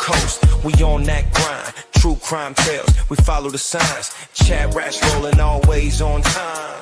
coast, we on that grind. True crime tales, we follow the signs. Chat rats rolling always on time.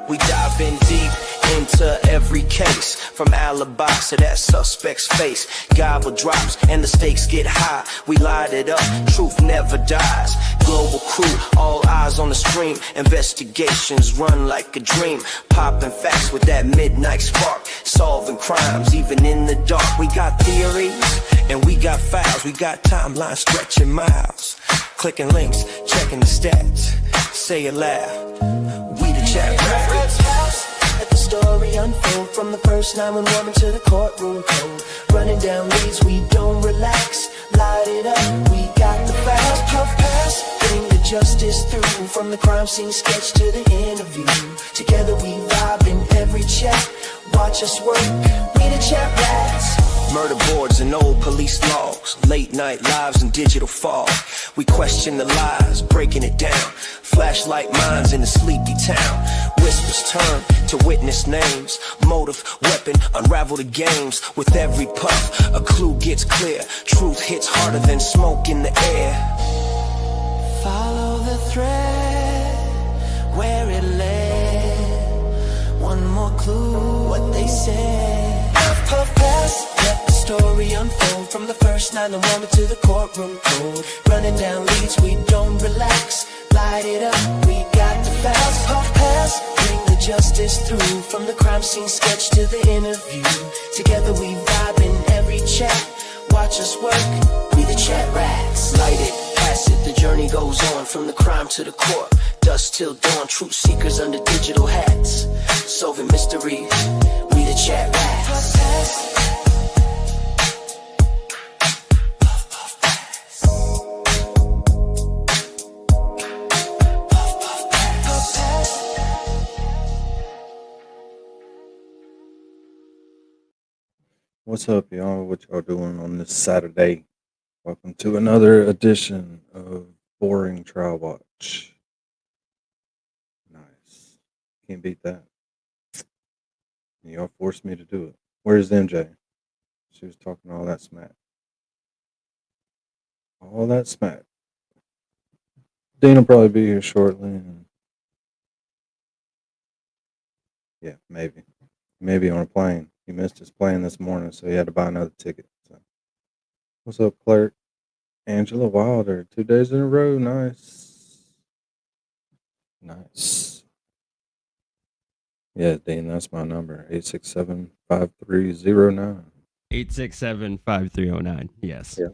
We dive in deep into every case, from alibis to that suspect's face. Gobble drops and the stakes get high. We light it up, truth never dies. Global crew, all eyes on the stream. Investigations run like a dream. Popping facts with that midnight spark. Solving crimes even in the dark. We got theories and we got files. We got timelines stretching miles. Clicking links, checking the stats. Say it loud, we the chat rats. Let the story unfold, from the first 911 to the courtroom code. Running down leads, we don't relax. Light it up, we got the facts. Puff pass, bring the justice through. From the crime scene sketch to the interview. Together we vibe in every chat. Watch us work, we the chat rats. Murder boards and old police logs. Late night lives and digital fog. We question the lies, breaking it down. Flashlight minds in a sleepy town. Whispers turn to witness names. Motive, weapon, unravel the games. With every puff, a clue gets clear. Truth hits harder than smoke in the air. Follow the thread, where it led. One more clue, what they said. Puff, puff, pass, let the story unfold. From the first 911 to the courtroom code. Running down leads, we don't relax. Light it up, we got the facts. Puff pass, bring the justice through. From the crime scene sketch to the interview. Together we vibe in every chat. Watch us work, we the chat rats. Light it, pass it, the journey goes on. From the crime to the court, dusk till dawn. Truth seekers under digital hats. Solving mysteries, we the chat rats. Puff pass. What's up, y'all? What y'all doing on this Saturday? Welcome to another edition of Boring Trial Watch. Nice. Can't beat that. Y'all forced me to do it. Where's MJ? She was talking all that smack. All that smack. Dean will probably be here shortly. And yeah, maybe. Maybe on a plane. He missed his plane this morning, so he had to buy another ticket. So. What's up, clerk? Angela Wilder, 2 days in a row. Nice. Nice. Yeah, Dean, that's my number. 867-5309. 867-5309. Yes. Yeah.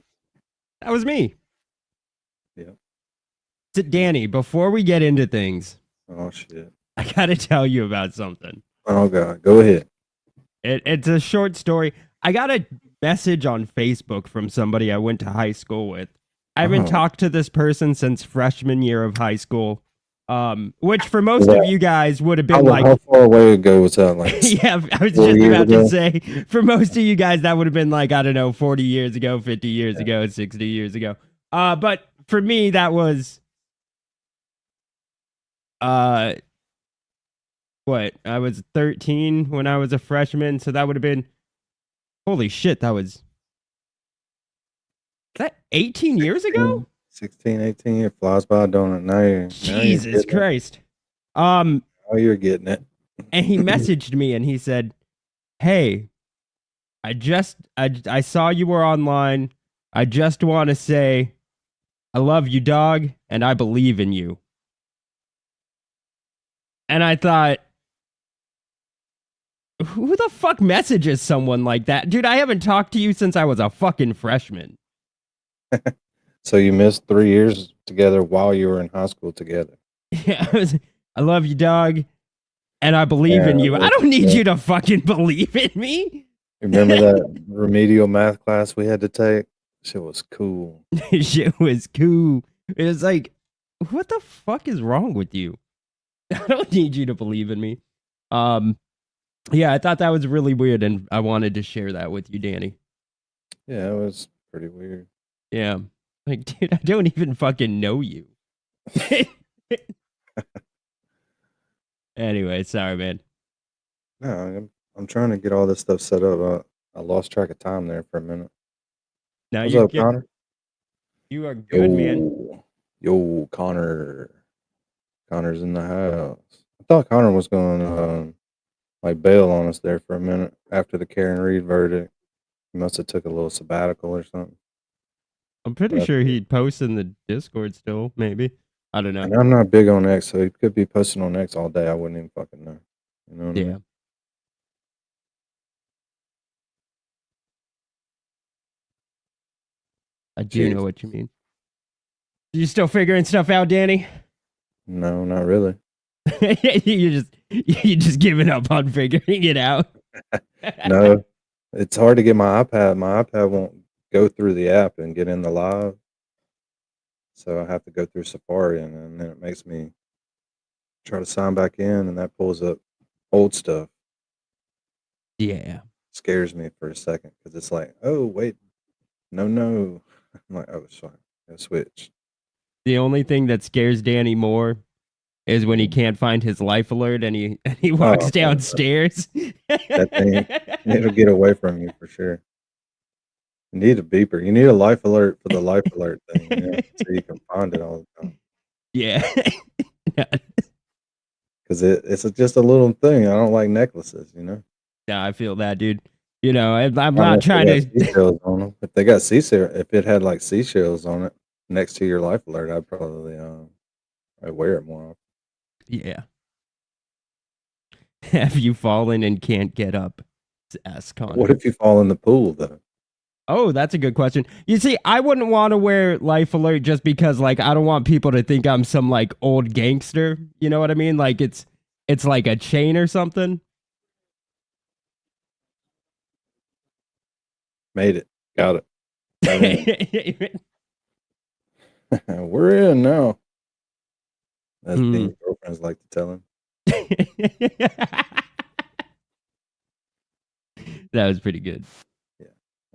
That was me. Yeah. So, Danny, before we get into things, Oh, shit. I got to tell you about something. Oh, God. Go ahead. It's a short story. I got a message on Facebook from somebody I went to high school with. I haven't talked to this person since freshman year of high school, which for most of you guys would have been how far away ago was that? Like, yeah, I was just about to say, for most of you guys, that would have been like, I don't know, 40 years ago, 50 years ago, 60 years ago. But for me, that was, what? I was 13 when I was a freshman, so that would have been, holy shit, that was, that 18 years ago? 16, 18, it flies by, don't it? Now Jesus Christ. Oh, you're getting it. And he messaged me and he said, hey, I saw you were online. I just want to say, I love you, dog, and I believe in you. And I thought, who the fuck messages someone like that? Dude, I haven't talked to you since I was a fucking freshman. So you missed 3 years together while you were in high school together. Yeah, I love you, dog, and I believe in you. I don't need you to fucking believe in me. Remember that remedial math class we had to take? Shit was cool. Shit was cool. It was like, what the fuck is wrong with you? I don't need you to believe in me. Yeah, I thought that was really weird, and I wanted to share that with you, Danny. Yeah, it was pretty weird. Yeah. Like, dude, I don't even fucking know you. Anyway, sorry, man. No, I'm trying to get all this stuff set up. I lost track of time there for a minute. Now What's up, Connor? you are good, man. Yo, Connor. Connor's in the house. I thought Connor was going to like bail on us there for a minute after the Karen Reed verdict. He must have took a little sabbatical or something. I'm pretty But sure he'd post in the Discord still, maybe. I don't know. and I'm not big on X, so he could be posting on X all day. I wouldn't even fucking know. You know what I Yeah. mean? I do know what you mean. You still figuring stuff out, Danny? No, not really. you just giving up on figuring it out. No, it's hard to get my iPad. My iPad won't go through the app and get in the live. So I have to go through Safari, and then it makes me try to sign back in, and that pulls up old stuff. Yeah. Scares me for a second because it's like, oh, wait, no. I'm like, oh, it's fine. I switch. The only thing that scares Danny more is when he can't find his life alert and he walks Oh, downstairs. that thing, it'll get away from you for sure. You need a beeper. You need a life alert for the life alert thing, so you can find it all the time. Yeah. Because it's just a little thing. I don't like necklaces, Nah, I feel that, dude. I'm not Unless trying they to. got seashells on them. If they got seashell, if it had like seashells on it next to your life alert, I'd probably I'd wear it more often. Yeah. Have you fallen and can't get up? Ask Connor. What if you fall in the pool though? Oh, that's a good question. You see, I wouldn't want to wear life alert just because, like, I don't want people to think I'm some like old gangster. You know what I mean? Like it's like a chain or something. Made it. Got it. Got in. We're in now. As Dean's girlfriends like to tell him. That was pretty good. Yeah,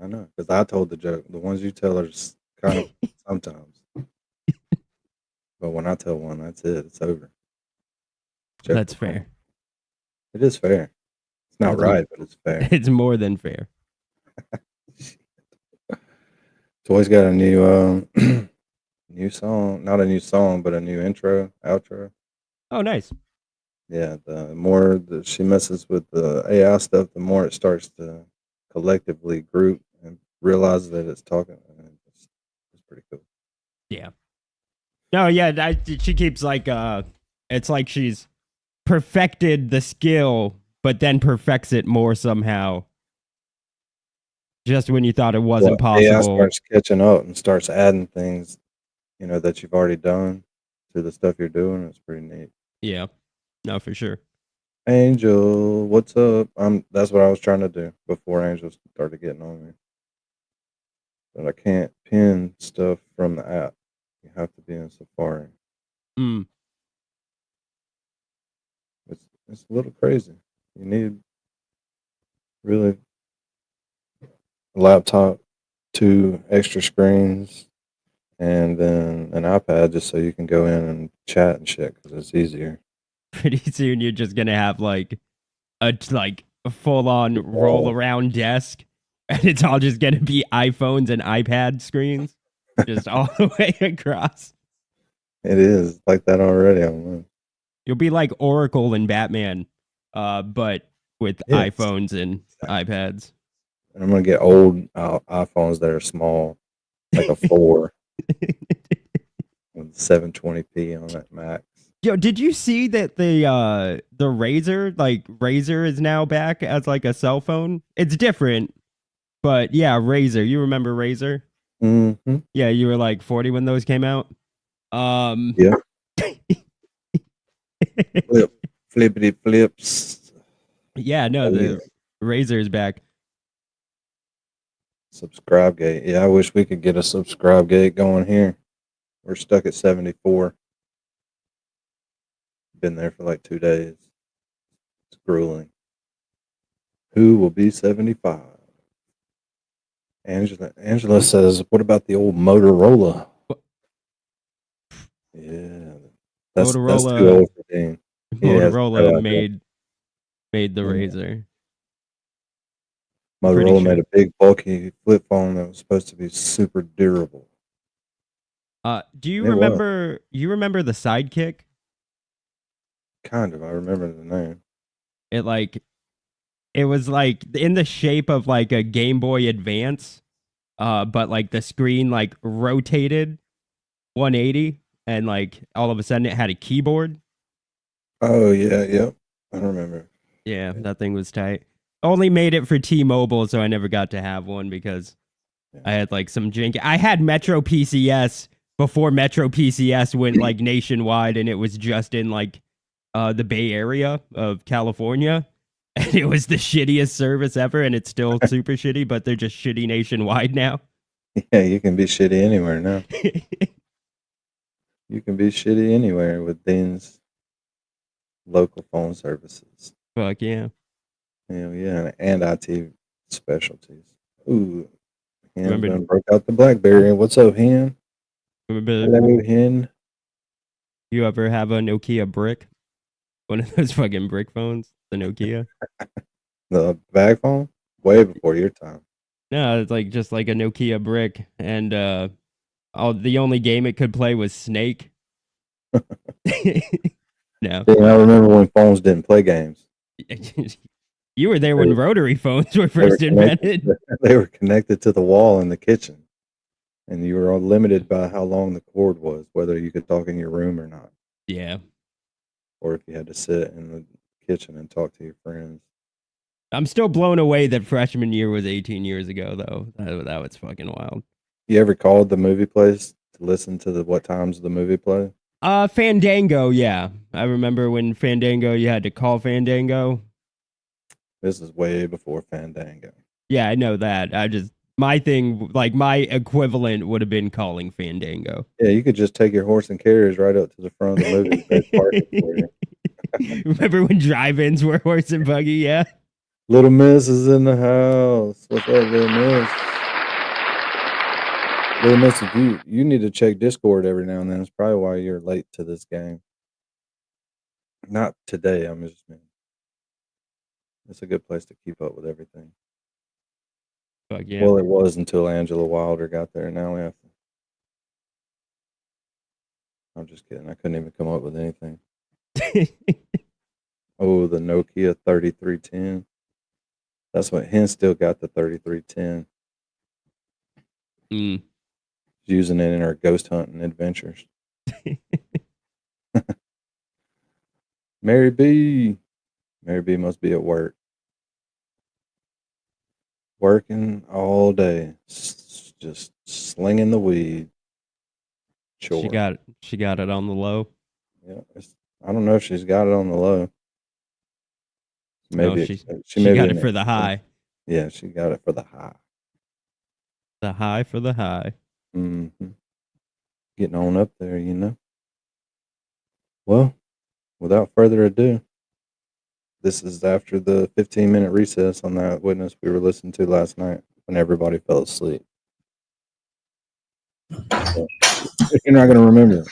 I know. Because I told the joke. The ones you tell are kind of sometimes. But when I tell one, that's it. It's over. Joke That's fair. It is fair. It's not right, but it's fair. It's more than fair. Toy's got a new new song. Not a new song, but a new intro, outro. Oh, nice. Yeah, the more that she messes with the AI stuff, the more it starts to collectively group and realize that it's talking. It's pretty cool. Yeah. No, yeah, she keeps like it's like she's perfected the skill, but then perfects it more somehow. Just when you thought it wasn't possible. AI starts catching up and starts adding things, that you've already done to the stuff you're doing. It's pretty neat. Yeah. No, for sure. Angel, what's up? That's what I was trying to do before Angel started getting on me. But I can't pin stuff from the app. You have to be in Safari. It's a little crazy. You need really a laptop, 2 extra screens, and then an iPad just so you can go in and chat and shit because it's easier. Pretty soon you're just gonna have like a full on roll around desk, and it's all just gonna be iPhones and iPad screens, just all the way across. It is like that already. You'll be like Oracle and Batman, but with iPhones and iPads. And I'm gonna get old iPhones that are small, like a 4 with 720p on that max. Yo, did you see that the Razr is now back as like a cell phone? It's different, but yeah, Razr. You remember Razr? Mm-hmm. Yeah, you were like 40 when those came out. Yeah. Flippity flips. Yeah, no, the Razr is back. Subscribe gate. Yeah, I wish we could get a subscribe gate going here. We're stuck at 74. Been there for like 2 days. It's grueling. Who will be 75? Angela says, what about the old Motorola? Yeah. That's too old for Dean. Motorola made the Razr. Pretty Motorola sure. made a big, bulky flip phone that was supposed to be super durable. Do you It was. remember? You remember the Sidekick? Kind of. I remember the name. It was like in the shape of like a Game Boy Advance, but like the screen like rotated 180, and like all of a sudden it had a keyboard. Oh, yeah, yep. I remember. Yeah, that thing was tight. Only made it for T-Mobile, so I never got to have one because Yeah. I had like some janky. I had Metro PCS before Metro PCS went like nationwide, and it was just in like the Bay Area of California. And it was the shittiest service ever, and it's still super shitty, but they're just shitty nationwide now. Yeah, you can be shitty anywhere now. You can be shitty anywhere with Dean's local phone services. Fuck yeah. Hell yeah, and IT specialties. Ooh, Hen's Remember, done broke out the BlackBerry. What's up, Hen? remember Hello, Hen. you ever have a Nokia brick? One of those fucking brick phones? The Nokia? The bag phone? Way before your time. No, it's like just like a Nokia brick, and the only game it could play was Snake. No. Yeah, I remember when phones didn't play games. You were there when rotary phones were first invented. They were connected to the wall in the kitchen, and you were all limited by how long the cord was, whether you could talk in your room or not, Yeah. or if you had to sit in the kitchen and talk to your friends. I'm still blown away that freshman year was 18 years ago, though. That was fucking wild. You ever called the movie place to listen to what times the movie played? Fandango, yeah. I remember when Fandango, you had to call Fandango. This is way before Fandango. Yeah, I know that. My thing, like my equivalent would have been calling Fandango. Yeah, you could just take your horse and carriage right up to the front of the movie. They'd park it for you. Remember when drive-ins were horse and buggy? Yeah. Little Miss is in the house. What's up, Little Miss? Little Miss, if you need to check Discord every now and then. It's probably why you're late to this game. Not today. I'm just mean. It's a good place to keep up with everything. Fuck yeah. Well, it was until Angela Wilder got there. Now we have to. I'm just kidding. I couldn't even come up with anything. Oh, the Nokia 3310. That's what Hen still got, the 3310. Mm. Using it in her ghost hunting adventures. Mary B. Mary B must be at work. Working all day. Just slinging the weed. Sure. She got it on the low. Yeah. I don't know if she's got it on the low. Maybe No, she got it for the high. Yeah, she got it for the high. The high for the high. Mm-hmm. Getting on up there, you know. Well, without further ado, this is after the 15-minute recess on that witness we were listening to last night when everybody fell asleep. So, you're not going to remember it.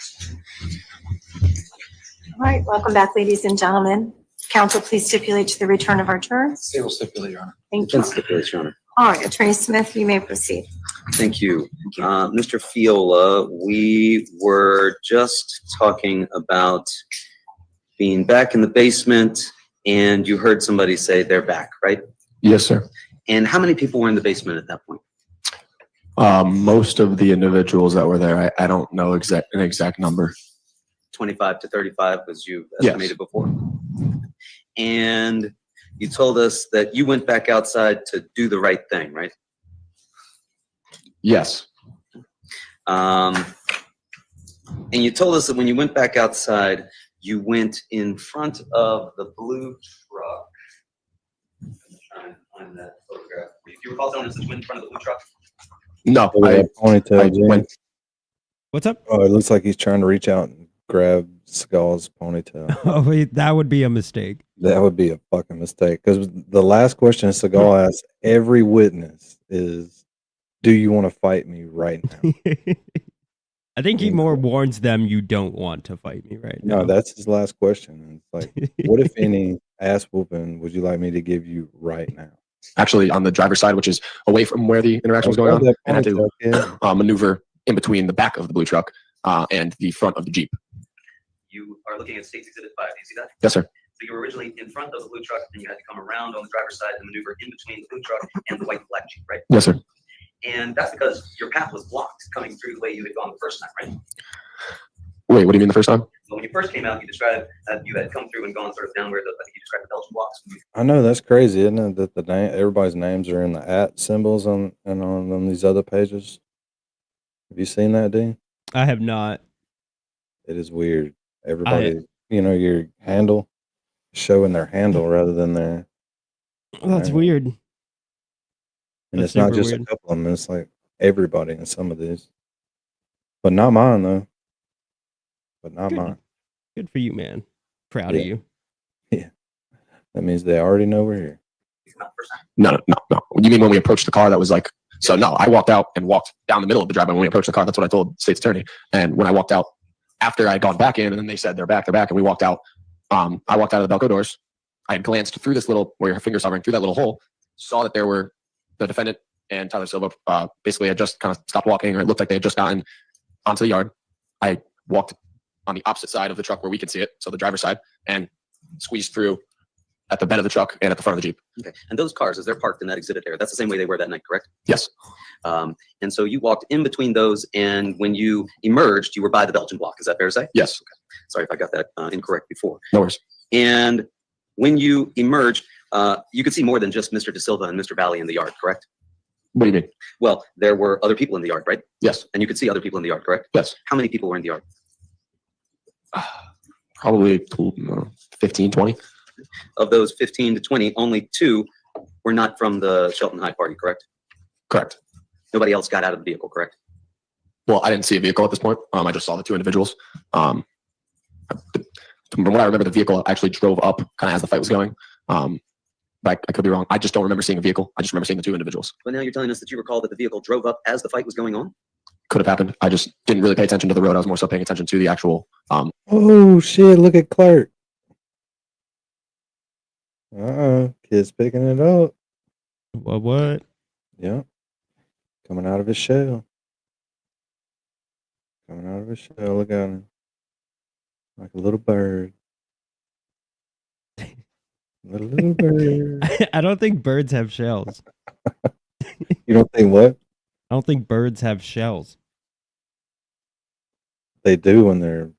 All right, welcome back, ladies and gentlemen. Council, please stipulate to the return of our jurors. They will stipulate, Your Honor. Thank you. Stipulate, Your Honor. All right, Attorney Smith, you may proceed. Thank you. Mr. Fiola, we were just talking about being back in the basement, and you heard somebody say they're back, right? Yes, sir. And how many people were in the basement at that point? Most of the individuals that were there, I don't know an exact number. 25 to 35, as you Yes. estimated before. And you told us that you went back outside to do the right thing, right? Yes. And you told us that when you went back outside, you went in front of the blue truck. I'm trying to find that photograph. If you recall, someone says went in front of the blue truck. No, Ponytail, I James. went. What's up? Oh, it looks like he's trying to reach out and grab Skull's ponytail. Oh, wait, that would be a mistake. That would be a fucking mistake. Because the last question Seagal asks every witness is, do you want to fight me right now? I think he more warns them you don't want to fight me right now. No, that's his last question. It's like, what if any ass whooping would you like me to give you right now? actually on the driver's side, which is away from where the interaction was going on, and had to maneuver in between the back of the blue truck and the front of the Jeep. You are looking at State's Exhibit 5. Do you see that? Yes, sir. So you were originally in front of the blue truck, and you had to come around on the driver's side and maneuver in between the blue truck and the white and black Jeep, right? Yes, sir. And that's because your path was blocked coming through the way you had gone the first time, right? Wait, what do you mean the first time? So when you first came out, you described that you had come through and gone sort of down where I think you described the Belgian blocks. I know that's crazy, isn't it? That the name, everybody's names are in the @ symbols on these other pages. Have you seen that, Dean? I have not. It is weird. Everybody, your handle showing their handle rather than their. That's weird. And That's it's not super just weird. a couple of them. It's like everybody in some of these, but not mine though. But not Good. mine. Good for you, man. Proud of Yeah. you. Yeah, that means they already know we're here. No. You mean when we approached the car that was like, so no, I walked out and walked down the middle of the driveway when we approached the car. That's what I told the state's attorney. And when I walked out, after I had gone back in, and then they said they're back, and we walked out. I walked out of the Belco doors. I had glanced through this little, where your finger's hovering, through that little hole, saw that there were the defendant and Tyler Silva basically had just kind of stopped walking, or it looked like they had just gotten onto the yard. I walked on the opposite side of the truck where we could see it, so the driver's side, and squeezed through at the bed of the truck and at the front of the Jeep. Okay. And those cars, as they're parked in that exhibit area, that's the same way they were that night, correct? Yes. And so you walked in between those, and when you emerged, you were by the Belgian block. Is that fair to say? Yes. Okay. Sorry if I got that incorrect before. No worries. And when you emerged, you could see more than just Mr. De Silva and Mr. Valley in the yard, correct? What do you mean? Well, there were other people in the yard, right? Yes. And you could see other people in the yard, correct? Yes. How many people were in the yard? Probably 15, 20. Of those 15 to 20, only 2 were not from the Shelton High party, correct? Correct. Nobody else got out of the vehicle, correct? Well, I didn't see a vehicle at this point. I just saw the 2 individuals. From what I remember, the vehicle actually drove up kind of as the fight was going. But I could be wrong. I just don't remember seeing a vehicle. I just remember seeing the 2 individuals. But now you're telling us that you recall that the vehicle drove up as the fight was going on? Could have happened. I just didn't really pay attention to the road. I was more so paying attention to the actual. Oh shit! Look at Clark. Kid's picking it up. What? Yep. Coming out of his shell. Coming out of his shell. Look at him. Like a little bird. Little bird. I don't think birds have shells. You don't think what? I don't think birds have shells. They do when they're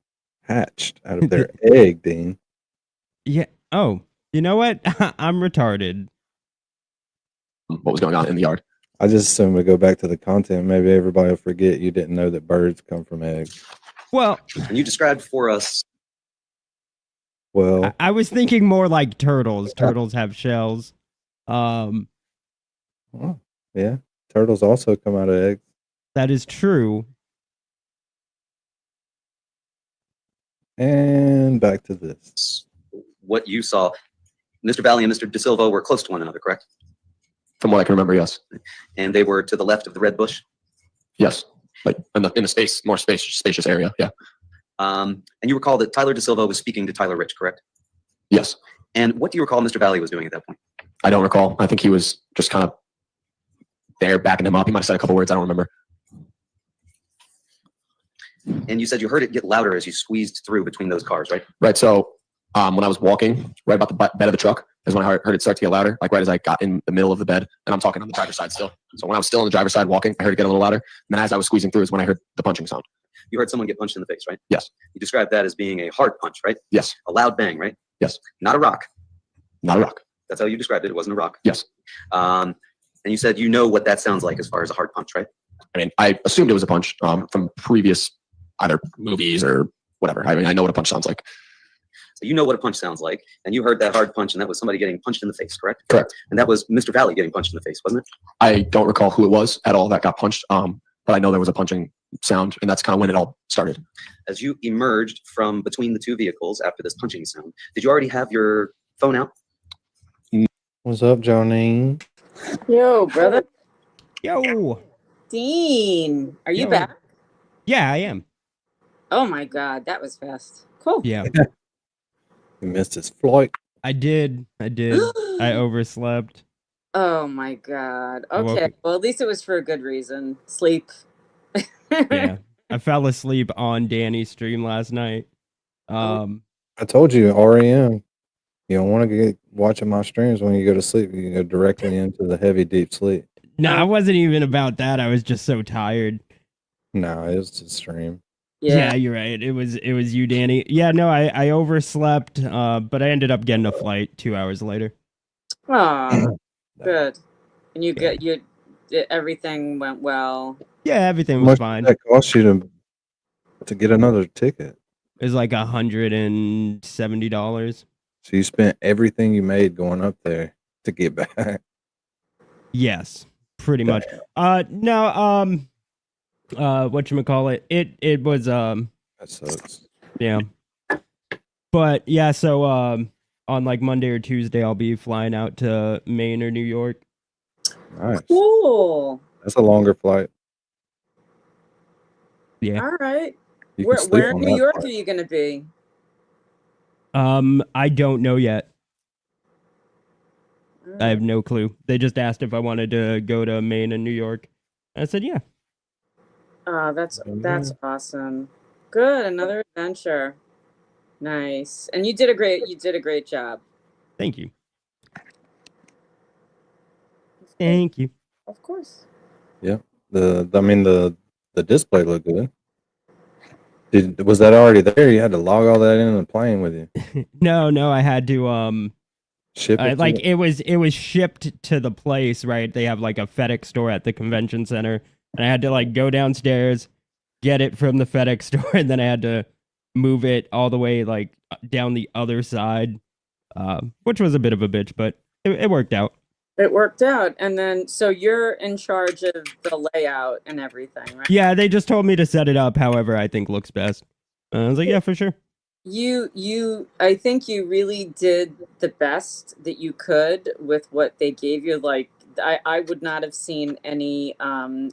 hatched out of their egg, Dean. Yeah. Oh, you know what? I'm retarded. What was going on in the yard? I just assume we go back to the content. Maybe everybody will forget you didn't know that birds come from eggs. Well, And you described for us. Well, I was thinking more like turtles. Turtles have shells. yeah. Turtles also come out of eggs. That is true. And back to this. What you saw, Mr. Valley and Mr. De Silva were close to one another, correct? From what I can remember, yes. And they were to the left of the red bush. Yes. Like in the more spacious area. Yeah. And you recall that Tyler De Silva was speaking to Tyler Rich, correct? Yes. And what do you recall Mr. Valley was doing at that point? I don't recall. I think he was just kind of there backing him up. He might have said a couple words. I don't remember. And you said you heard it get louder as you squeezed through between those cars, right? Right. So when I was walking right about the bed of the truck is when I heard it start to get louder, like right as I got in the middle of the bed, and I'm talking on the driver's side still. So when I was still on the driver's side walking, I heard it get a little louder. And then as I was squeezing through is when I heard the punching sound. You heard someone get punched in the face, right? Yes. You described that as being a hard punch, right? Yes. A loud bang, right? Yes. Not a rock. Not a rock. That's how you described it. It wasn't a rock. Yes. And you said you know what that sounds like as far as a hard punch, right? I mean, I assumed it was a punch from previous either movies or whatever. I mean, I know what a punch sounds like. So you know what a punch sounds like, and you heard that hard punch, and that was somebody getting punched in the face, correct? Correct. And that was Mr. Valley getting punched in the face, wasn't it? I don't recall who it was at all that got punched, but I know there was a punching sound, and that's kind of when it all started. As you emerged from between the 2 vehicles after this punching sound, did you already have your phone out? What's up, Johnny? Yo, brother. Yo. Dean, are you Yo. back? Yeah, I am. Oh my God, that was fast. Cool. Yeah, He missed his flight. I did. I overslept. Oh my God. I woke Okay. Well, at least it was for a good reason. Sleep. Yeah, I fell asleep on Danny's stream last night. I told you, REM. You don't want to get watching my streams when you go to sleep. You can go directly into the heavy, deep sleep. No, I wasn't even about that. I was just so tired. No, it's a stream. Yeah, Yeah. you're right. It was you, Danny. Yeah, no, I overslept, but I ended up getting a flight 2 hours later. Oh, good. And you Yeah. get everything went well. Yeah, everything How was much fine. did that cost you to get another ticket? It was like $170. So you spent everything you made going up there to get back. Yes, pretty much. Damn, No, whatchamacallit? It was that sucks. yeah. But yeah, so on like Monday or Tuesday I'll be flying out to Maine or New York. Nice. Cool. That's a longer flight. Yeah. All right. You can sleep Where in on New that York are flight. you going to be? I don't know yet. All I have right. no clue. They just asked if I wanted to go to Maine and New York. I said yeah. That's Yeah. awesome. Good, another adventure. Nice. And you did a great job. Thank you. Of course. Thank you. Of course. Yeah. The display looked good. Was that already there? You had to log all that in the plane with you. No, I had to Ship it to like it? it was shipped to the place, right? They have like a FedEx store at the convention center, and I had to like go downstairs, get it from the FedEx store, and then I had to move it all the way like down the other side, which was a bit of a bitch, but it worked out. It worked out. And then, so you're in charge of the layout and everything, right? Yeah, they just told me to set it up however I think looks best. I was like, yeah, for sure. I think you really did the best that you could with what they gave you. Like, I would not have seen any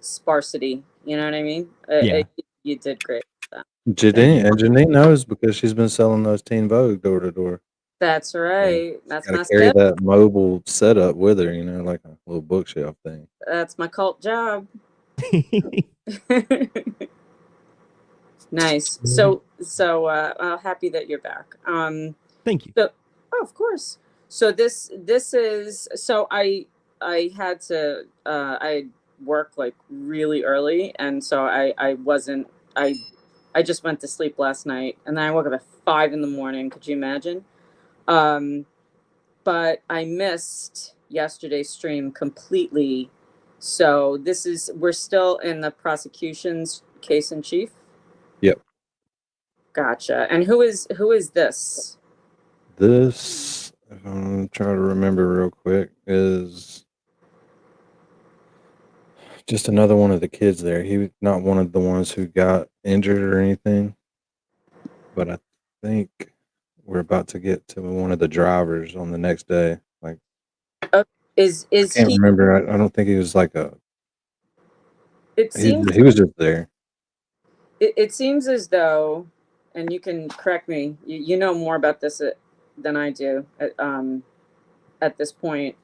sparsity. You know what I mean? Yeah. You did great. Janine knows because she's been selling those Teen Vogue door to door. That's right. That's Got my to carry step. that mobile setup with her, like a little bookshelf thing. That's my cult job. Nice. So happy that you're back. Thank you. So, oh, of course. So this is so I had to I work like really early, and so I wasn't I just went to sleep last night, and then I woke up at 5 in the morning. Could you imagine? But I missed yesterday's stream completely. So we're still in the prosecution's case in chief. Yep. Gotcha. And who is this? This, if I'm trying to remember real quick, is just another one of the kids there. He was not one of the ones who got injured or anything, but I think we're about to get to one of the drivers on the next day. Like, Is I can't he? remember. I don't think he was like It seems he was just there. it seems as though, and you can correct me. You know more about this than I do. At this point,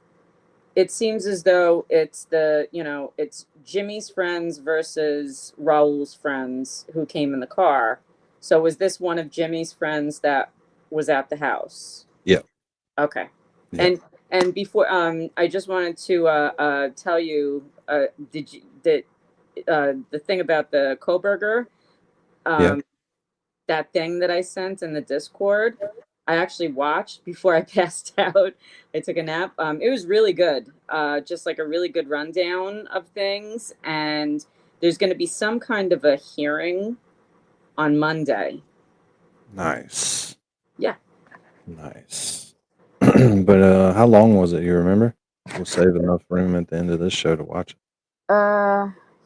it seems as though it's it's Jimmy's friends versus Raul's friends who came in the car. So was this one of Jimmy's friends that was at the house? Yeah. Okay. Yeah. And before I just wanted to tell you did you that the thing about the Kohberger Yeah. that thing that I sent in the Discord, I actually watched before I passed out. I took a nap. It was really good. Just like a really good rundown of things. And there's going to be some kind of a hearing on Monday. Nice. Yeah. Nice. But how long was it? You remember? We'll save enough room at the end of this show to watch it.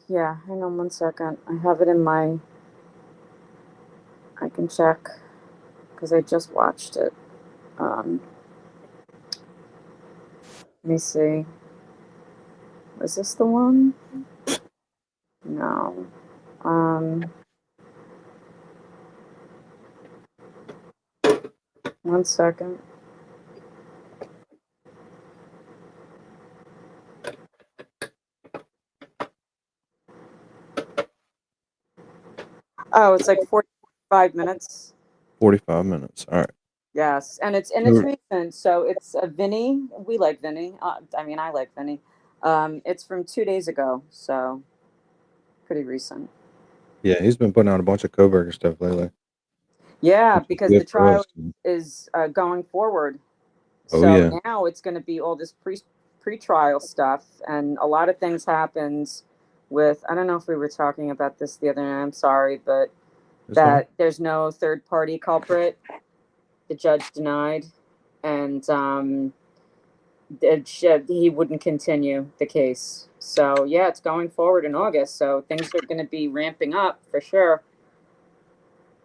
Yeah. Hang on 1 second. I have it in my. I can check because I just watched it. Let me see. Was this the one? No. 1 second. Oh, it's like 45 minutes. 45 minutes. All right. Yes, and it's Sure. recent. So it's Vinny. We like Vinny. I mean, I like Vinny. It's from 2 days ago, so pretty recent. Yeah, he's been putting out a bunch of Kohberger stuff lately. Yeah, Which is because good the for trial us. is going forward. Oh, So yeah. now it's going to be all this pre-trial stuff, and a lot of things happens with. I don't know if we were talking about this the other night. I'm sorry, but That's fine. that there's no third-party culprit. The judge denied, and he wouldn't continue the case. So yeah, it's going forward in August. So things are going to be ramping up for sure.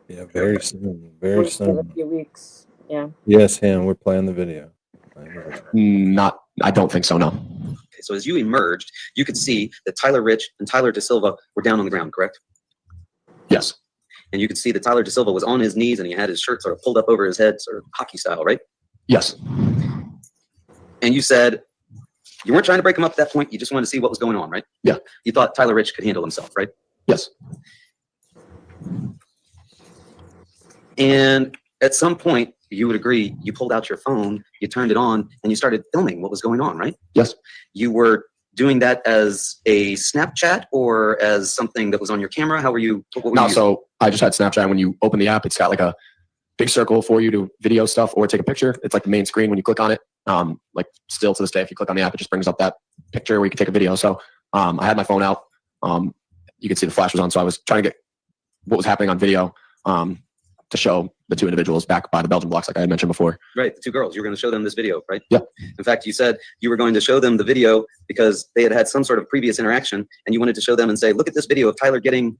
Yeah, very soon. Very In a soon. few weeks. Yeah. Yes, him. We're playing the video. Playing the video. Not. I don't think so. No. Okay, so as you emerged, you could see that Tyler Rich and Tyler De Silva were down on the ground, correct? Yes. And you could see that Tyler De Silva was on his knees and he had his shirt sort of pulled up over his head, sort of hockey style, right? Yes. And you said you weren't trying to break him up at that point. You just wanted to see what was going on, right? Yeah. You thought Tyler Rich could handle himself, right? Yes. And at some point, you would agree, you pulled out your phone, you turned it on, and you started filming what was going on, right? Yes. You were doing that as a Snapchat or as something that was on your camera? How were you? What were you No. using? So I just had Snapchat. When you open the app, it's got like a big circle for you to video stuff or take a picture. It's like the main screen when you click on it. Like still to this day, if you click on the app, it just brings up that picture where you can take a video. So I had my phone out. You could see the flash was on. So I was trying to get what was happening on video to show the two individuals back by the Belgian blocks, like I had mentioned before. Right, the two girls. You were going to show them this video, right? Yeah. In fact, you said you were going to show them the video because they had had some sort of previous interaction, and you wanted to show them and say, "Look at this video of Tyler getting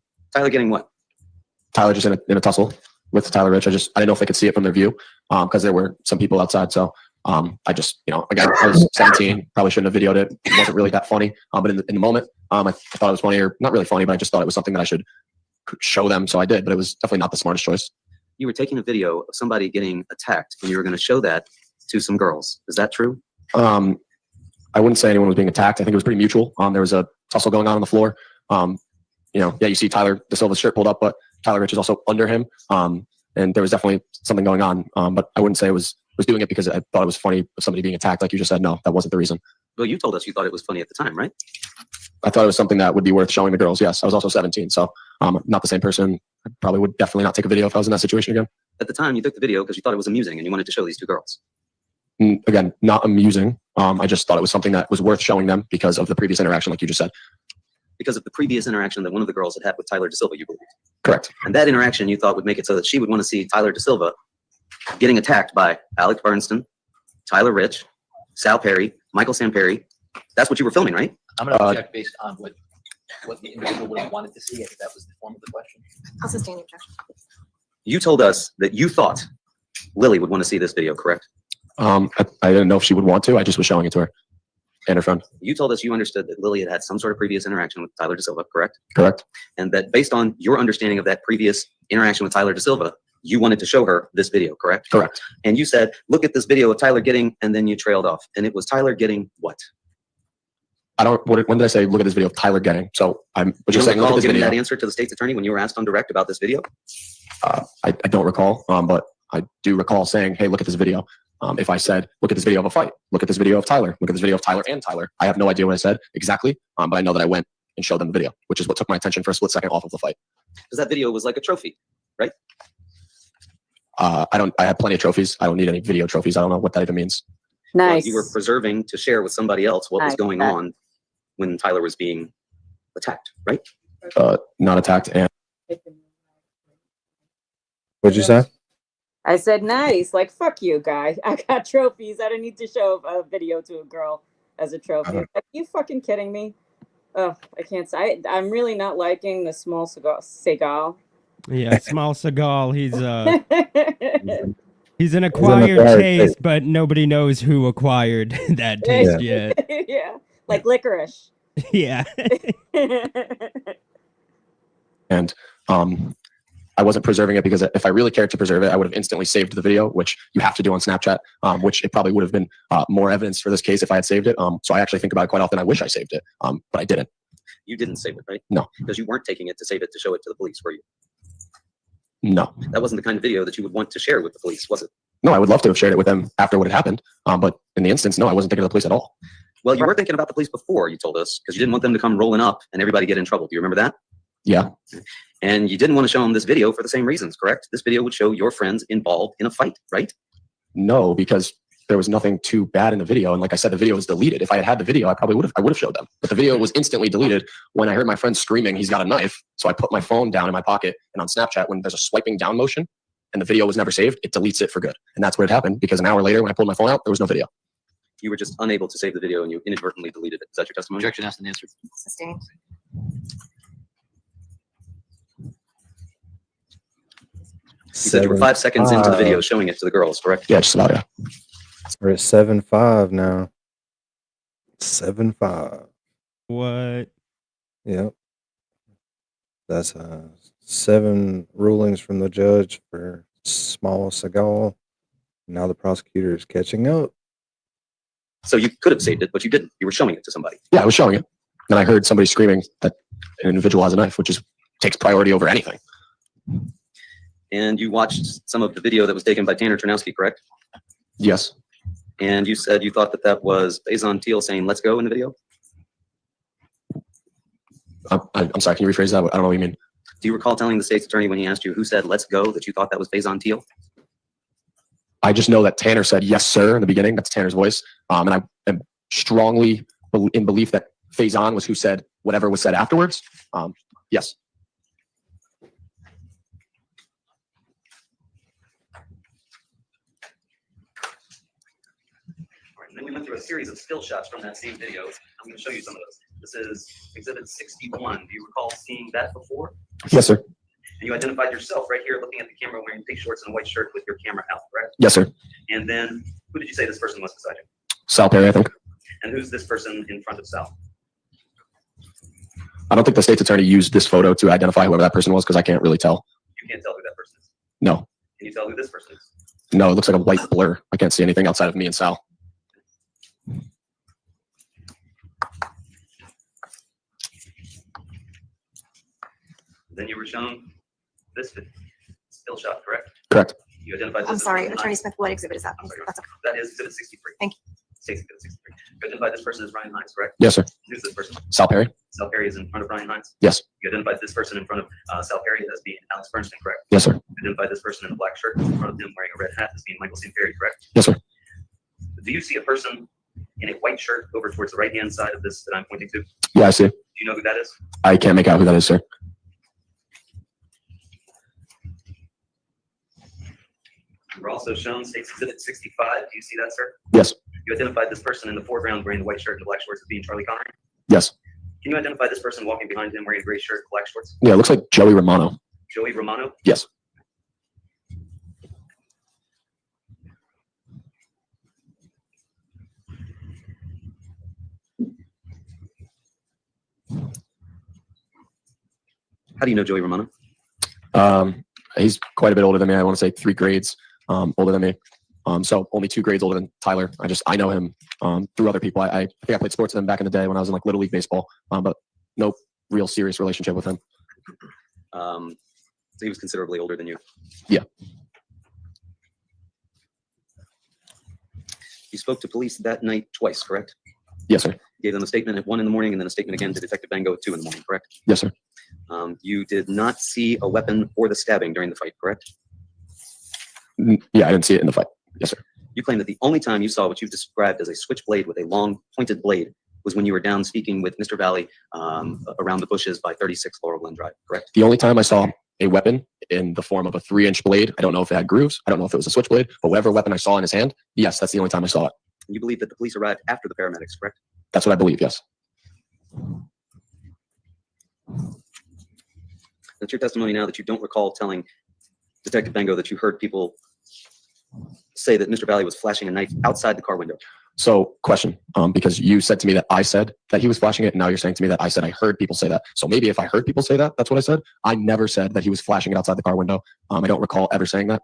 what?" Tyler just in a tussle with Tyler Rich. I didn't know if they could see it from their view because there were some people outside. So I just, again, I was 17, probably shouldn't have videoed it. It wasn't really that funny. But in the moment, I thought it was funny, or not really funny, but I just thought it was something that I should show them. So I did, but it was definitely not the smartest choice. You were taking a video of somebody getting attacked, and you were going to show that to some girls. Is that true? I wouldn't say anyone was being attacked. I think it was pretty mutual. There was a tussle going on the floor. You see Tyler De Silva's shirt pulled up, but Tyler Rich is also under him. And there was definitely something going on. But I wouldn't say I was doing it because I thought it was funny of somebody being attacked. Like you just said, no, that wasn't the reason. Well, you told us you thought it was funny at the time, right? I thought it was something that would be worth showing the girls. Yes, I was also 17, so not the same person. I probably would definitely not take a video if I was in that situation again. At the time, you took the video because you thought it was amusing and you wanted to show these two girls. Again, not amusing. I just thought it was something that was worth showing them because of the previous interaction, like you just said. Because of the previous interaction that one of the girls had with Tyler De Silva, you believe. Correct. And that interaction you thought would make it so that she would want to see Tyler De Silva getting attacked by Alec Bernston, Tyler Rich, Sal Perry, Michael Samperi. That's what you were filming, right? I'm going to object based on what the individual would have wanted to see if that was the form of the question. I'll sustain the objection. You told us that you thought Lily would want to see this video, correct? I didn't know if she would want to. I just was showing it to her and her friend. You told us you understood that Lily had had some sort of previous interaction with Tyler De Silva, correct? Correct. And that based on your understanding of that previous interaction with Tyler De Silva, you wanted to show her this video, correct? Correct. And you said, look at this video of Tyler getting, and then you trailed off. And it was Tyler getting what? When did I say, look at this video of Tyler getting? So I'm You just don't saying, look at recall this giving video. that answer to the state's attorney when you were asked on direct about this video? I don't recall, but I do recall saying, hey, look at this video. If I said, look at this video of a fight, look at this video of Tyler, look at this video of Tyler and Tyler. I have no idea what I said exactly, but I know that I went and showed them the video, which is what took my attention for a split second off of the fight. Because that video was like a trophy, right? I have plenty of trophies. I don't need any video trophies. I don't know what that even means. Nice. You were preserving to share with somebody else what was going on when Tyler was being attacked, right? Not attacked. And What'd you say? I said, nice. Like, fuck you, guy. I got trophies. I don't need to show a video to a girl as a trophy. Are you fucking kidding me? Oh, I can't say. I'm really not liking the small Seagal. Yeah, small Seagal. He's an an acquired acquired taste, taste. but nobody knows who acquired that taste yet. Yeah, like licorice. Yeah. And I wasn't preserving it because if I really cared to preserve it, I would have instantly saved the video, which you have to do on Snapchat, which it probably would have been more evidence for this case if I had saved it. So I actually think about it quite often. I wish I saved it, but I didn't. You didn't save it, right? No. Because you weren't taking it to save it to show it to the police, were you? No. That wasn't the kind of video that you would want to share with the police, was it? No, I would love to have shared it with them after what had happened. But in the instance, no, I wasn't thinking of the police at all. Well, you were thinking about the police before, you told us, because you didn't want them to come rolling up and everybody get in trouble. Do you remember that? Yeah. And you didn't want to show them this video for the same reasons, correct? This video would show your friends involved in a fight, right? No, because there was nothing too bad in the video. And like I said, the video was deleted. If I had had the video, I would have showed them. But the video was instantly deleted when I heard my friend screaming, he's got a knife. So I put my phone down in my pocket, and on Snapchat, when there's a swiping down motion and the video was never saved, it deletes it for good. And that's what it happened, because an hour later when I pulled my phone out, there was no video. You were just unable to save the video and you inadvertently deleted it. Is that your testimony? Objection asked and answered. Sustained. You said you were 5 seconds into the video showing it to the girls, correct? Yeah, just about, yeah. We're at 7-5 now. 7-5. What? Yep. That's 7 rulings from the judge for small Seagal. Now the prosecutor is catching up. So you could have saved it, but you didn't. You were showing it to somebody. Yeah, I was showing it. Then I heard somebody screaming that an individual has a knife, which takes priority over anything. And you watched some of the video that was taken by Tanner Chernowski, correct? Yes. And you said you thought that that was Faison Teal saying, let's go in the video? I'm sorry, can you rephrase that? I don't know what you mean. Do you recall telling the state's attorney when he asked you who said, let's go, that you thought that was Faison Teal? I just know that Tanner said, yes, sir, in the beginning. That's Tanner's voice. And I am strongly in belief that Faison was who said whatever was said afterwards. Yes. And then we went through a series of still shots from that same video. I'm going to show you some of those. This is Exhibit 61. Do you recall seeing that before? Yes, sir. And you identified yourself right here looking at the camera wearing pink shorts and a white shirt with your camera out, correct? Yes, sir. And then who did you say this person was beside you? Sal Perry, I think. And who's this person in front of Sal? I don't think the state's attorney used this photo to identify whoever that person was, because I can't really tell. You can't tell who that person is. No. Can you tell who this person is? No, it looks like a white blur. I can't see anything outside of me and Sal. Then you were shown this still shot, correct? Correct. You identified this I'm as sorry, Ryan Attorney Hines. Smith, what exhibit is that? I'm sorry, That's okay. that is Exhibit 63. Thank you. Exhibit 63. You identified this person as Ryan Hines, correct? Yes, sir. Who's this person? Sal Perry? Sal Perry is in front of Ryan Hines? Yes. You identified this person in front of Sal Perry as being Alex Bernstein, correct? Yes, sir. You identified this person in a black shirt in front of him wearing a red hat as being Michael St. Perry, correct? Yes, sir. Do you see a person in a white shirt over towards the right-hand side of this that I'm pointing to? Do Yeah, I see. you know who that is? I can't make out who that is, sir. We're also shown State's Exhibit 65. Do you see that, sir? Yes. You identified this person in the foreground wearing the white shirt and the black shorts as being Charlie Connery. Yes. Can you identify this person walking behind him wearing a gray shirt and black shorts? Yeah, it looks like Joey Romano. Joey Romano? Yes. How do you know Joey Romano? He's quite a bit older than me. I want to say 3 grades older than me. So only 2 grades older than Tyler. I know him through other people. I think I played sports with him back in the day when I was in like Little League baseball, but no real serious relationship with him. So he was considerably older than you. Yeah. You spoke to police that night twice, correct? Yes, sir. You gave them a statement at 1 in the morning and then a statement again to Detective Bango at 2 in the morning, correct? Yes, sir. You did not see a weapon or the stabbing during the fight, correct? Yeah, I didn't see it in the fight. Yes, sir. You claim that the only time you saw what you've described as a switchblade with a long pointed blade was when you were down speaking with Mr. Valley around the bushes by 36 Laurel Glen Drive, correct? The only time I saw a weapon in the form of a 3-inch blade, I don't know if it had grooves. I don't know if it was a switchblade, but whatever weapon I saw in his hand, yes, that's the only time I saw it. You believe that the police arrived after the paramedics, correct? That's what I believe, yes. That's your testimony now that you don't recall telling Detective Bango that you heard people say that Mr. Valley was flashing a knife outside the car window. So question, because you said to me that I said that he was flashing it, and now you're saying to me that I said I heard people say that. So maybe if I heard people say that, that's what I said. I never said that he was flashing it outside the car window. I don't recall ever saying that.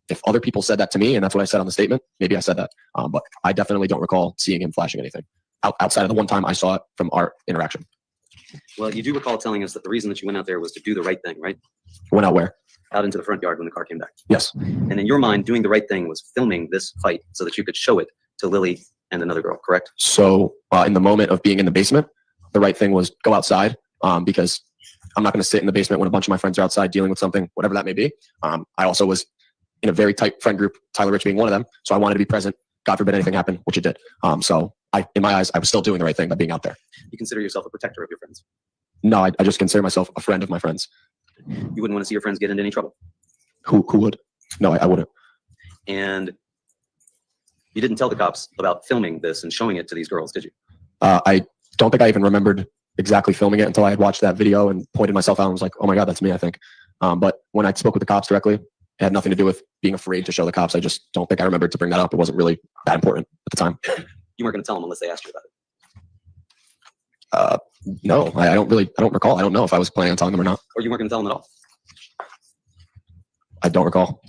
If other people said that to me, and that's what I said on the statement, maybe I said that. But I definitely don't recall seeing him flashing anything outside of the one time I saw it from our interaction. Well, you do recall telling us that the reason that you went out there was to do the right thing, right? Went out where? Out into the front yard when the car came back. Yes. And in your mind, doing the right thing was filming this fight so that you could show it to Lily and another girl, correct? So in the moment of being in the basement, the right thing was go outside because I'm not going to sit in the basement when a bunch of my friends are outside dealing with something, whatever that may be. I also was in a very tight friend group, Tyler Rich being one of them. So I wanted to be present. God forbid anything happened, which it did. So in my eyes, I was still doing the right thing by being out there. You consider yourself a protector of your friends. No, I just consider myself a friend of my friends. You wouldn't want to see your friends get into any trouble. Who would? No, I wouldn't. And you didn't tell the cops about filming this and showing it to these girls, did you? I don't think I even remembered exactly filming it until I had watched that video and pointed myself out and was like, oh my God, that's me, I think. But when I spoke with the cops directly, it had nothing to do with being afraid to show the cops. I just don't think I remembered to bring that up. It wasn't really that important at the time. You weren't going to tell them unless they asked you about it. No, I don't recall. I don't know if I was planning on telling them or not. Or you weren't going to tell them at all? I don't recall.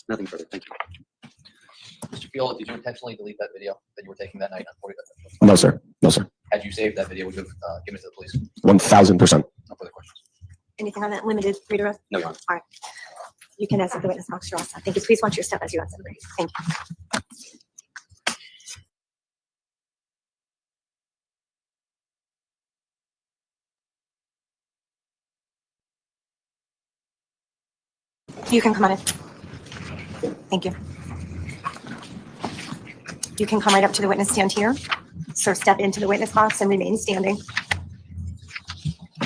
Nothing further. Thank you. Mr. Field, did you intentionally delete that video that you were taking that night on 40? No, sir. No, sir. Had you saved that video, would you have given it to the police? 1,000%. No further questions. Anything on that limited redirect? No, Your Honor. All right. You can exit the witness box. You're all set. Thank you. Please watch your step as you exit. Thank you. You can come on in. Thank you. You can come right up to the witness stand here. Sir, step into the witness box and remain standing.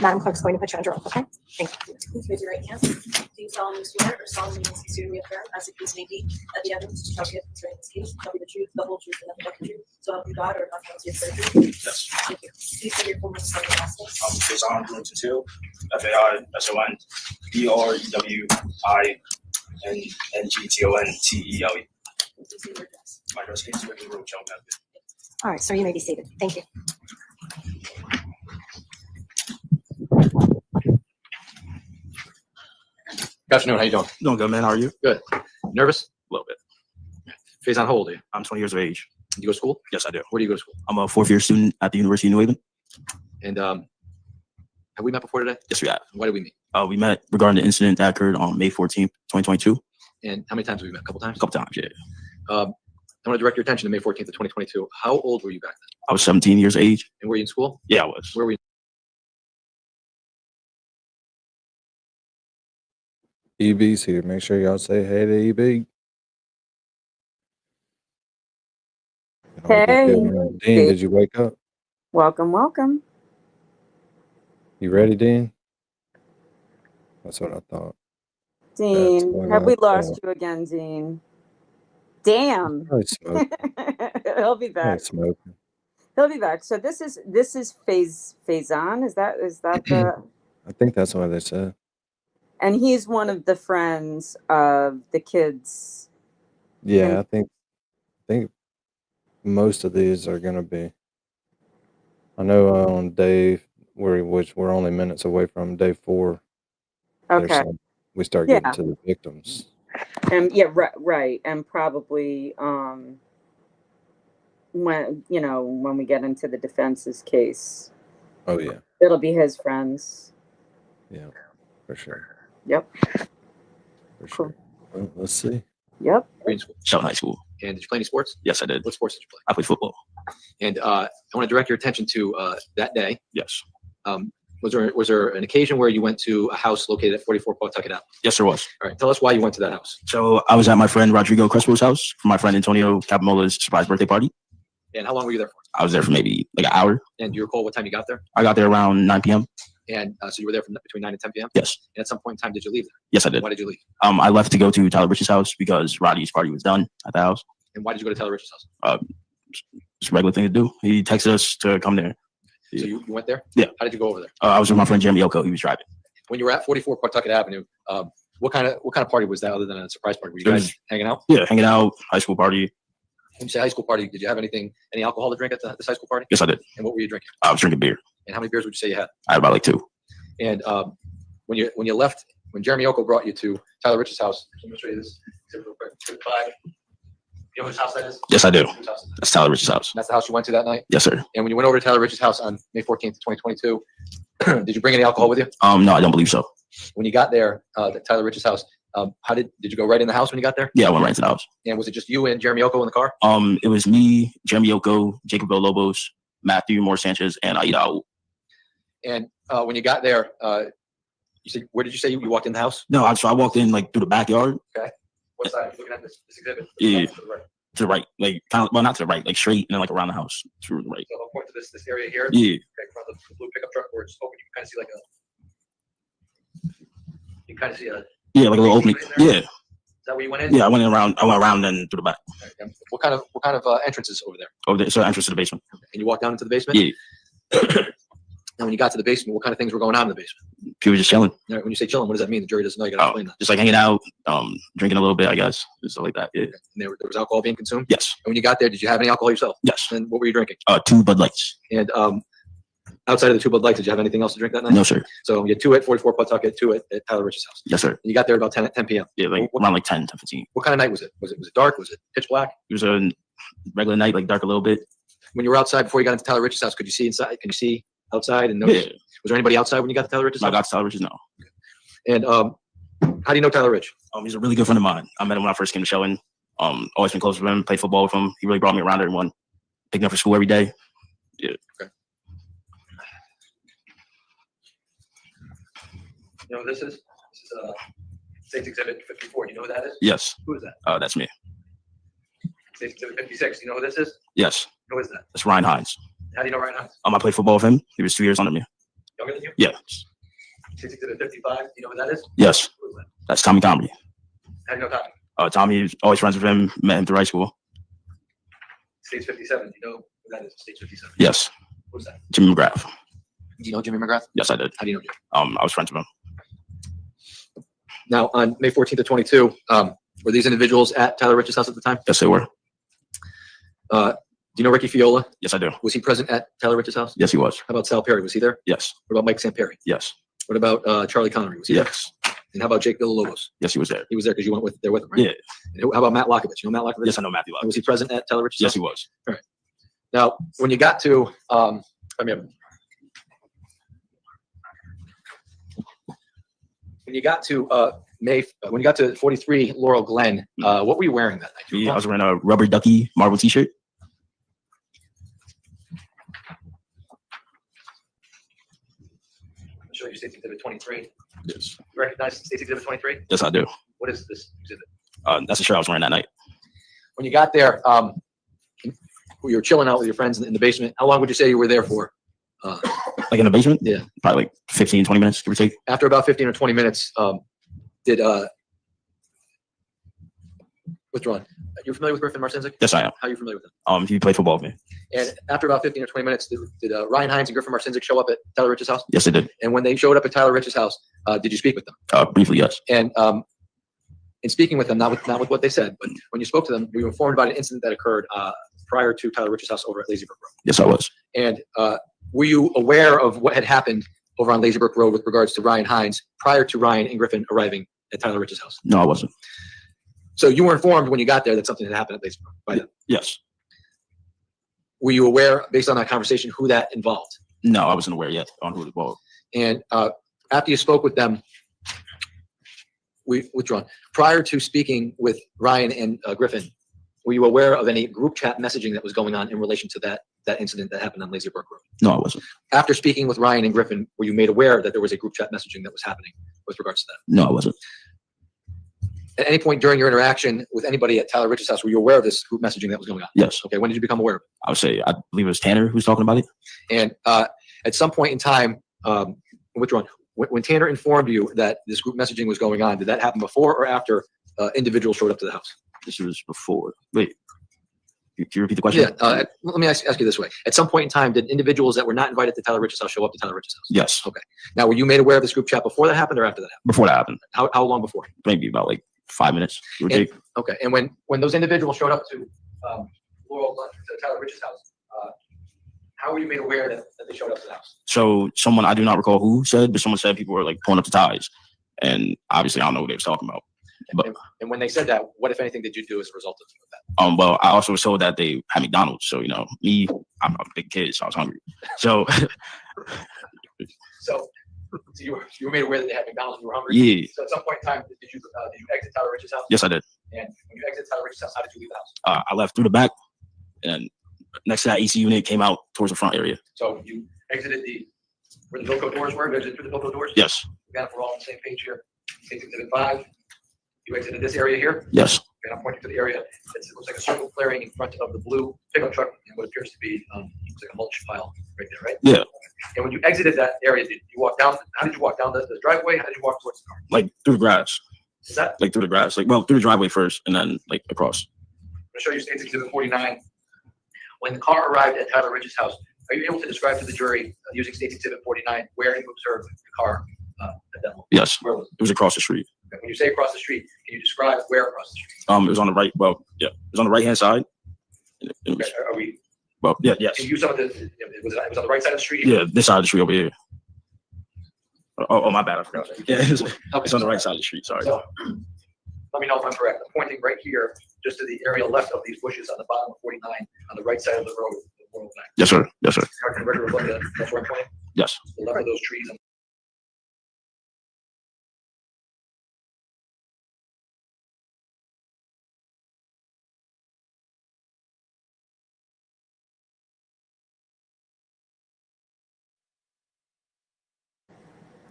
Madam Clerk's going to put you under oath, okay? Thank you. Please raise your right hand. Do you solemnly swear or solemnly and sincerely affirm, as the case may be, that the evidence which shall be concerning this case shall be the truth, the whole truth, and nothing but the truth? So help you God, or not guilty of perjury? Yes. Thank you. Please say your full name and last name. Suzanne Morphew, FAISONBREWINGTONTELE. Please say your address. My address is Ricky Road, Chelmsford. All right, sir, you may be seated. Thank you. Good afternoon. How you doing? Doing good, man. How are you? Good. Nervous? A little bit. Face on, how old are you? I'm 20 years of age. You go to school? Yes, I do. Where do you go to school? I'm a fourth-year student at the University of New Haven. And have we met before today? Yes, we have. Why did we meet? We met regarding the incident that occurred on May 14th, 2022. And how many times have we met? A couple times? A couple times, yeah. I want to direct your attention to May 14th of 2022. How old were you back then? I was 17 years of age. And were you in school? Yeah, I was. Where were you? EB's here. Make sure y'all say hey to EB. Hey. Dean, did you wake up? Welcome, welcome. You ready, Dean? That's what I thought. Dean, what have I we lost thought. you again, Dean? Damn. Probably smoking. He'll be back. Probably smoking. He'll be back. So this is Faison. Is that the? I think that's what they said. And he's one of the friends of the kids. Yeah, And- I think most of these are gonna be. I know on day which we're only minutes away from day 4. Okay. We start Yeah. getting to the victims. And yeah, right. And probably when we get into the defense's case, Oh yeah, it'll be his friends. yeah, for sure, Yep. for sure. Well, let's see. Yep. Were you in school? Sheldon High School. And did you play any sports? Yes, I did. What sports did you play? I played football. And I want to direct your attention to that day. Yes. Was there an occasion where you went to a house located at 44 Pawtucket Ave? Yes, there was. All right. Tell us why you went to that house. So I was at my friend Rodrigo Crespo's house for my friend Antonio Capamola's surprise birthday party. And how long were you there for? I was there for maybe like an hour. And do you recall what time you got there? I got there around 9 p.m. And so you were there from between 9 and 10 p.m.? Yes. And at some point in time, did you leave there? Yes, I did. Why did you leave? I left to go to Tyler Rich's house because Roddy's party was done at the house. And why did you go to Tyler Rich's house? It's a regular thing to do. He texted us to come there. So you went there? Yeah. How did you go over there? I was with my friend Jeremy Elko. He was driving. When you were at 44 Pawtucket Avenue, what kind of party was that other than a surprise party? Were you It guys was- hanging out? Yeah, hanging out, high school party. When you say high school party, did you have any alcohol to drink at this high school party? Yes, I did. And what were you drinking? I was drinking beer. And how many beers would you say you had? I had about like 2. And when you left, when Jeremy Oko brought you to Tyler Rich's house, I'm gonna show you this real quick. You You know whose house that is? Yes, I do. Whose house is that? That's Tyler Rich's house. That's the house you went to that night? Yes, sir. And when you went over to Tyler Rich's house on May 14th, 2022, did you bring any alcohol with you? No, I don't believe so. When you got there, to Tyler Rich's house, did you go right in the house when you got there? Yeah, I went right to the house. And was it just you and Jeremy Oko in the car? It was me, Jeremy Yoko, Jacob Villalobos, Matthew Moore Sanchez, and Aida Aul. And when you got there, you said, where did you say you walked in the house? No, so I walked in like through the backyard. Okay. What side? Looking at this exhibit? Yeah. To the right. To the right, like kind of, well, not to the right, like straight, and then like around the house to the right. So I'll point to this area here. Yeah. Okay, in front of the blue pickup truck where it's open, you can kind of see you kind of see a. Yeah, like a little opening. Yeah. Is that where you went in? Yeah, I went around and through the back. Okay. What kind of entrances over there? Over there, so entrance to the basement. And you walked down into the basement? Yeah. And when you got to the basement, what kind of things were going on in the basement? People just chilling. Now, when you say chilling, what does that mean? The jury doesn't know. You got to explain that. Just like hanging out, drinking a little bit, I guess, and stuff like that. Yeah. And there was alcohol being consumed? Yes. And when you got there, did you have any alcohol yourself? Yes. And what were you drinking? 2 Bud Lights. And outside of the 2 Bud Lights, did you have anything else to drink that night? No, sir. So you had 2 at 44 Pawtucket, 2 at Tyler Rich's house. Yes, sir. And you got there about 10 p.m. Yeah, like around like 10, 15. What kind of night was it? Was it dark? Was it pitch black? It was a regular night, like dark a little bit. When you were outside before you got into Tyler Rich's house, could you see inside? Can you see outside and notice? Yeah. Was there anybody outside when you got to Tyler Rich's I house? got to Tyler Rich's, no. And how do you know Tyler Rich? He's a really good friend of mine. I met him when I first came to Shelton. Always been close with him, played football with him. He really brought me around everyone. Picked me up for school every day. Yeah. Okay. You know who this is? This is State's Exhibit 54. You know who that is? Yes. Who is that? That's me. State's Exhibit 56. You know who this is? Yes. Who is that? That's Ryan Hines. How do you know Ryan Hines? I played football with him. He was 2 years under me. Younger than you? Yeah. State's Exhibit 55. Do you know who that is? Yes. Who is that? That's Tommy Comedy. How do you know Tommy? Tommy was always friends with him. Met him through high school. State's 57. Do you know who that is? State's 57. Yes. Who's that? Jimmy McGrath. Do you know Jimmy McGrath? Yes, I did. How do you know Jimmy? I was friends with him. Now, on May 14th of 22, were these individuals at Tyler Rich's house at the time? Yes, they were. Do you know Ricky Fiola? Yes, I do. Was he present at Tyler Rich's house? Yes, he was. How about Sal Perry? Was he there? Yes. What about Mike Samperi? Yes. What about Charlie Connery? Was he Yes. there? And how about Jake Villalobos? Yes, he was there. He was there because you went there with him, right? Yeah. And how about Matt Lockovich? You know Matt Lockovich? Yes, I know Matthew. And was he present at Tyler Rich's Yes, house? he was. All right. Now, when you got to, when you got to when you got to 43 Laurel Glen, what were you wearing that night? Do you Yeah, I recall? was wearing a rubber ducky Marvel t-shirt. I'll show you State's Exhibit 23. Yes. You recognize State's Exhibit 23? Yes, I do. What is this exhibit? That's the shirt I was wearing that night. When you got there, you were chilling out with your friends in the basement. How long would you say you were there for? Like in the basement? Yeah. Probably like 15, 20 minutes, give or take. After about 15 or 20 minutes, withdrawn. You're familiar with Griffin Marcinzik? Yes, I am. How are you familiar with him? He played football with me. And after about 15 or 20 minutes, did Ryan Hines and Griffin Marcinzik show up at Tyler Rich's house? Yes, they did. And when they showed up at Tyler Rich's house, did you speak with them? Briefly, yes. And in speaking with them, not with what they said, but when you spoke to them, you were informed about an incident that occurred prior to Tyler Rich's house over at Lazy Brook Road. Yes, I was. And were you aware of what had happened over on Lazy Brook Road with regards to Ryan Hines prior to Ryan and Griffin arriving at Tyler Rich's house? No, I wasn't. So you were informed when you got there that something had happened at Lazy Brook by then? Yes. Were you aware, based on that conversation, who that involved? No, I wasn't aware yet on who it was. And after you spoke with them, withdrawn. Prior to speaking with Ryan and Griffin, were you aware of any group chat messaging that was going on in relation to that incident that happened on Lazy Brook Road? No, I wasn't. After speaking with Ryan and Griffin, were you made aware that there was a group chat messaging that was happening with regards to that? No, I wasn't. At any point during your interaction with anybody at Tyler Rich's house, were you aware of this group messaging that was going on? Yes. Okay, when did you become aware of it? I would say, I believe it was Tanner who was talking about it. And at some point in time, withdrawn, when Tanner informed you that this group messaging was going on, did that happen before or after individuals showed up to the house? This was before. Wait, can you repeat the question? Yeah, let me ask you this way. At some point in time, did individuals that were not invited to Tyler Rich's house show up to Tyler Rich's house? Yes. Okay. Now, were you made aware of this group chat before that happened or after that happened? Before that happened. How long before? Maybe about like 5 minutes. Give or take. Okay. And when those individuals showed up to Tyler Rich's house, how were you made aware that they showed up to the house? So someone, I do not recall who said, but someone said people were like pulling up the ties. And obviously I don't know what they was talking about. And when they said that, what, if anything, did you do as a result of that? Well, I also was told that they had McDonald's. So, I'm a big kid, so I was hungry. So, So you were made aware that they had McDonald's and you were hungry? Yeah. So at some point in time, did you exit Tyler Rich's house? Yes, I did. And when you exited Tyler Rich's house, how did you leave the house? I left through the back, and next to that AC unit came out towards the front area. So you exited where the Vilco doors were? You exited through the Vilco doors? Yes. Again, if we're all on the same page here. Exhibit 5. You exited this area here? Yes. And I'm pointing to the area. It looks like a circle flaring in front of the blue pickup truck and what appears to be looks like a mulch pile right there, right? Yeah. And when you exited that area, did you walk down? How did you walk down the driveway? How did you walk towards the car? Like through the grass. Is that? Like through the grass. Like, well, through the driveway first, and then like across. I'm going to show you State's Exhibit 49. When the car arrived at Tyler Rich's house, are you able to describe to the jury using State's Exhibit 49 where you observed the car at that moment? Yes. Where was It was across the street. it? When you say across the street, can you describe where across the street? It was on the right. Well, yeah, it was on the right hand side. And it was, Okay, are we? well, yeah, yes. Can you use some of the? It was on the right side of the street. Yeah, this side of the street over here. Oh, my bad. I forgot. Yeah, it's on the right side of the street. Sorry. So, let me know if I'm correct. I'm pointing right here, just to the area left of these bushes on the bottom of 49, on the right side of the road. Yes, sir. Yes, sir. Can record reflect that? That's where I'm pointing. Yes. The left of those trees.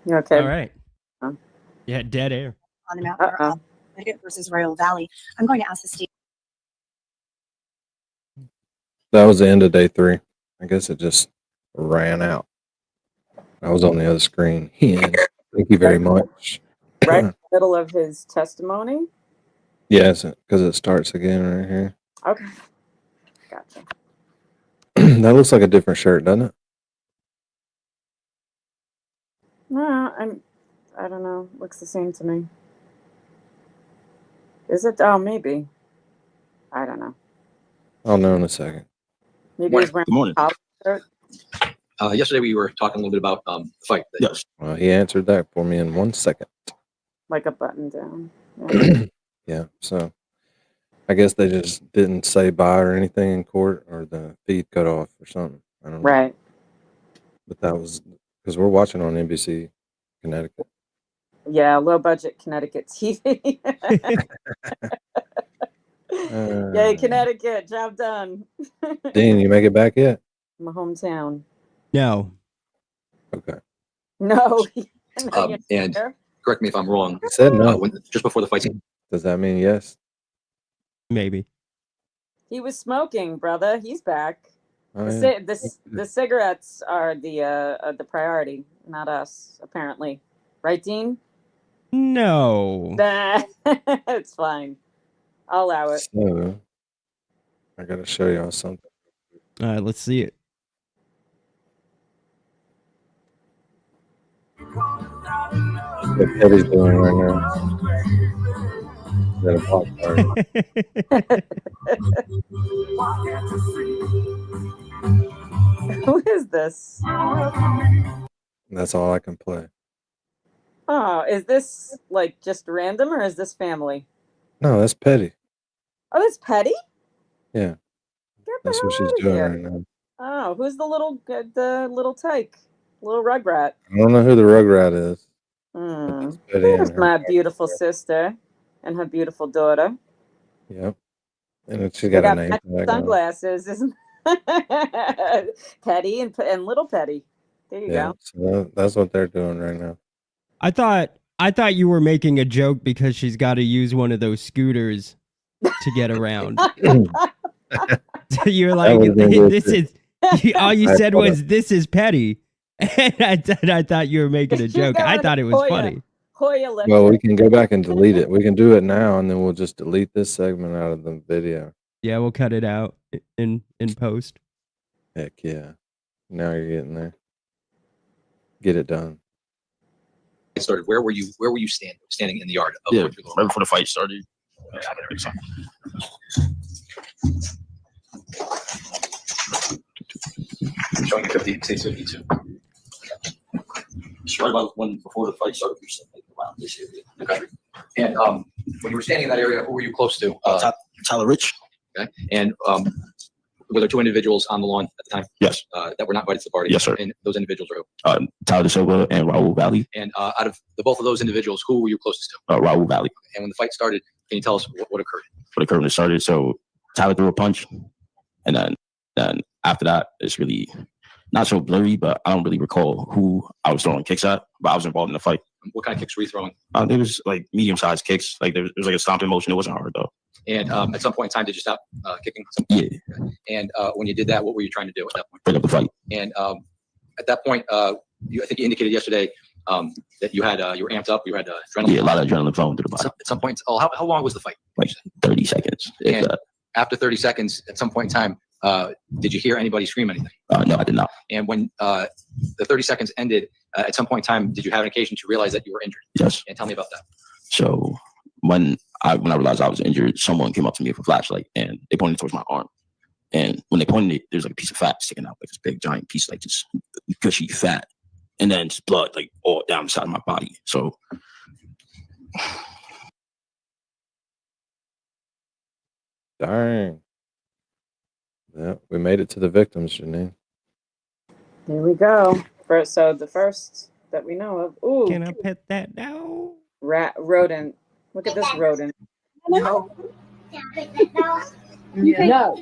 You okay? All right. Huh? Yeah, dead air. On the map for Connecticut versus Royal Valley. I'm going to ask the state. That was the end of day 3. I guess it just ran out. I was on the other screen. Yeah. Thank you very much. Right in the middle of his testimony? Yes, because it starts again right here. Okay. Gotcha. That looks like a different shirt, doesn't it? No, I don't know. Looks the same to me. Is it? Oh, maybe. I don't know. I'll know in a second. Maybe he's wearing Good morning. a collar shirt. Yesterday we were talking a little bit about the fight. Yes. Well, he answered that for me in 1 second. Like a button down. Yeah. Yeah, so I guess they just didn't say bye or anything in court, or the feed cut off or something. I don't know. Right. But that was because we're watching on NBC Connecticut. Yeah, low budget Connecticut TV. Yay, Connecticut, job done. Dean, you make it back yet? My hometown. No. Okay. No. And correct me if I'm wrong. He said no. Just before the fight. Does that mean yes? Maybe. He was smoking, brother. He's back. Oh, The cigarettes are the priority, not us, apparently. Right, Dean? No. Nah, it's fine. I'll allow it. So, I gotta show y'all something. All right, let's see it. What Eddie's doing right now. Is that a pop party? Who is this? That's all I can play. Oh, is this like just random or is this family? No, that's Petty. Oh, that's Petty? Yeah, Get that's the what hell she's outta doing here. right now. Oh, who's the little tyke? Little rugrat. I don't know who the Rugrat is. Hmm. Petty There's and her. my beautiful sister and her beautiful daughter. Yep. And then she They got a got name matching tag on. sunglasses, isn't Petty and little Petty. There you Yeah, go. so that's what they're doing right now. I thought you were making a joke because she's got to use one of those scooters to get around. You're like, would've been good this too. is. All you I said thought was, "This is Petty," and I thought you were making a She's joke. got I one of thought the it was funny. Hoya left. Well, we can go back and delete it. We can do it now, and then we'll just delete this segment out of the video. Yeah, we'll cut it out in post. Heck yeah. Now you're getting there. Get it done. It started. Where were you standing in the yard? Of Yeah, Richard Law? right before the fight started. Showing you 52. It's right about when before the fight started. Around this area. Okay. And When you were standing in that area, who were you close to? Tyler Rich. Okay. And were there two individuals on the lawn at the time? Yes. That were not invited to the party? Yes, sir. And those individuals are who? Tyler Silva and Raul Valley. And out of the both of those individuals, who were you closest to? Raul Valley. And when the fight started, can you tell us what occurred? What occurred when it started? So Tyler threw a punch, and then after that, it's really not so blurry, but I don't really recall who I was throwing kicks at, but I was involved in the fight. What kind of kicks were you throwing? It was like medium-sized kicks. Like there was like a stomping motion. It wasn't hard though. And at some point in time, did you stop kicking? Yeah. And when you did that, what were you trying to do at that point? Break up the fight. And at that point, I think you indicated yesterday that you had you were amped up. You had adrenaline. Yeah, a lot of adrenaline flowing through the body. At some point, how long was the fight? Like 30 seconds. And after 30 seconds, at some point in time, did you hear anybody scream anything? No, I did not. And when the 30 seconds ended, at some point in time, did you have an occasion to realize that you were injured? Yes. And tell me about that. So when I realized I was injured, someone came up to me with a flashlight and they pointed towards my arm. And when they pointed it, there's like a piece of fat sticking out, like this big giant piece, like just gushy fat, and then just blood like all down the side of my body. So Dang. Yeah, we made it to the victims, Janine. There we go. So the first that we know of. Ooh. Can I pet that dog? Rodent. Look at this rodent. No. No.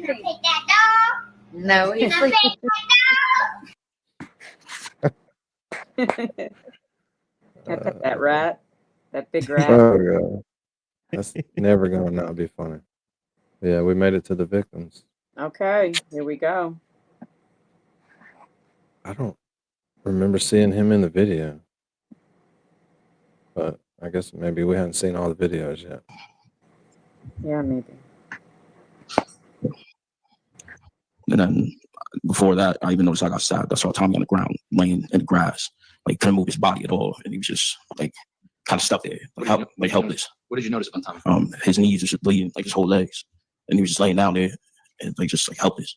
No, he's sleeping. Can I pet that rat? That big rat? Oh, God. That's never going to not be funny. Yeah, we made it to the victims. Okay, here we go. I don't remember seeing him in the video. But I guess maybe we haven't seen all the videos yet. Yeah, maybe. and then before that, I even noticed I got stabbed. I saw Tommy on the ground, laying in the grass, like couldn't move his body at all, and he was just like kind of stuck there, like helpless. What did you notice about Tommy? His knees were just bleeding, like his whole legs, and he was just laying down there, and like just like helpless.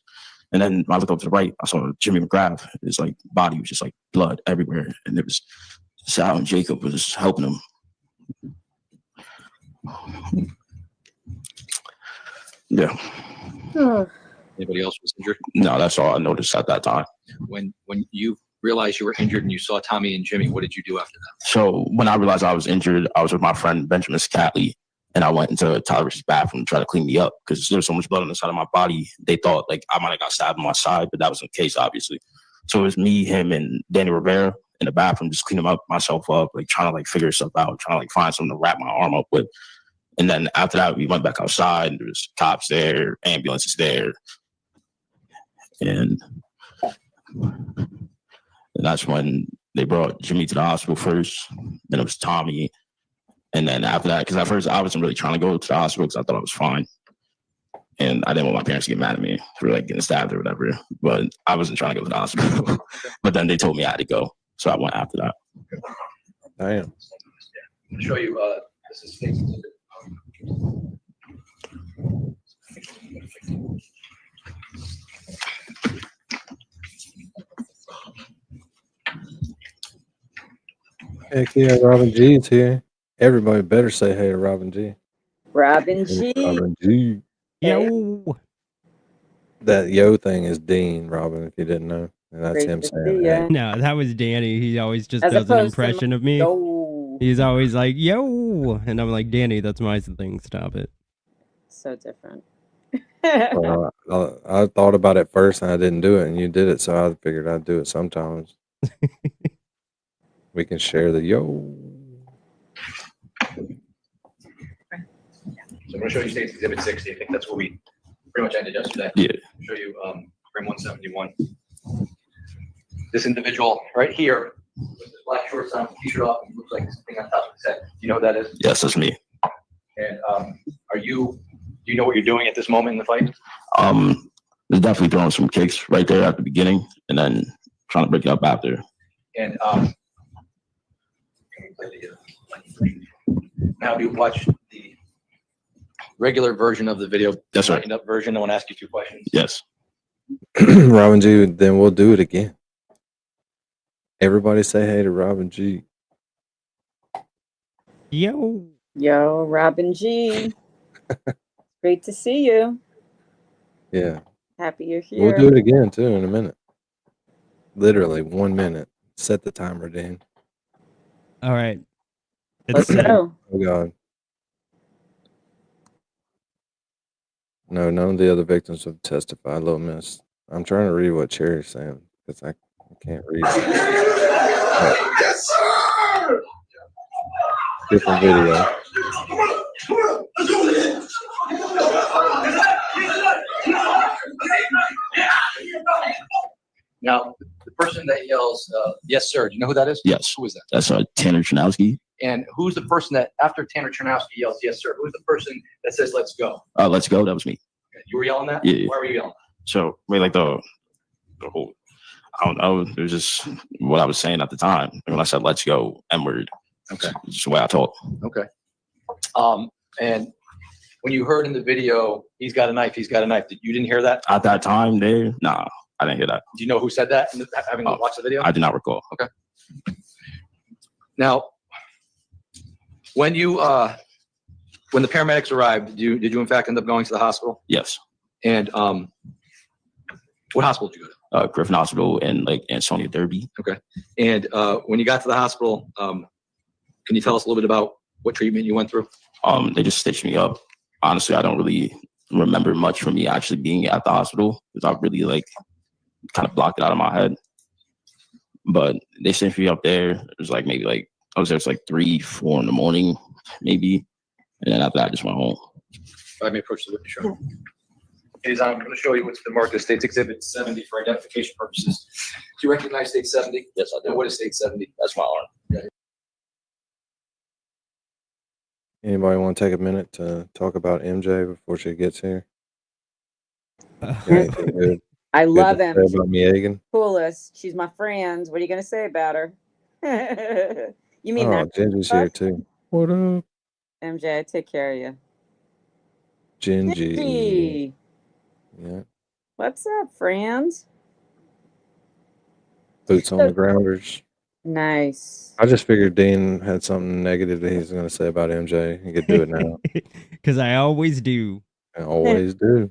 And then when I looked over to the right, I saw Jimmy McGrath. His like body was just like blood everywhere, and it was Sal and Jacob was helping him. Yeah. Anybody else was injured? No, that's all I noticed at that time. When you realized you were injured and you saw Tommy and Jimmy, what did you do after that? So when I realized I was injured, I was with my friend Benjamin Scatley, and I went into Tyler's bathroom to try to clean me up because there was so much blood on the side of my body. They thought like I might have got stabbed on my side, but that wasn't the case, obviously. So it was me, him, and Danny Rivera in the bathroom, just cleaning myself up, like trying to like figure stuff out, trying to like find something to wrap my arm up with. And then after that, we went back outside, and there was cops there, ambulances there. And that's when they brought Jimmy to the hospital first. Then it was Tommy. And then after that, because at first I wasn't really trying to go to the hospital because I thought I was fine. And I didn't want my parents to get mad at me for like getting stabbed or whatever. But I wasn't trying to go to the hospital. But then they told me I had to go. So I went after that. Damn. I'll show you, this is things. Heck yeah, Robin G's here. Everybody better say hey to Robin G. Robin G. Robin G. Yo. That yo thing is Dean, Robin, if you didn't know. And that's Great him to saying see ya. hey. No, that was Danny. He always just As does an opposed to impression of me. Yo. He's always like, yo. And I'm like, Danny, that's my thing. Stop it. So different. Well, I thought about it first and I didn't do it, and you did it, so I figured I'd do it sometimes. We can share the yo. So I'm going to show you State's Exhibit 60. I think that's what we pretty much ended yesterday. Yeah. I'll show you frame 171. This individual right here with his black shorts on, t-shirt off, and looks like something on top of his head. Do you know what that is? Yes, that's me. And do you know what you're doing at this moment in the fight? They're definitely throwing some kicks right there at the beginning and then trying to break it up after. And now do you watch the regular version of the video? Yes, sir. Lightened up version. I want to ask you 2 questions. Yes. Robin G, then we'll do it again. Everybody say hey to Robin G. Yo. Yo, Robin G. Great to see you. Yeah. Happy you're We'll here. do it again too in a minute. Literally 1 minute. Set the timer, Dean. All right. Let's go. Oh God. No, none of the other victims have testified, little miss. I'm trying to read what Cherry's saying because I can't read. Yes, sir! Different video. Now, the person that yells, yes, sir, do you know who that is? Yes. Who is that? That's Tanner Chernowski. And who's the person that, after Tanner Chernowski yells, yes, sir, who's the person that says, let's go? Let's go. That was me. Okay, you were yelling that? Yeah. Why were you yelling? So wait, like the whole, I don't know. It was just what I was saying at the time. When I said let's go, N-word. Okay. It's just the way I talk. Okay. And when you heard in the video, he's got a knife, you didn't hear that? At that time there, nah, I didn't hear that. Do you know who said that, having watched the video? I do not recall. Okay. Now, when you when the paramedics arrived, did you in fact end up going to the hospital? Yes. And what hospital did you go to? Griffin Hospital in like Ansonia Derby. Okay. And when you got to the hospital, can you tell us a little bit about what treatment you went through? They just stitched me up. Honestly, I don't really remember much from me actually being at the hospital because I really like kind of blocked it out of my head. But they sent me up there. It was like maybe like I was there. It's like 3, 4 in the morning, maybe. And then after that, I just went home. Let me approach the witness. Sure. I'm going to show you what's been marked as State's Exhibit 70 for identification purposes. Do you recognize State 70? Yes, I do. And what is State 70? That's my arm. Okay. Anybody want to take a minute to talk about MJ before she gets here? Good. I love to him. say about Megan. Coolest. She's my friend. What are you going to say about her? You mean Oh, that? Gingy's here too. What up, MJ, I take care of you. Gingy? Gingy. Yeah. What's up, friends? Boots on the grounders. Nice. I just figured Dean had something negative that he's going to say about MJ. He could do it now. Because I always do. I always do.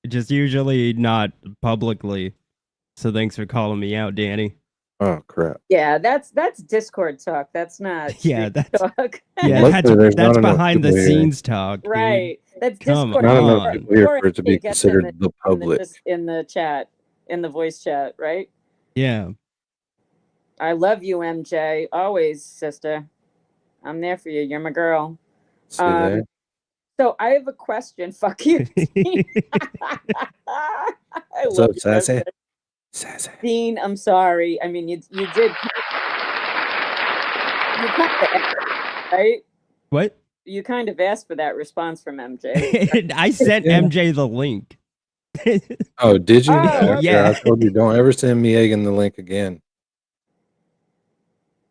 Just usually not publicly. So thanks for calling me out, Danny. Oh crap! Yeah, that's Discord talk. That's not Yeah, street talk. Yeah, Luckily, there's that's not enough behind the people here. scenes talk. Dude. Right. That's Come Discord. Not on. enough people here for it to be It gets considered the public. in the chat, in the voice chat, right? Yeah. I love you, MJ. Always, sister. I'm there for you. You're my girl. See there? So I have a question. Fuck you. What's up, Sassy? Sassy. Dean, I'm sorry. I mean, you did. You kind of asked, right? What? You kind of asked for that response from MJ. I sent MJ the link. Oh, did you? Oh, After yeah. I told you, don't ever send Megan the link again.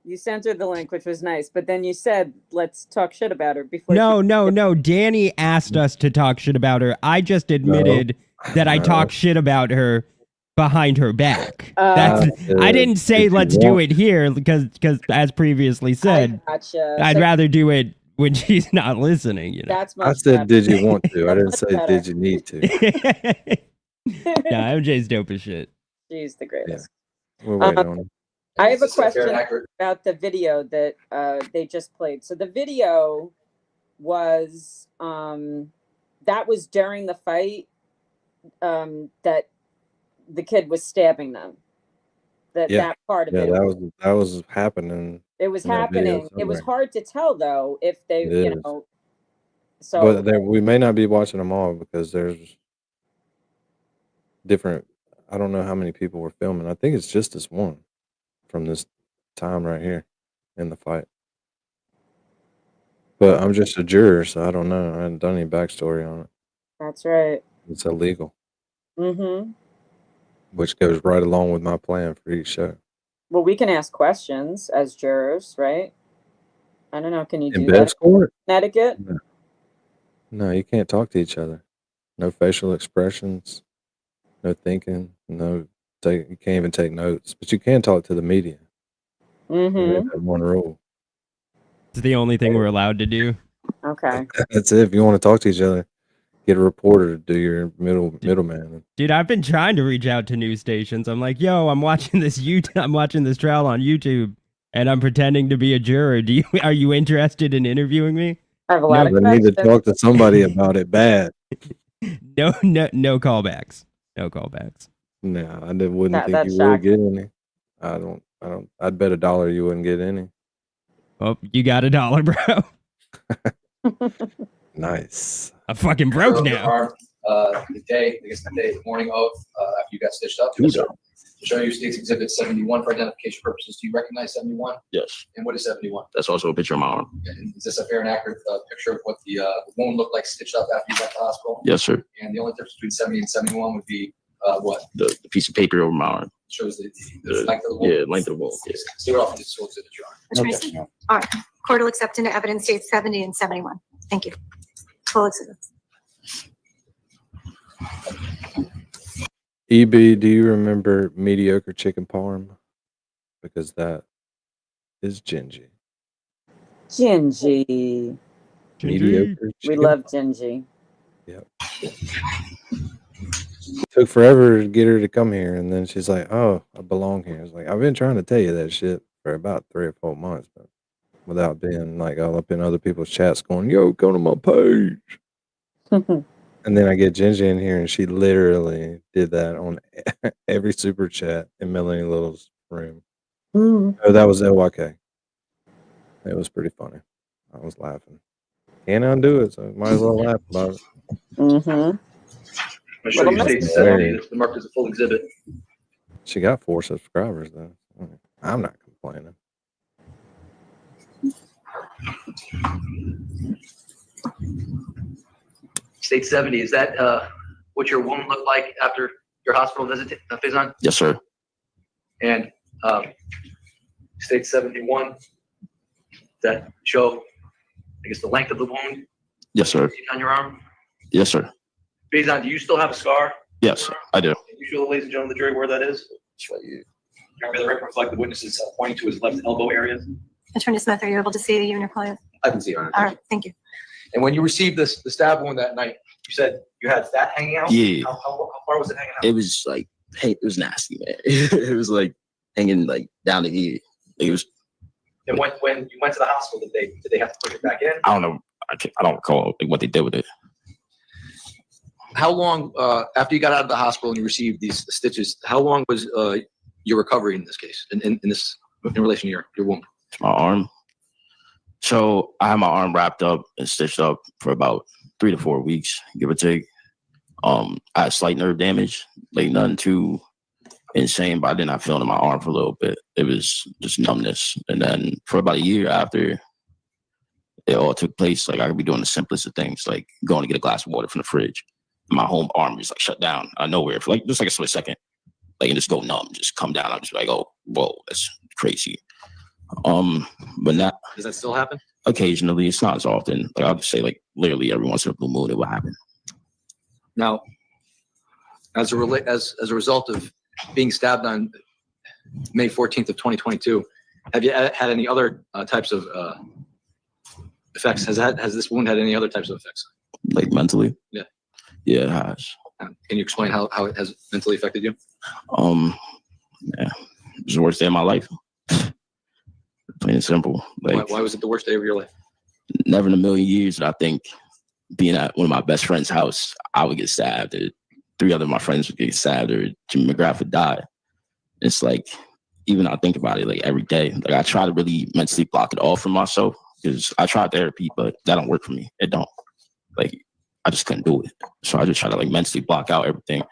You sent her the link, which was nice, but then you said, let's talk shit about her before. No. Danny asked us to talk shit about her. I just admitted that I No. talk shit about her behind her back. Uh, I didn't say If you let's do want- it here because as previously said, Gotcha. I'd So rather do it when she's not listening, you know. that's I much said, better. did you want to? I didn't Much say, better. did you need to? Yeah, MJ's dope as shit. She's the greatest. We're waiting on it. I have a Is this fair and question accurate? about the video that they just played. So the video was that was during the fight that the kid was stabbing them. That part of Yeah, it. that was happening. It was in that video happening. It was somewhere. hard to tell though if they, It you is. know. So But we may not be watching them all because there's different. I don't know how many people were filming. I think it's just this one from this time right here in the fight. But I'm just a juror, so I don't know. I haven't done any backstory on it. that's right. It's illegal, Mm-hmm. which goes right along with my plan for each show. Well, we can ask questions as jurors, right? I don't know. Can you In do that? Bev's court? in Connecticut? No, you can't talk to each other. No facial expressions, no thinking, you can't even take notes. But you can talk to the media. Mm-hmm. That one rule. It's the only thing we're allowed to do. Okay. That's it. If you want to talk to each other, get a reporter to do your middleman. Dude, I've been trying to reach out to news stations. I'm like, yo, I'm watching this trial on YouTube, and I'm pretending to be a juror. Are you interested in interviewing me? I have a lot No, of I need to questions. talk to somebody about it bad. No callbacks. No callbacks. No, I wouldn't think That's you would shocking. get any. I don't. I'd bet $1 you wouldn't get any. Oh, you got $1, bro. Nice. I'm fucking broke Your now. arm, the morning of, after you got stitched up. Yes, sir. To show you State's Exhibit 71 for identification purposes. Do you recognize 71? Yes. And what is 71? That's also a picture of my arm. And is this a fair and accurate picture of what the wound looked like stitched up after you got to the hospital? Yes, sir. And the only difference between 70 and 71 would be what? The piece of paper over my arm. Shows the length of the wound. Yeah, length of the wound. Yeah. Start off with this full exhibit, Your Honor. Mr. Mason? All right, court will accept into evidence dates 70 and 71. Thank you. Full exhibits. EB, do you remember mediocre chicken parm? Because that is Gingy. Gingy. Mediocre We chicken. love Gingy. Yep. Took forever to get her to come here, and then she's like, "Oh, I belong here." It's like, I've been trying to tell you that shit for about 3 or 4 months, but without being like all up in other people's chats, going, "Yo, go to my page." And then I get Gingy in here, and she literally did that on every super chat in Melanie Little's room. Oh, that was LYK. It was pretty funny. I was laughing. Can't undo it, so might as well laugh about it. Mm-hmm. I'm gonna show you State's 70. It's marked as a full exhibit. She got 4 subscribers though. I'm not complaining. State 70, is that what your wound looked like after your hospital visit, Faison? Yes, sir. And State 71, that show, I guess, the length of the wound Yes, sir. on your arm? Yes, sir. Faison, do you still have a scar? Yes, I do. Can you show the ladies and gentlemen of the jury where that is? Remember, the record reflect the witnesses pointing to his left elbow area? Attorney Smith, are you able to see the unit plan? I can see it. All right, thank you. And when you received the stab wound that night, you said you had fat hanging out? Yeah. How far was it hanging out? It was like, hey, it was nasty, man. It was like hanging like down to here. Like, it was. And when you went to the hospital, did they have to push it back in? I don't know. I don't recall like what they did with it. How long after you got out of the hospital and you received these stitches? How long was your recovery in this case? In relation to your wound? My arm. So I had my arm wrapped up and stitched up for about 3 to 4 weeks, give or take. I had slight nerve damage, like nothing too insane, but I did not feel it in my arm for a little bit. It was just numbness. And then for about a year after it all took place, like I could be doing the simplest of things, like going to get a glass of water from the fridge. My whole arm just like shut down out of nowhere for like just like a split second, like and just go numb, just come down. I'm just like, oh, whoa, that's crazy. But not. Does that still happen? Occasionally, it's not as often. Like I'll just say, like literally every once in a blue moon, it will happen. Now, as a result of being stabbed on May 14th of 2022, have you had any other types of effects? Has this wound had any other types of effects? Like mentally? Yeah. Yeah, it has. Can you explain how it has mentally affected you? Yeah, it was the worst day of my life. Plain and simple. Like, why was it the worst day of your life? Never in a million years did I think being at one of my best friend's house, I would get stabbed, or 3 other of my friends would get stabbed, or Jimmy McGrath would die. It's like, even I think about it like every day. Like I try to really mentally block it off from myself because I tried therapy, but that don't work for me. It don't. Like I just couldn't do it. So I just try to like mentally block out everything.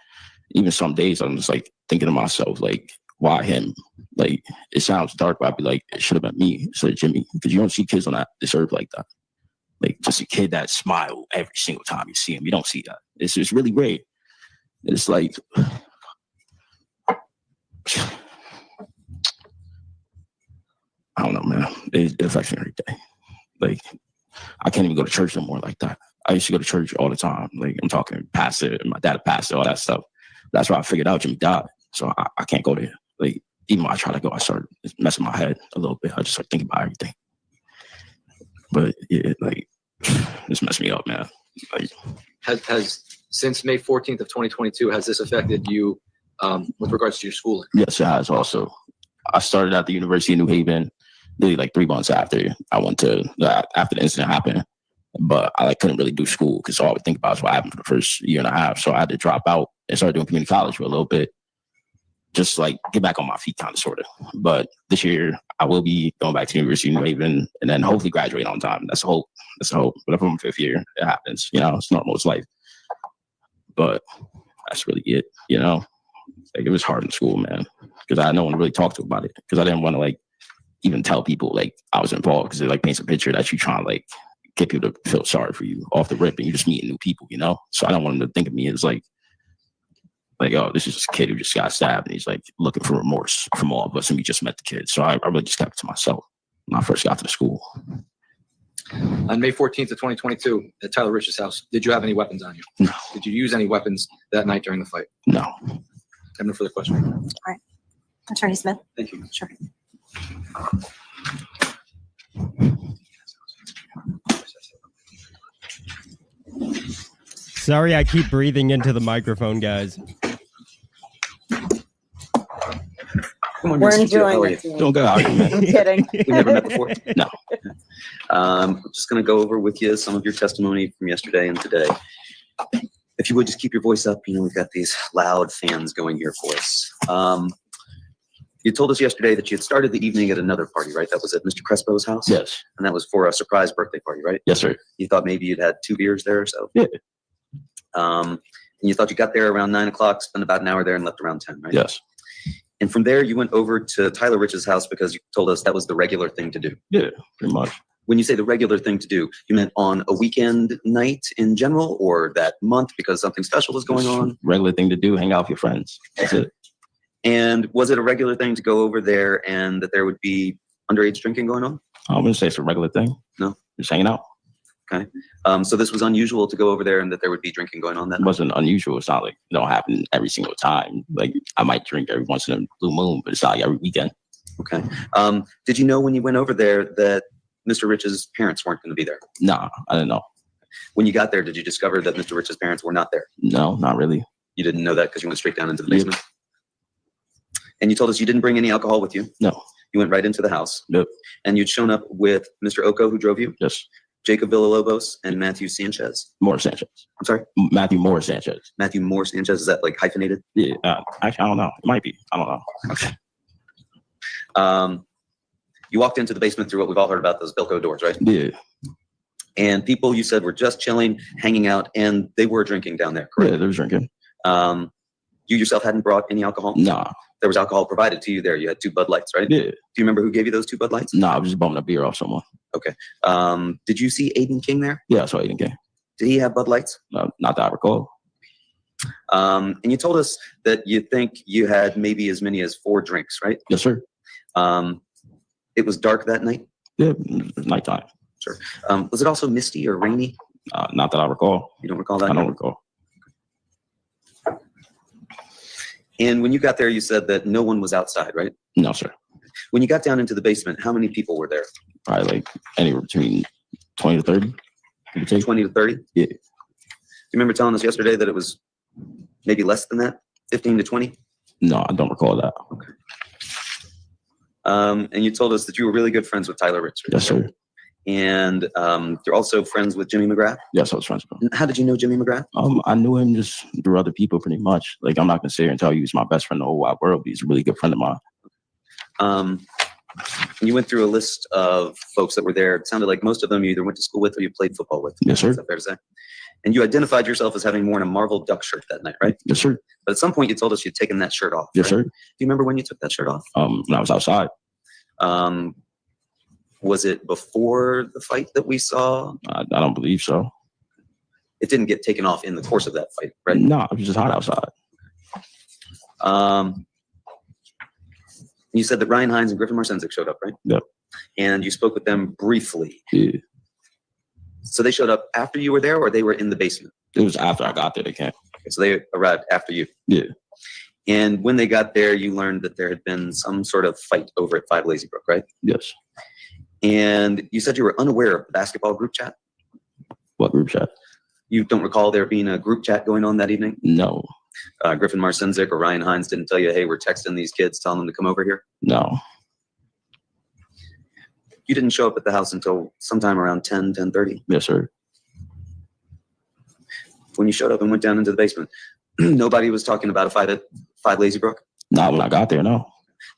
Even some days I'm just like thinking to myself, like, why him? Like it sounds dark, but I'd be like, it should have been me instead of Jimmy. Because you don't see kids on this earth like that. Like just a kid that smile every single time you see him. You don't see that. It's just really great. It's like I don't know, man. It affects me every day. Like I can't even go to church no more like that. I used to go to church all the time. Like I'm talking pastor, my dad a pastor, all that stuff. That's why I figured out Jimmy died. So I can't go there. Like even when I try to go, I start messing my head a little bit. I just start thinking about everything. But yeah, like This messed me up, man. Like, Has since May 14th of 2022, has this affected you with regards to your schooling? yes, it has also. I started at the University of New Haven, really like 3 months after I went to after the incident happened. But I couldn't really do school because all I would think about is what happened for the first year and a half. So I had to drop out and start doing community college for a little bit, just like get back on my feet, kind of, sort of. But this year I will be going back to the University of New Haven and then hopefully graduate on time. That's the hope. That's the hope. But if I'm in 5th year, it happens. It's normal. It's life. But that's really it. Like, it was hard in school, man, because I had no one to really talk to about it, because I didn't want to even tell people I was involved, because it paints a picture that you trying to get people to feel sorry for you off the rip, and you're just meeting new people, So I don't want them to think of me as like, oh, this is just a kid who just got stabbed and he's looking for remorse from all of us, and we just met the kid. So I really just kept it to myself when I first got to the school. On May 14th of 2022, at Tyler Rich's house, did you have any weapons on you? No. Did you use any weapons that night during the fight? No. I have no further questions. All right. Attorney Smith? Thank you. Sure. Sorry, I keep breathing into the microphone, guys. Come on, We're Mr. Joe, how enjoying are it. you? Don't go out, man. I'm kidding. We never met before. No. I'm just going to go over with you some of your testimony from yesterday and today. If you would just keep your voice up, we've got these loud fans going here for us. You told us yesterday that you had started the evening at another party, right? That was at Mr. Crespo's house? Yes. And that was for a surprise birthday party, right? Yes, sir. You thought maybe you'd had 2 beers there or so? Yeah. And you thought you got there around 9 o'clock, spent about an hour there, and left around 10, right? Yes. And from there, you went over to Tyler Rich's house because you told us that was the regular thing to do. Yeah, pretty much. When you say the regular thing to do, you meant on a weekend night in general, or that month because something special was going on? Regular thing to do, hang out with your friends. That's it. And was it a regular thing to go over there and that there would be underage drinking going on? I wouldn't say it's a regular thing. No? Just hanging out. Okay. So this was unusual to go over there and that there would be drinking going on that It night? wasn't unusual. It's not like it don't happen every single time. I might drink every once in a blue moon, but it's not every weekend. Okay. Did you know when you went over there that Mr. Rich's parents weren't going to be there? No, I didn't know. When you got there, did you discover that Mr. Rich's parents were not there? No, not really. You didn't know that because you went straight down into the basement? And you told us you didn't bring any alcohol with you? No. You went right into the house? Nope. And you'd shown up with Mr. Oko, who drove you? Yes. Jacob Villalobos and Matthew Sanchez? Morris Sanchez. I'm sorry? Matthew Morris Sanchez. Matthew Moore Sanchez, is that hyphenated? Yeah. Actually, I don't know. It might be. I don't know. Okay. You walked into the basement through what we've all heard about, those Bilko doors, right? Yeah. And people you said were just chilling, hanging out, and they were drinking down there, correct? Yeah, they were drinking. You yourself hadn't brought any alcohol? Nah. There was alcohol provided to you there. You had 2 Bud Lights, right? Yeah. Do you remember who gave you those 2 Bud Lights? Nah, I was just bumming a beer off someone. Okay. Did you see Aiden King there? Yeah, I saw Aiden King. Did he have Bud Lights? Not that I recall. And you told us that you think you had maybe as many as 4 drinks, right? Yes, sir. It was dark that night? Yeah, it was nighttime. Sure. Was it also misty or rainy? Not that I recall. You don't recall that? I don't recall. And when you got there, you said that no one was outside, right? No, sir. When you got down into the basement, how many people were there? Probably anywhere between 20 to 30. 20 to 30? Yeah. Do you remember telling us yesterday that it was maybe less than that? 15 to 20? No, I don't recall that. Okay. And you told us that you were really good friends with Tyler Rich. Yes, sir. And you're also friends with Jimmy McGrath? Yes, I was friends with him. How did you know Jimmy McGrath? I knew him just through other people, pretty much. I'm not gonna sit here and tell you he's my best friend in the whole wide world, but he's a really good friend of mine. You went through a list of folks that were there. It sounded like most of them you either went to school with or you played football with. Yes, sir. Is that fair to say? And you identified yourself as having worn a Marvel Duck shirt that night, right? Yes, sir. But at some point you told us you'd taken that shirt off. Yes, right? sir. Do you remember when you took that shirt off? When I was outside. Was it before the fight that we saw? I don't believe so. It didn't get taken off in the course of that fight, right? No, it was just hot outside. You said that Ryan Hines and Griffin Marcenzik showed up, right? Yep. And you spoke with them briefly. Yeah. So they showed up after you were there, or they were in the basement? It was after I got there, they came. Okay, so they arrived after you. Yeah. And when they got there, you learned that there had been some sort of fight over at 5 Lazy Brook, right? Yes. And you said you were unaware of the basketball group chat? What group chat? You don't recall there being a group chat going on that evening? No. Griffin Marcinzik or Ryan Hines didn't tell you, hey, we're texting these kids, telling them to come over here? No. You didn't show up at the house until sometime around 10:30? Yes, sir. When you showed up and went down into the basement, nobody was talking about a five Lazy Brook? Not when I got there, no.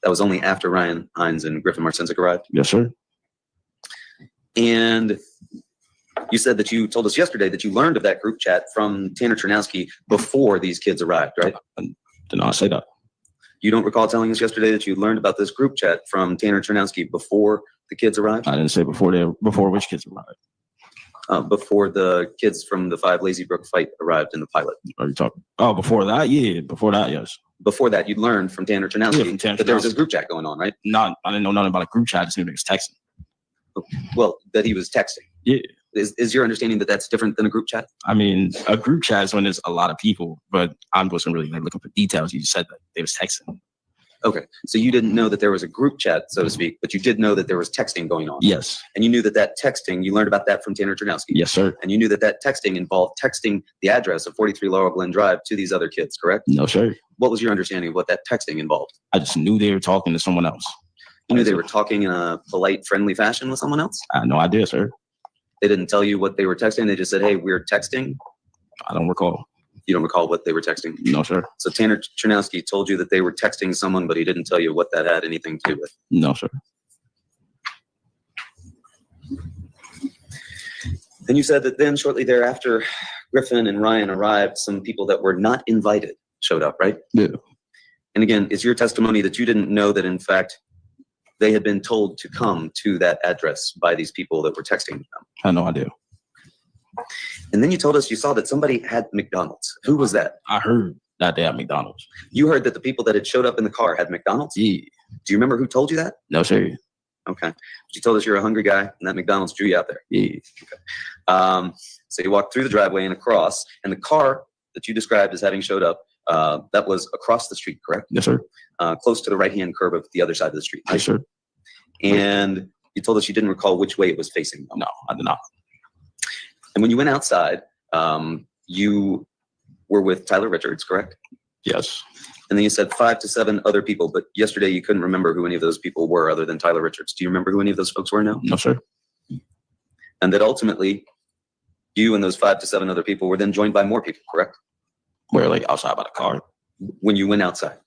That was only after Ryan Hines and Griffin Marcinzik arrived? Yes, sir. And you said that you told us yesterday that you learned of that group chat from Tanner Chernowski before these kids arrived, right? I did not say that. You don't recall telling us yesterday that you learned about this group chat from Tanner Chernowski before the kids arrived? I didn't say before which kids arrived. Before the kids from the 5 Lazy Brook fight arrived in the pilot. Are you talking? Oh, before that? Yeah, before that, yes. Before that, you learned from Tanner Chernowski from Tanner that there was Chernowski. this group chat going on, right? I didn't know nothing about a group chat. I just knew he was texting. Well, that he was texting. Yeah. Is your understanding that that's different than a group chat? I mean, a group chat is when there's a lot of people, but I wasn't really looking for details. You just said that they was texting. Okay, so you didn't know that there was a group chat, so to speak, but you did know that there was texting going on. Yes. And you knew that texting, you learned about that from Tanner Chernowski. Yes, sir. And you knew that texting involved texting the address of 43 Laurel Glen Drive to these other kids, correct? No, sir. What was your understanding of what that texting involved? I just knew they were talking to someone else. You knew they were talking in a polite, friendly fashion with someone else? I had no idea, sir. They didn't tell you what they were texting? They just said, hey, we're texting? I don't recall. You don't recall what they were texting? No, sir. So Tanner Chernowski told you that they were texting someone, but he didn't tell you what that had anything to do with? No, sir. And you said that then shortly thereafter, Griffin and Ryan arrived, some people that were not invited showed up, right? Yeah. And again, is your testimony that you didn't know that in fact they had been told to come to that address by these people that were texting them? I had no idea. And then you told us you saw that somebody had McDonald's. Who was that? I heard that they had McDonald's. You heard that the people that had showed up in the car had McDonald's? Yeah. Do you remember who told you that? No, sir. Okay. But you told us you're a hungry guy and that McDonald's drew you out there. Yeah. Okay. So you walked through the driveway and across, and the car that you described as having showed up, that was across the street, correct? Yes, sir. Close to the right-hand curb of the other side of the street. Right? Yes, sir. And you told us you didn't recall which way it was facing. No, I did not. And when you went outside, you were with Tyler Richards, correct? Yes. And then you said 5 to 7 other people, but yesterday you couldn't remember who any of those people were other than Tyler Richards. Do you remember who any of those folks were now? No, sir. And that ultimately you and those 5 to 7 other people were then joined by more people, correct? Where, like, outside by the car? When you went outside?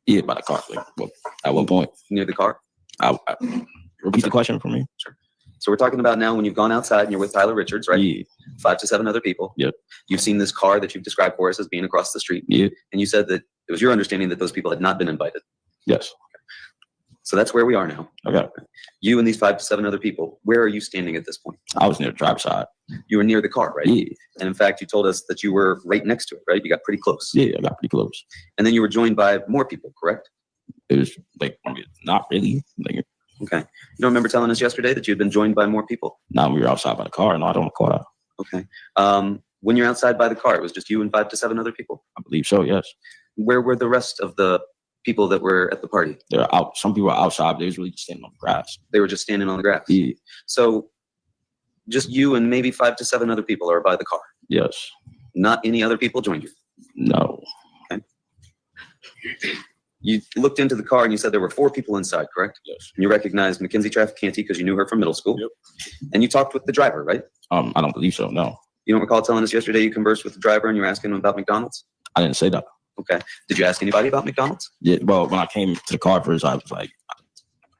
Yeah, by the car. Like, well, at what point? Near the car? Repeat the question for me. Sure. So we're talking about now when you've gone outside and you're with Tyler Richards, right? Yeah. 5 to 7 other people. Yep. You've seen this car that you've described for us as being across the street. Yeah. And you said that it was your understanding that those people had not been invited. Yes. So that's where we are now. Okay. You and these 5 to 7 other people, where are you standing at this point? I was near the driver's side. You were near the car, right? Yeah. And in fact, you told us that you were right next to it, right? You got pretty close. Yeah, I got pretty close. And then you were joined by more people, correct? It was like not really. Like, Okay. You don't remember telling us yesterday that you had been joined by more people? now we were outside by the car. No, I don't recall that. Okay. When you're outside by the car, it was just you and 5 to 7 other people? I believe so. Yes. Where were the rest of the people that were at the party? They're out. Some people were outside. But they was really just standing on the grass. They were just standing on the grass? Yeah. So just you and maybe 5 to 7 other people are by the car? Yes. Not any other people joined you? No. Okay. You looked into the car and you said there were 4 people inside, correct? Yes. And you recognized Mackenzie Traficante because you knew her from middle school? Yep. And you talked with the driver, right? I don't believe so. No. You don't recall telling us yesterday you conversed with the driver and you were asking him about McDonald's? I didn't say that. Okay. Did you ask anybody about McDonald's? Yeah. Well, when I came to the car first, I was like,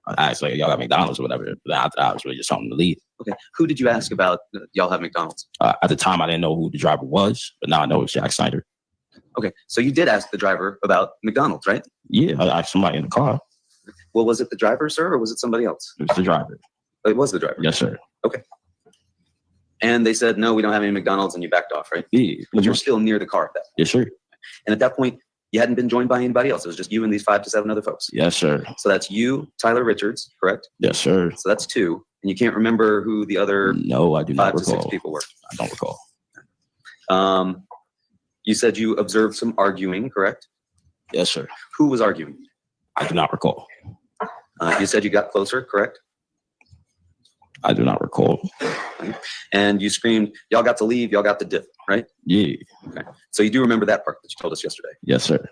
I asked like, y'all got McDonald's or whatever. But after that, I was really just something to leave. Okay. Who did you ask about y'all have McDonald's? At the time, I didn't know who the driver was, but now I know it's Jack Snyder. Okay. So you did ask the driver about McDonald's, right? Yeah, I asked somebody in the car. Well, was it the driver, sir, or was it somebody else? It was the driver. It was the driver. Yes, sir. Okay. And they said, no, we don't have any McDonald's, and you backed off, right? Yeah. But you're still near the car at that point. Yes, sir. And at that point, you hadn't been joined by anybody else. It was just you and these 5 to 7 other folks. Yes, sir. So that's you, Tyler Richards, correct? Yes, sir. So that's 2. And you can't remember who the other No, I do 5 not to recall. 6 people were. I don't recall. You said you observed some arguing, correct? Yes, sir. Who was arguing? I do not recall. You said you got closer, correct? I do not recall. And you screamed, y'all got to leave, y'all got to dip, right? Yeah. Okay. So you do remember that part that you told us yesterday. Yes, sir.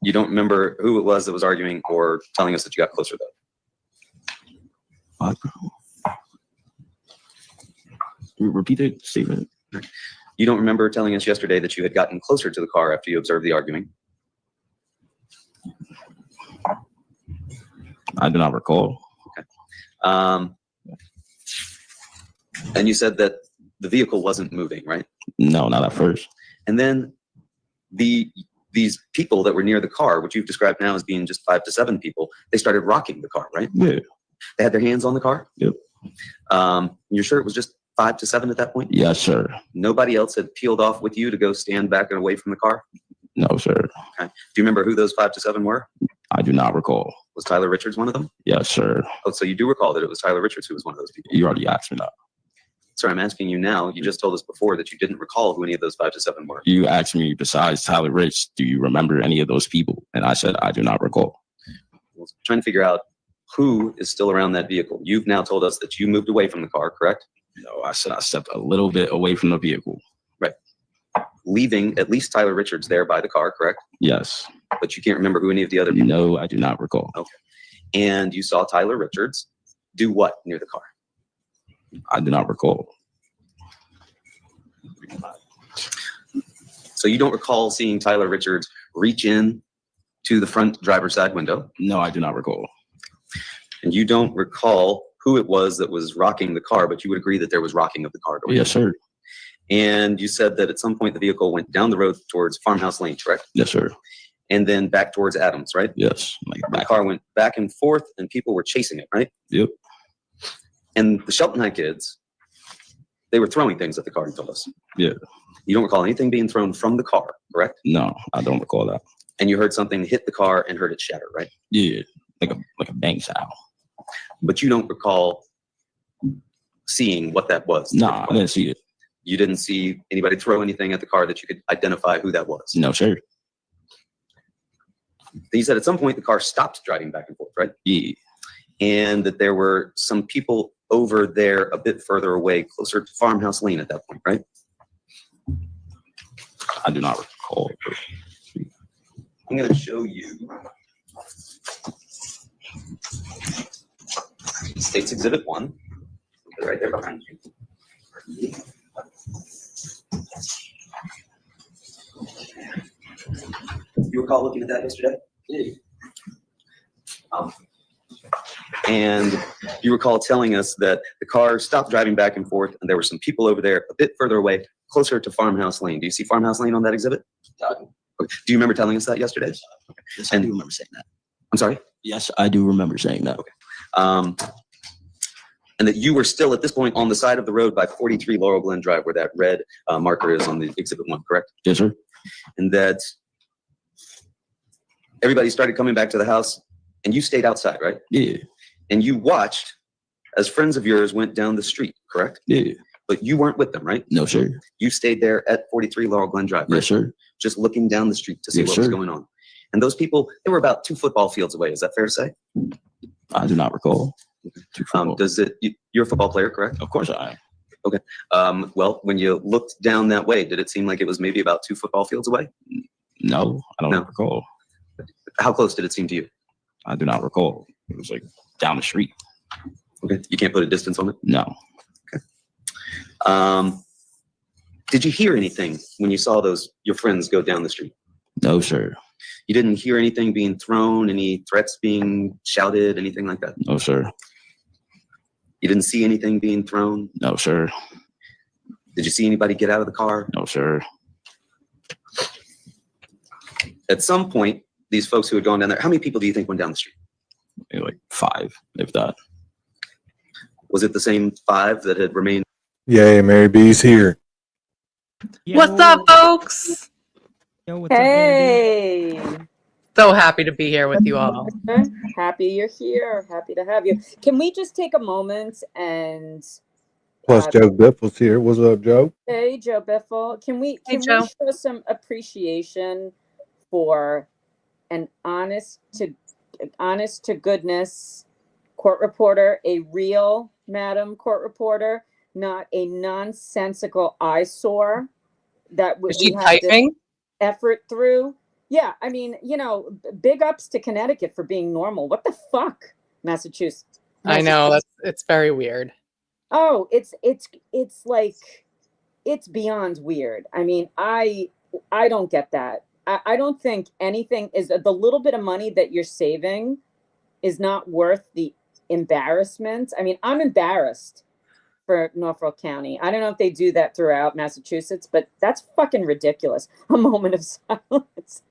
You don't remember who it was that was arguing or telling us that you got closer though. Repeat the statement. You don't remember telling us yesterday that you had gotten closer to the car after you observed the arguing. I do not recall. Okay. And you said that the vehicle wasn't moving, right? No, not at first. And then these people that were near the car, which you've described now as being just 5 to 7 people, they started rocking the car, right? Yeah. They had their hands on the car? Yep. You're sure it was just 5 to 7 at that point? Yes, sir. Nobody else had peeled off with you to go stand back and away from the car? No, sir. Okay. Do you remember who those 5 to 7 were? I do not recall. Was Tyler Richards one of them? Yes, sir. Oh, so you do recall that it was Tyler Richards who was one of those people? You already asked me that. Sorry, I'm asking you now. You just told us before that you didn't recall who any of those 5 to 7 were. You asked me, besides Tyler Rich, do you remember any of those people? And I said, I do not recall. I was trying to figure out who is still around that vehicle. You've now told us that you moved away from the car, correct? No, I said I stepped a little bit away from the vehicle. Right. Leaving at least Tyler Richards there by the car, correct? Yes. But you can't remember who any of the other people. No, I do not recall. Okay. And you saw Tyler Richards do what near the car? I do not recall. So you don't recall seeing Tyler Richards reach in to the front driver's side window? No, I do not recall. And you don't recall who it was that was rocking the car, but you would agree that there was rocking of the car. Yes, sir. And you said that at some point the vehicle went down the road towards Farmhouse Lane, correct? Yes, sir. And then back towards Adams, right? Yes. Like The car went back and forth and people were chasing it, right? Yep. And the Shelton High kids, they were throwing things at the car, you told us. Yeah. You don't recall anything being thrown from the car, correct? No, I don't recall that. And you heard something hit the car and heard it shatter, right? Yeah. Like a bang sound. But you don't recall seeing what that was. No, I didn't see it. You didn't see anybody throw anything at the car that you could identify who that was. No, sir. You said at some point the car stopped driving back and forth, right? Yeah. And that there were some people over there a bit further away, closer to Farmhouse Lane at that point, right? I do not recall. I'm going to show you State's Exhibit 1. They're right there behind you. You recall looking at that yesterday? Yeah. And you recall telling us that the car stopped driving back and forth and there were some people over there a bit further away, closer to Farmhouse Lane. Do you see Farmhouse Lane on that exhibit? Okay. Do you remember telling us that yesterday? Yes, I do remember saying that. I'm sorry? Yes, I do remember saying that. Okay. And that you were still at this point on the side of the road by 43 Laurel Glen Drive where that red marker is on the Exhibit 1, correct? Yes, sir. And that everybody started coming back to the house and you stayed outside, right? Yeah. And you watched as friends of yours went down the street, correct? Yeah. But you weren't with them, right? No, sir. You stayed there at 43 Laurel Glen Drive, right? Yes, sir. Just looking down the street to see Yes, what was sir. going on. And those people, they were about 2 football fields away. Is that fair to say? I do not recall. You're a football player, correct? Of course I am. Okay. Well, when you looked down that way, did it seem like it was maybe about 2 football fields away? No, I don't No. recall. How close did it seem to you? I do not recall. It was like down the street. Okay. You can't put a distance on it? No. Did you hear anything when you saw your friends go down the street? No, sir. You didn't hear anything being thrown, any threats being shouted, anything like that? No, sir. You didn't see anything being thrown? No, sir. Did you see anybody get out of the car? No, sir. At some point, these folks who had gone down there, how many people do you think went down the street? Maybe like 5, if that. Was it the same 5 that had remained? Yay, Mary B's here. What's up, folks? Yo, what's up, Hey. So happy to be here with you all. Happy you're here. Happy to have you. Can we just take a moment and Plus, Joe Biffle's here. What's up, Joe? hey, Joe Biffle, can we Joe. show some appreciation for an honest to goodness court reporter, a real Madam Court Reporter, not a nonsensical eyesore that Is we she have this typing? effort through. Yeah, I mean, big ups to Connecticut for being normal. What the fuck, Massachusetts? I know it's very weird. Oh, it's like it's beyond weird. I mean, I don't get that. I don't think anything is the little bit of money that you're saving is not worth the embarrassment. I mean, I'm embarrassed for Norfolk County. I don't know if they do that throughout Massachusetts, but that's fucking ridiculous. A moment of silence.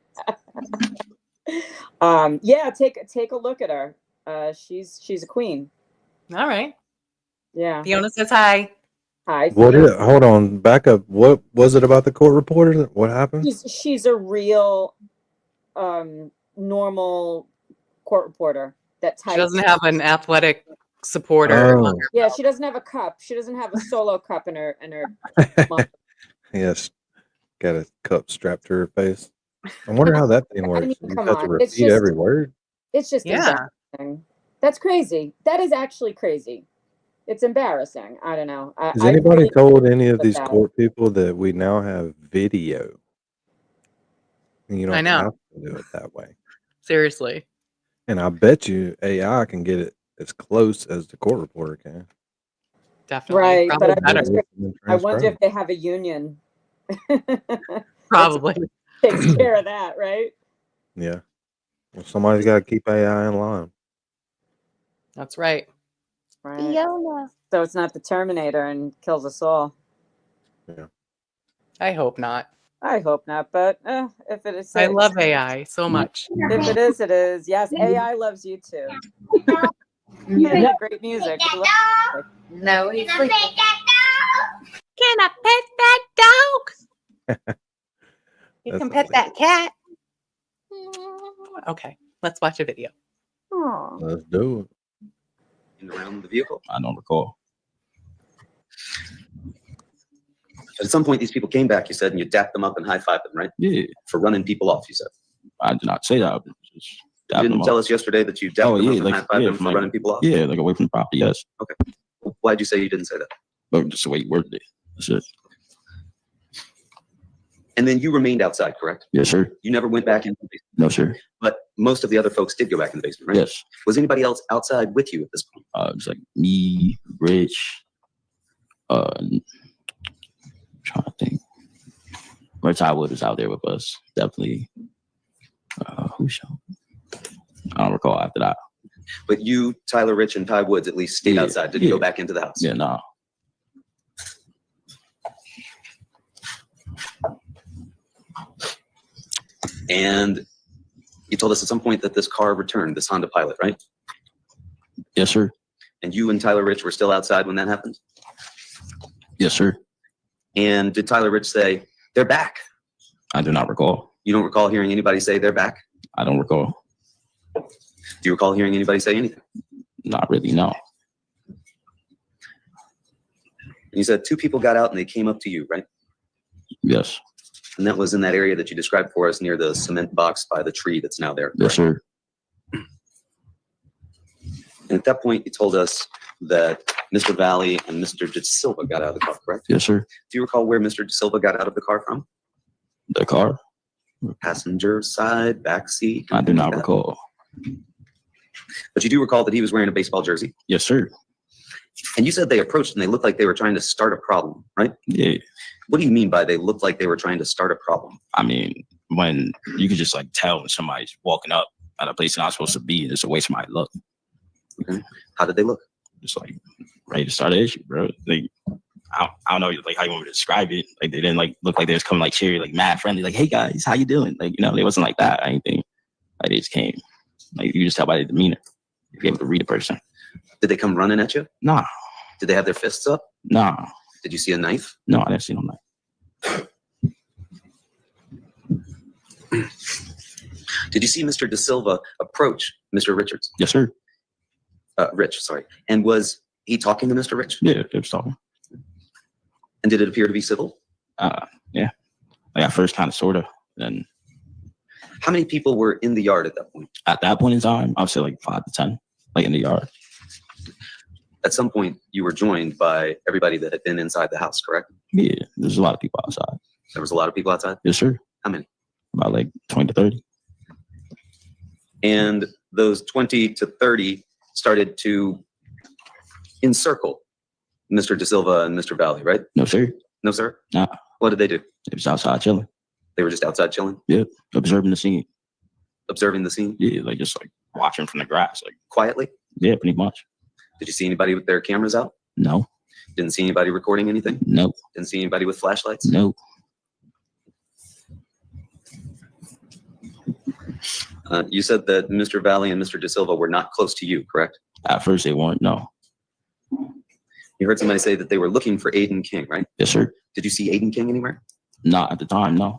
Yeah, take a look at her. She's a queen. All right. Yeah. Fiona says hi. Hi. Hold on, back up. What was it about the court reporter? What happened? She's a real normal court reporter that types. She doesn't have an athletic supporter. Oh. Yeah, she doesn't have a cup. She doesn't have a solo cup in her Yes, got a cup strapped to her face. I wonder how that thing works. I mean, You come have to on. repeat every word. It's just Yeah. embarrassing. That's crazy. That is actually crazy. It's embarrassing. I don't know. Has anybody really told any of these that. court people that we now have video? And you I don't know. have to do it that way. Seriously. And I bet you AI can get it as close as the court reporter can. Definitely. Right, Probably but better. I wonder if they have a union. Probably. Takes care of that, right? Yeah. Well, somebody's got to keep AI in line. That's right. Right. Fiona. So it's not the Terminator and kills us all. Yeah. I hope not. I hope not, but if it is, I love AI so much. If it is, it is. Yes, AI loves you too. You make great music. She loves music. No, he's sleeping. Can I pet that dog? You That's can pet that cat. Okay, let's watch a video. Aw. Let's do it. Around the vehicle. I don't recall. At some point, these people came back, you said, and you dapped them up and high-fived them, right? Yeah. For running people off, you said. I did not say that. Just You didn't tell us yesterday that you dapped them up and high-fived them for running people off? Yeah, like away from the property, yes. Okay. Why'd you say you didn't say that? But just the way you worded it. That's it. And then you remained outside, correct? Yes, sir. You never went back into the basement? No, sir. But most of the other folks did go back in the basement, right? Yes. Was anybody else outside with you at this point? It was like me, Rich, trying to think. Rich Highwood was out there with us. Definitely. Who showed? I don't recall after that. But you, Tyler Rich, and Ty Woods at least stayed outside, didn't go back into the house? Yeah, no. And you told us at some point that this car returned, this Honda Pilot, right? Yes, sir. And you and Tyler Rich were still outside when that happened? Yes, sir. And did Tyler Rich say, they're back? I do not recall. You don't recall hearing anybody say they're back? I don't recall. Do you recall hearing anybody say anything? Not really, no. And you said two people got out and they came up to you, right? Yes. And that was in that area that you described for us near the cement box by the tree that's now there. Yes, sir. And at that point, you told us that Mr. Valley and Mr. De Silva got out of the car, correct? Yes, sir. Do you recall where Mr. De Silva got out of the car from? The car? Passenger side, back seat? I do not recall. But you do recall that he was wearing a baseball jersey? Yes, sir. And you said they approached and they looked like they were trying to start a problem, right? Yeah. What do you mean by they looked like they were trying to start a problem? I mean, when you could just like tell when somebody's walking up at a place they're not supposed to be, and it's the way somebody look. Okay. How did they look? Just like ready to start an issue, bro. Like I don't know like how you want me to describe it. Like they didn't like look like they was coming like cheery, like mad friendly, like, hey guys, how you doing? Like, they wasn't like that or anything. Like they just came. Like you just tell by their demeanor. If you're able to read a person. Did they come running at you? Nah. Did they have their fists up? Nah. Did you see a knife? No, I didn't see no knife. Did you see Mr. De Silva approach Mr. Richards? Yes, sir. Rich, sorry. And was he talking to Mr. Rich? Yeah, they was talking. And did it appear to be civil? Yeah. Like at first kind of sorta. Then how many people were in the yard at that point? At that point in time, I would say like 5 to 10, like in the yard. at some point you were joined by everybody that had been inside the house, correct? Yeah, there's a lot of people outside. There was a lot of people outside? Yes, sir. How many? About like 20 to 30. And those 20 to 30 started to encircle Mr. De Silva and Mr. Valley, right? No, sir. No, sir? Nah. What did they do? They was outside chilling. They were just outside chilling, Yep. Observing the scene. observing the scene Yeah, like just like watching from the grass. Like, quietly? yeah, pretty much. Did you see anybody with their cameras out? No. Didn't see anybody recording anything? No. Didn't see anybody with flashlights? No. You said that Mr. Valley and Mr. De Silva were not close to you, correct? At first they weren't. No. You heard somebody say that they were looking for Aiden King, right? Yes, sir. Did you see Aiden King anywhere? Not at the time. No.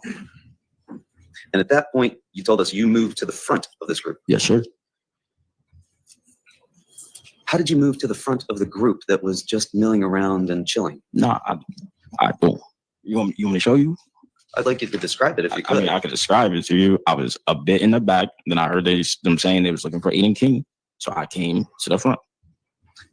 And at that point, you told us you moved to the front of this group. Yes, sir. How did you move to the front of the group that was just milling around and chilling? Nah, I don't. You want me to show you? I'd like you to describe it if you I could. mean, I could describe it to you. I was a bit in the back. Then I heard them saying they was looking for Aiden King. So I came to the front.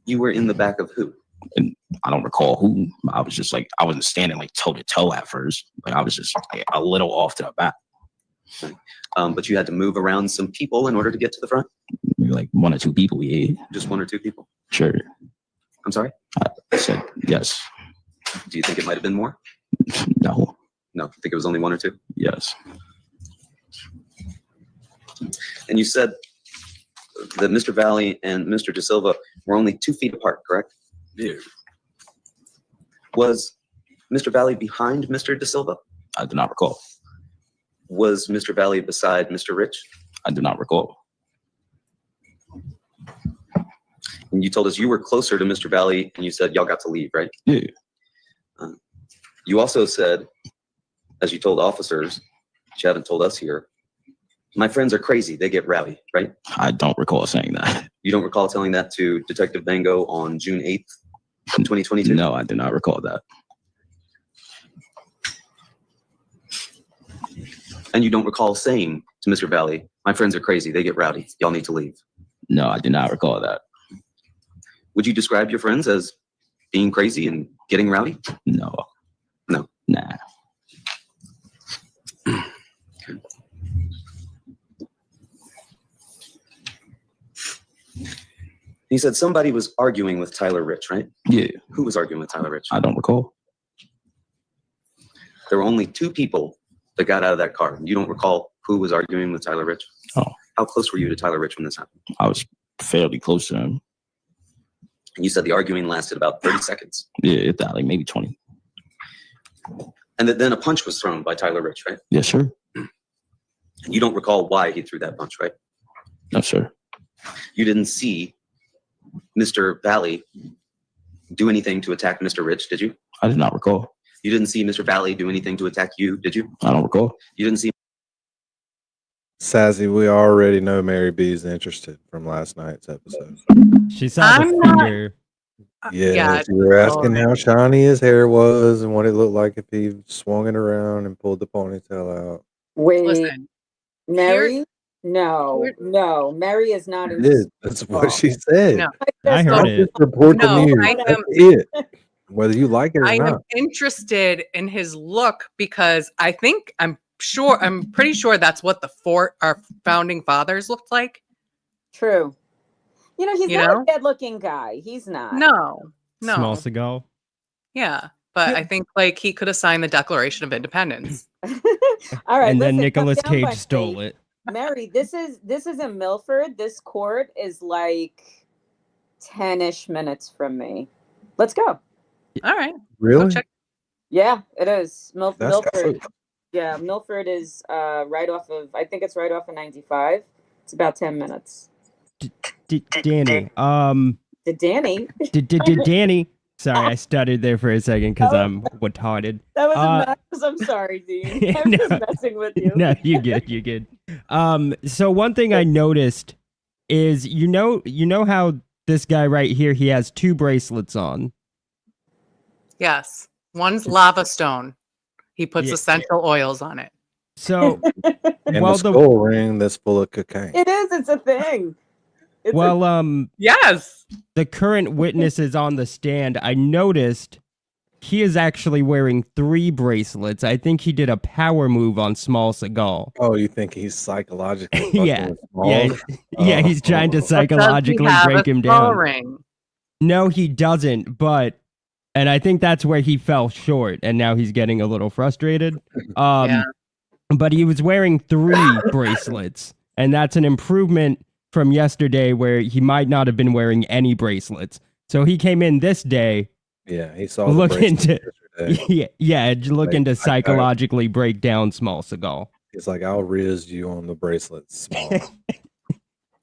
You were in the back of who? And I don't recall who. I was just like, I wasn't standing like toe to toe at first. Like I was just like a little off to the back. But you had to move around some people in order to get to the front? Maybe like one or two people. Yeah. Just one or two people? Sure. I'm sorry? I said yes. Do you think it might have been more? No. No, I think it was only one or two? Yes. And you said that Mr. Valley and Mr. De Silva were only 2 feet apart, correct? Yeah. Was Mr. Valley behind Mr. De Silva? I do not recall. Was Mr. Valley beside Mr. Rich? I do not recall. And you told us you were closer to Mr. Valley and you said y'all got to leave, right? Yeah. You also said, as you told officers, but you haven't told us here, my friends are crazy, they get rowdy, right? I don't recall saying that. You don't recall telling that to Detective Bango on June 8th, 2022? No, I do not recall that. And you don't recall saying to Mr. Valley, my friends are crazy, they get rowdy, y'all need to leave? No, I do not recall that. Would you describe your friends as being crazy and getting rowdy? No. No. Nah. He said somebody was arguing with Tyler Rich, right? Yeah. Who was arguing with Tyler Rich? I don't recall. There were only 2 people that got out of that car. You don't recall who was arguing with Tyler Rich? Oh. How close were you to Tyler Rich when this happened? I was fairly close to him. And you said the arguing lasted about 30 seconds. Yeah, it that like maybe 20. And that then a punch was thrown by Tyler Rich, right? Yes, sir. And you don't recall why he threw that punch, right? No, sir. You didn't see Mr. Valley do anything to attack Mr. Rich, did you? I did not recall. You didn't see Mr. Valley do anything to attack you, did you? I don't recall. You didn't see. Sassy, we already know Mary B's interested from last night's episode. She saw the finger. Yeah, you were asking how shiny his hair was and what it looked like if he swung it around and pulled the ponytail out. Wait, Listen, Mary? No, no, Mary is not It in is. That's what she said. no, I heard it. Just report the No, news. I That's am- it. Whether you like it or I am not. interested in his look because I'm pretty sure that's what our founding fathers looked like. True. You know, he's You not know? a bad looking guy. He's not. No, Small cigar. yeah, but I think like he could have signed the Declaration of Independence. All right. And then listen, Nicolas come down by Cage stole it. Mary, this is in Milford. This court is like 10-ish minutes from me. Let's go. All right, Really? go check. Yeah, it is. That's Milford. Yeah, Milford is right off of, I think it's right off of 95. It's about 10 minutes. Danny. Danny? Danny. Sorry, I stuttered there for a second because I'm retarded. That was a mess. I'm sorry, Dean. I'm just messing with you. No, you good. You good. So one thing I noticed is you know how this guy right here, he has 2 bracelets on. One's lava stone. He puts Yeah. essential oils on it. So And well, the skull ring that's full of cocaine. It is. It's a thing. It's Well, Yes. the current witness is on the stand. I noticed he is actually wearing 3 bracelets. I think he did a power move on Small Seagal. Oh, you think he's psychologically fucking Yeah, with yeah, Smalls? yeah. He's trying to Oh. But does he psychologically have break a him skull down. ring? No, he doesn't. And I think that's where he fell short, and now he's getting a little frustrated. Yeah. But he was wearing 3 bracelets, and that's an improvement from yesterday where he might not have been wearing any bracelets. So he came in this day Yeah, he saw the looking bracelet to yesterday. looking to I- psychologically break down Small Seagal. He's like, I'll riz you on the bracelets, Smalls.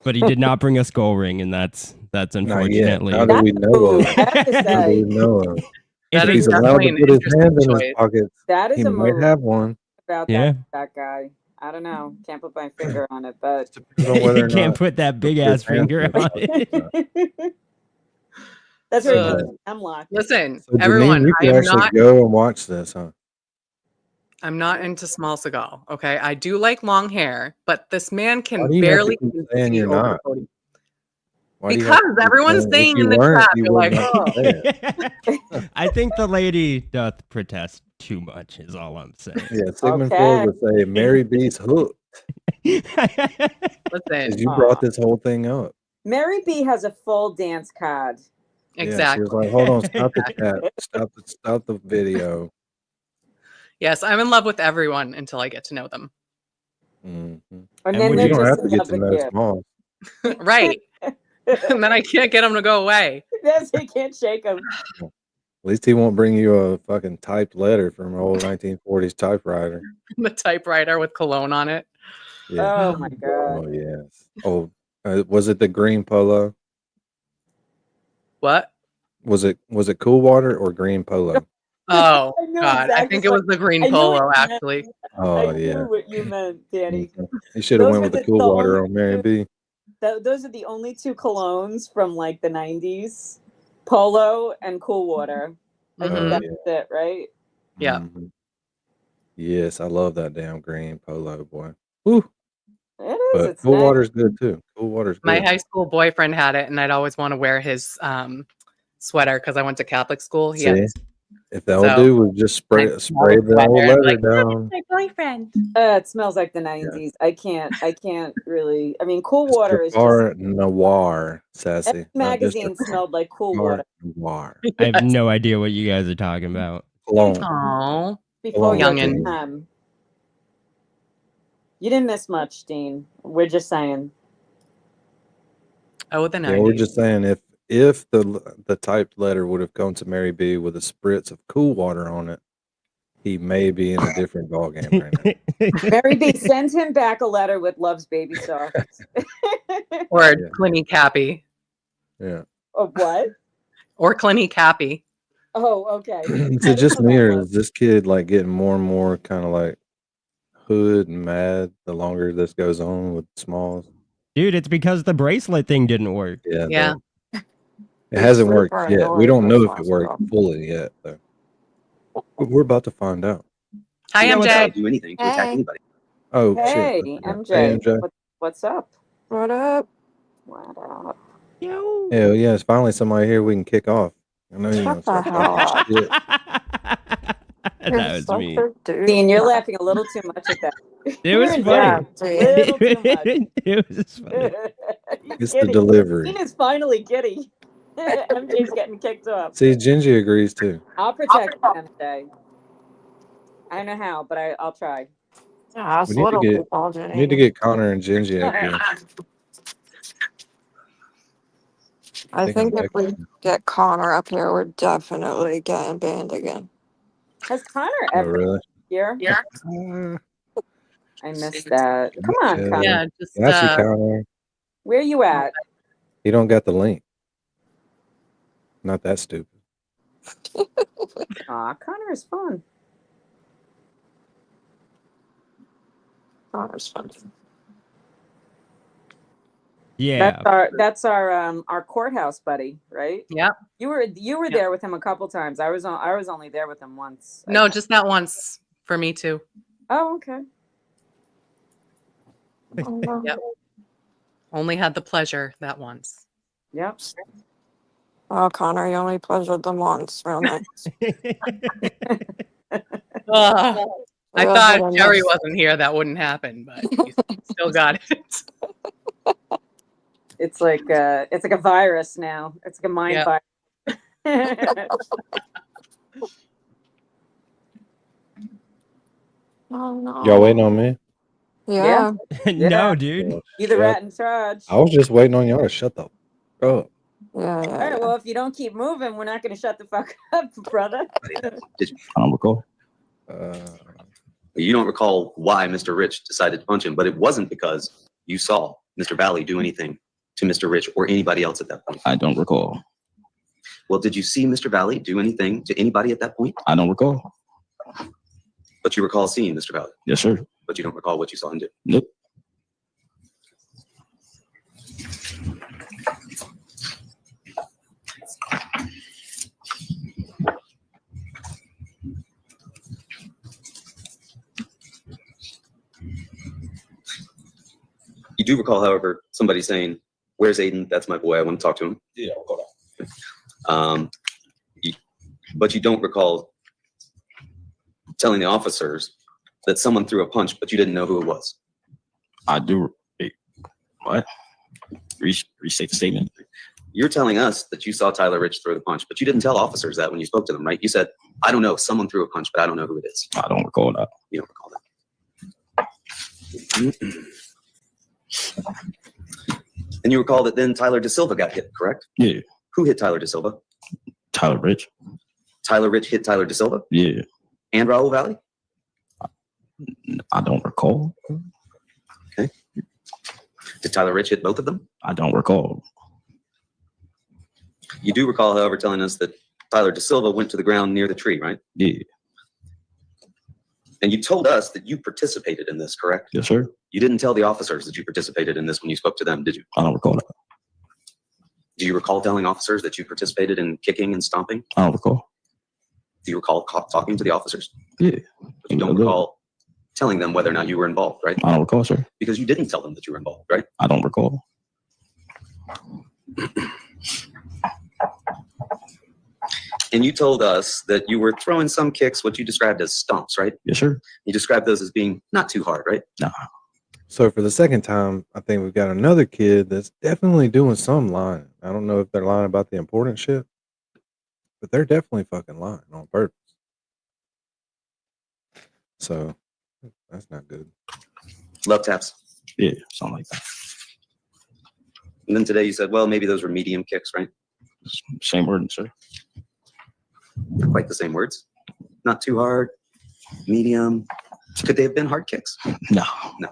But he did not bring a skull ring, and that's Not yet. unfortunately. Now that we know Ooh, of. I have to Now that we say, know of. That If is he's allowed definitely to an put his interesting hand in his choice. pockets, that is he a might move have one. about Yeah. that guy. I don't know. Can't put my finger on it, but Depends on whether You or can't not put that he big puts ass his hand finger in his on pocket. it. that's where he Uh, puts his hemlock. Listen, So everyone, Janine, you I could am actually not. go and watch this, huh? I'm not into Small Seagal. Okay, I do like long hair, but this man Why can do you have to barely keep even saying see you're over the not? podium. Why do you have Because to keep everyone's saying, saying if you in the weren't, chat, you they're would like, not oh. say it. I think the lady doth protest too much, is all I'm saying. Yeah, Sigmund Okay. Freud would say Mary B's hooked Listen, because you brought this whole thing up. Mary B has a full dance card. Yeah, she exactly. was like, hold on, stop the chat. Stop the video. Yes, I'm in love with everyone until I get to know them. And And then would they're You don't just have to in get love to with know you. Smalls. Right. And then I can't get them to go away. Yes, you can't shake them. At least he won't bring you a fucking typed letter from an old 1940s typewriter. The typewriter with cologne on it. Yeah. Oh my god. Oh, yes. Oh, was it the green polo? What? Was it Cool Water or green polo? Oh I knew God, I exactly think it was the green I knew polo what you meant. actually. Oh, I yeah. knew what you meant, Danny. You should have Those went were with the the Cool Water only on Mary two- B. Those are the only 2 colognes from like the 90s. Polo and Cool Water. I think Mhm. that's it, right? Yeah. Mhm. Yes, I love that damn green polo, boy. Woo. It is. But It's Cool nice. Water's good too. Cool Water's My good. high school boyfriend had it, and I'd always want to wear his sweater because I went to Catholic school. He had See? this If the old So, dude would just spray I smell the the old sweater and leather like, down. my boyfriend. It smells like the 90s. I can't really. I mean, Cool Water is just. Jafar Noir, sassy. Every magazine smelled like Cool Water. Noir. I have no idea what you guys are talking about. Cologne. Oh, Before your Youngin. time. You didn't miss much, Dean. We're just saying. oh, the 90s. Yeah, we're just saying if the typed letter would have gone to Mary B with a spritz of Cool Water on it, he may be in a different ballgame right now. Mary B, send him back a letter with loves baby socks. Or Yeah. Clinny Cappy. Yeah. Oh, what? Or Clinny Cappy. Oh, okay. Is it just me or is this kid like getting more and more kind of like hood and mad the longer this goes on with Smalls? Dude, it's because the bracelet thing didn't work. Yeah. Yeah. It hasn't worked super yet. We annoyed don't know with if it Smalls worked fully yet, though. But we're about to find out. Hi, You know what's MJ. up? Do anything to attack Hey. anybody. Oh, Hey, shit. MJ. Hey, MJ. What's up? What up? What up? Yo. Hell yeah, it's finally somebody here we can kick off. I know you're Shut gonna the start hell up. talking shit. That You're was such me. a dude. Dean, you're laughing a little too much at that. It was You're funny. Yeah, little too much. It was funny. He's It's the giddy. delivery. Dean is finally giddy. MJ's getting kicked off. See, Gingy agrees too. I'll protect you, MJ. I don't know how, but I'll try. Yeah, us We need to little get people, we need to get Connor and Gingy up here. I think I'm if we get Connor up here, we're definitely getting banned again. Has Connor Oh, ever really? here? Uh, I missed that. Come on, yeah. Connor. Yeah, just Got you, Connor. Where you at? You don't got the link. Not that stupid. Aw, Connor is fun. Connor's fun. Yeah. That's our courthouse buddy, right? Yep. You were Yep. there with him a couple times. I was only there with him once. No, just that once for me too. Oh, okay. Yep. Only had the pleasure that once. Yep. Oh, Connor, you only pleasured them once. Real nice. Ugh. I Real thought hit if or Jerry miss. wasn't here, that wouldn't happen, but you still got it. It's like a virus now. It's like a mind virus. Oh no. Y'all waiting on me? Yeah. No, dude. Oh, You the shit. rat in charge. I was just waiting on y'all to shut the fuck up. Yeah. All right, well, if you don't keep moving, we're not going to shut the fuck up, brother. I don't recall. You don't recall why Mr. Rich decided to punch him, but it wasn't because you saw Mr. Valley do anything to Mr. Rich or anybody else at that point. I don't recall. Well, did you see Mr. Valley do anything to anybody at that point? I don't recall. But you recall seeing Mr. Valley, Yes, sir. but you don't recall what you saw him do. Nope. You do recall, however, somebody saying, "Where's Aiden? That's my boy. I want to talk to him." Yeah, I'll recall that. But you don't recall telling the officers that someone threw a punch, but you didn't know who it was. I do. Wait, what? Restate the statement. You're telling us that you saw Tyler Rich throw the punch, but you didn't tell officers that when you spoke to them, right? You said, "I don't know. Someone threw a punch, but I don't know who it is." I don't recall that. You don't recall that. And you recall that then Tyler DeSilva got hit, correct? Yeah. Who hit Tyler DeSilva? Tyler Rich. Tyler Rich hit Tyler DeSilva Yeah. and Raul Valley? I don't recall. Okay. Did Tyler Rich hit both of them? I don't recall. You do recall, however, telling us that Tyler DeSilva went to the ground near the tree, right? Yeah. And you told us that you participated in this, correct? Yes, sir. You didn't tell the officers that you participated in this when you spoke to them, did you? I don't recall that. Do you recall telling officers that you participated in kicking and stomping? I don't recall. Do you recall talking to the officers? Yeah. But you don't recall telling them whether or not you were involved, right? I don't recall, sir. Because you didn't tell them that you were involved, right? I don't recall. And you told us that you were throwing some kicks, what you described as stomps, right? Yes, sir. You described those as being not too hard, right? No. So for the second time, I think we've got another kid that's definitely doing some lying. I don't know if they're lying about the important shit, but they're definitely fucking lying on purpose. So that's not good. Love taps. Yeah, something like that. And then today you said, well, maybe those were medium kicks, right? Same word, sir. Quite the same words. Not too hard, medium. Could they have been hard kicks? No. No.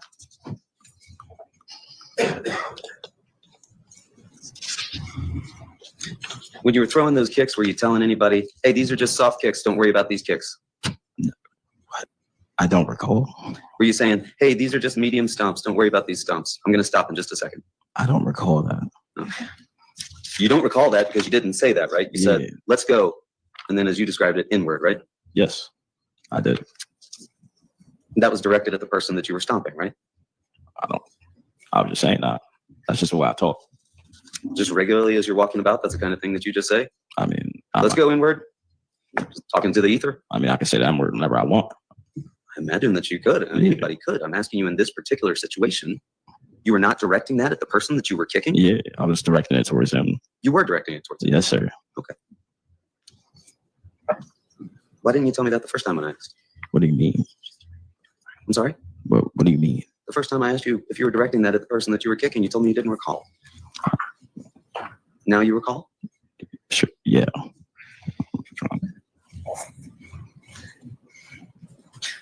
When you were throwing those kicks, were you telling anybody, hey, these are just soft kicks, don't worry about these kicks? No. I don't recall. Were you saying, hey, these are just medium stomps, don't worry about these stomps? I'm going to stop in just a second. I don't recall that. Okay. You don't recall that because you didn't say that, right? You said, let's go. And then as you described it, inward, right? Yes, I did. And that was directed at the person that you were stomping, right? I was just saying that. That's just the way I talk. Just regularly as you're walking about, that's the kind of thing that you just say? I mean, Let's go inward. Just talking to the ether. I mean, I can say that word whenever I want. I imagine that you could. I mean, anybody could. I'm asking you in this particular situation, you were not directing that at the person that you were kicking? Yeah, I was directing it towards him. You were directing it towards him? Yes, sir. Okay. Why didn't you tell me that the first time when I asked? What do you mean? I'm sorry? What do you mean? The first time I asked you if you were directing that at the person that you were kicking, you told me you didn't recall. Now you recall? Sure. Yeah.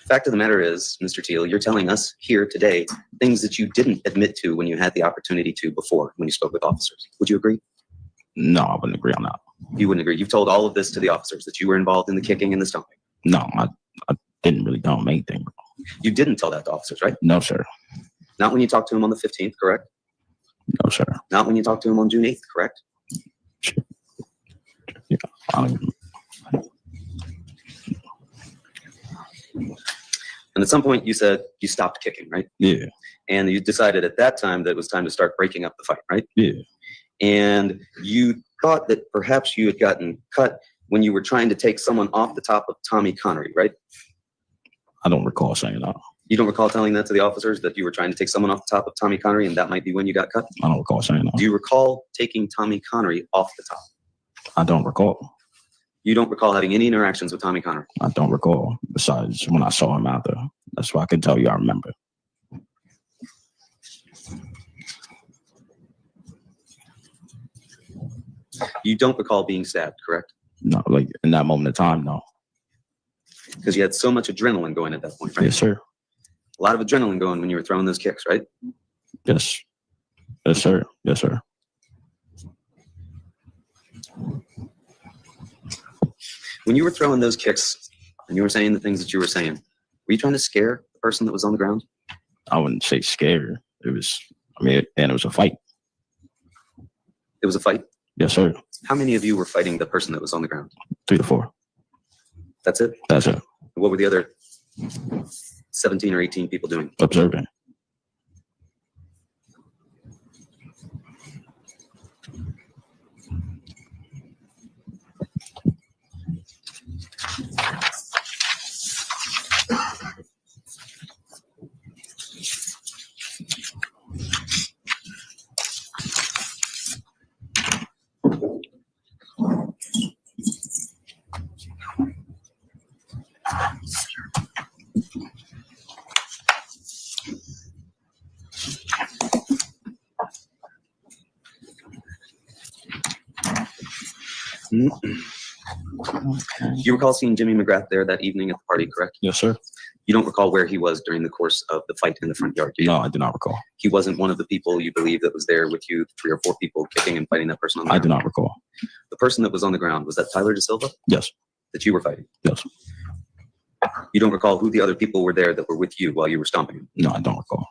Fact of the matter is, Mr. Teal, you're telling us here today things that you didn't admit to when you had the opportunity to before when you spoke with officers. Would you agree? No, I wouldn't agree on that. You wouldn't agree. You've told all of this to the officers that you were involved in the kicking and the stomping. No, I didn't really tell him anything. You didn't tell that to officers, right? No, sir. Not when you talked to him on the 15th, correct? No, sir. Not when you talked to him on June 8th, correct? Sure. Yeah. And at some point you said you stopped kicking, right? Yeah. And you decided at that time that it was time to start breaking up the fight, right? Yeah. And you thought that perhaps you had gotten cut when you were trying to take someone off the top of Tommy Connery, right? I don't recall saying that. You don't recall telling that to the officers that you were trying to take someone off the top of Tommy Connery and that might be when you got cut? I don't recall saying that. Do you recall taking Tommy Connery off the top? I don't recall. You don't recall having any interactions with Tommy Connery? I don't recall. Besides when I saw him out there. That's why I can tell you I remember. You don't recall being stabbed, correct? No, like in that moment of time, no. Because you had so much adrenaline going at that point, right? Yes, sir. A lot of adrenaline going when you were throwing those kicks, right? Yes. Yes, sir. Yes, sir. When you were throwing those kicks and you were saying the things that you were saying, were you trying to scare the person that was on the ground? I wouldn't say scared. It was, it was a fight. It was a fight? Yes, sir. How many of you were fighting the person that was on the ground? 3 to 4. That's it? That's it. What were the other 17 or 18 people doing? Observing. You recall seeing Jimmy McGrath there that evening at the party, correct? Yes, sir. You don't recall where he was during the course of the fight in the front yard, do you? No, I do not recall. He wasn't one of the people you believe that was there with you, 3 or 4 people kicking and fighting that person on the I ground? do not recall. The person that was on the ground, was that Tyler De Silva Yes. that you were fighting? Yes. You don't recall who the other people were there that were with you while you were stomping him? No, I don't recall.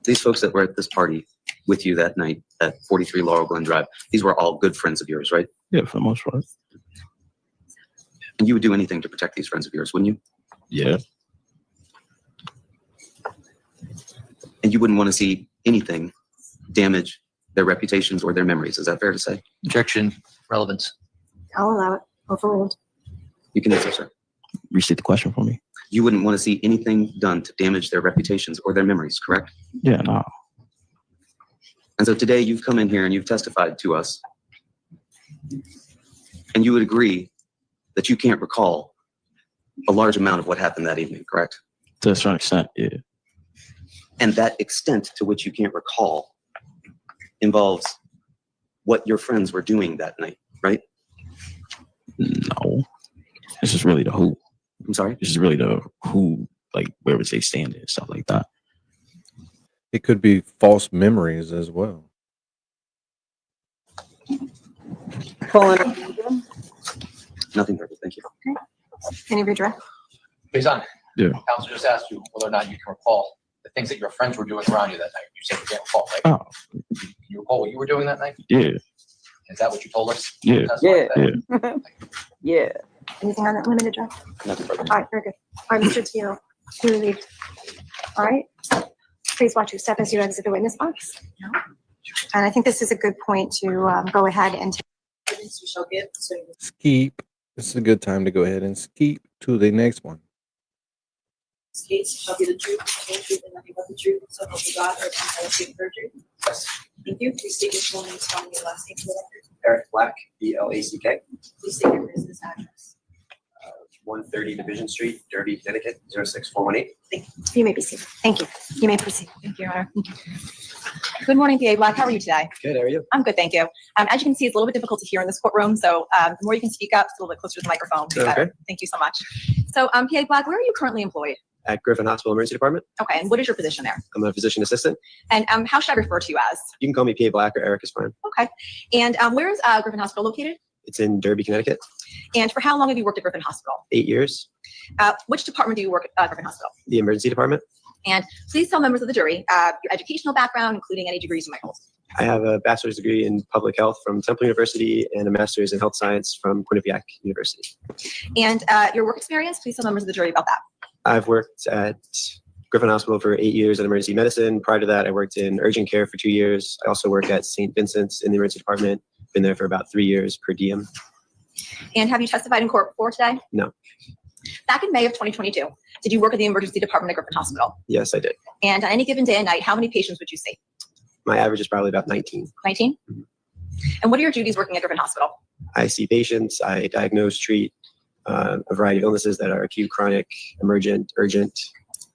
These folks that were at this party with you that night at 43 Laurel Glen Drive, these were all good friends of yours, right? Yeah, for the most part. And you would do anything to protect these friends of yours, wouldn't you? Yeah. And you wouldn't want to see anything damage their reputations or their memories. Is that fair to say? Objection, relevance. I'll allow it. Overruled. You can answer, sir. Restate the question for me. You wouldn't want to see anything done to damage their reputations or their memories, correct? Yeah, no. And so today you've come in here and you've testified to us. And you would agree that you can't recall a large amount of what happened that evening, correct? To a certain extent, yeah. And that extent to which you can't recall involves what your friends were doing that night, right? No. This is really the who. I'm sorry? This is really the who, like where would they stand and stuff like that. It could be false memories as well. Nothing further, thank you. Any redress? Based on, Yeah. counsel just asked you whether or not you can recall the things that your friends were doing around you that night. You said you can't recall, right? Oh, Can you recall what you were doing that night? yeah. Is that what you told us? Yeah. Testified Yeah. that? Yeah. Anything on that limited drive? Nothing further. All right, very good. All right, Mr. Teal, you relieved. All right. Please watch your step as you exit the witness box. And I think this is a good point to go ahead and Evidence you shall give concerning the Skeep. This is a good time to go ahead and skeep to the next one. case shall be the truth, the whole truth, and nothing but the truth, so help you God, or if you speak perjury. Yes. Thank you. Please state your full name, spelling your last name for the record. Eric Black, BLACK, Please state your business address. 130 Division Street, Derby, Connecticut, 06418. You may be seated. Thank you. You may proceed. Thank you, Your Honor. Good morning, PA Black. How are you today? Good, how are you? I'm good, thank you. As you can see, it's a little bit difficult to hear in this courtroom, so the more you can speak up, it's a little bit closer to the microphone. the better. Okay. Thank you so much. So, PA Black, where are you currently employed? At Griffin Hospital Emergency Department. Okay, and what is your position there? I'm a physician assistant. And how should I refer to you as? You can call me PA Black or Eric is fine. Okay. And where is Griffin Hospital located? It's in Derby, Connecticut. And for how long have you worked at Griffin Hospital? 8 years. Which department do you work at Griffin Hospital? The emergency department. And please tell members of the jury your educational background, including any degrees you might hold. I have a bachelor's degree in public health from Temple University and a master's in health science from Quinnipiac University. And your work experience, please tell members of the jury about that. I've worked at Griffin Hospital for 8 years in emergency medicine. Prior to that, I worked in urgent care for 2 years. I also work at St. Vincent's in the emergency department. Been there for about 3 years per diem. And have you testified in court before today? No. Back in May of 2022, did you work at the emergency department at Griffin Hospital? Yes, I did. And on any given day and night, how many patients would you see? My average is probably about 19. 19? And what are your duties working at Griffin Hospital? I see patients. I diagnose, treat a variety of illnesses that are acute, chronic, emergent, urgent.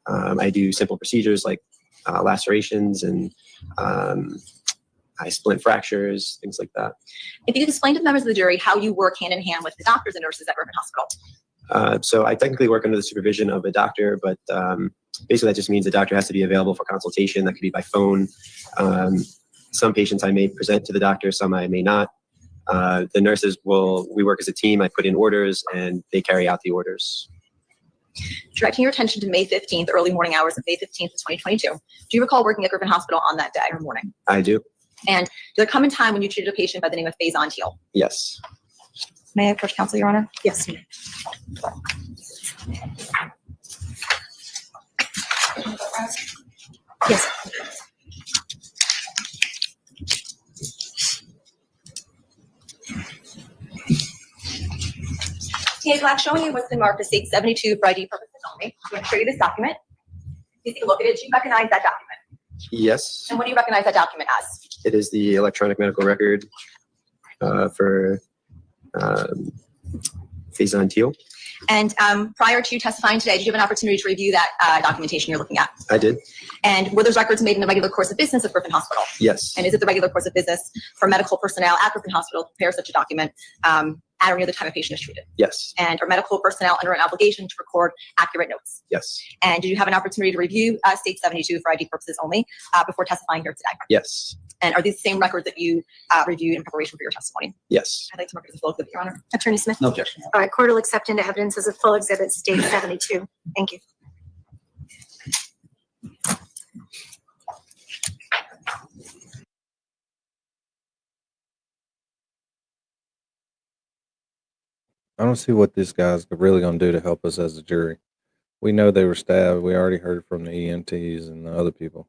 I do simple procedures like lacerations and I splint fractures, things like that. If you could explain to the members of the jury how you work hand in hand with the doctors and nurses at Griffin Hospital. So I technically work under the supervision of a doctor, but basically that just means the doctor has to be available for consultation. That could be by phone. Some patients I may present to the doctor, some I may not. The nurses we work as a team. I put in orders and they carry out the orders. Directing your attention to May 15th, early morning hours of May 15th of 2022. Do you recall working at Griffin Hospital on that day or morning? I do. And did there come a time when you treated a patient by the name of Faison Teal? Yes. May I approach counsel, Your Honor? Yes, ma'am. Yes. Okay, Black, showing you what's been marked as state 72 for ID purposes only. I'm going to show you this document. You take a look at it. Do you recognize that document? Yes. And what do you recognize that document as? It is the electronic medical record for Faison Teal. And prior to testifying today, did you have an opportunity to review that documentation you're looking at? I did. And were those records made in the regular course of business at Griffin Hospital? Yes. And is it the regular course of business for medical personnel at Griffin Hospital to prepare such a document at or near the time a patient is treated? Yes. And are medical personnel under an obligation to record accurate notes? Yes. And did you have an opportunity to review state 72 for ID purposes only before testifying here today? Yes. And are these the same records that you reviewed in preparation for your testimony? Yes. I'd like to mark it as a full exhibit, Your Honor. Attorney Smith? No objection. All right, court will accept into evidence as a full exhibit, state 72. Thank you. I don't see what these guys are really going to do to help us as a jury. We know they were stabbed. We already heard from the EMTs and the other people.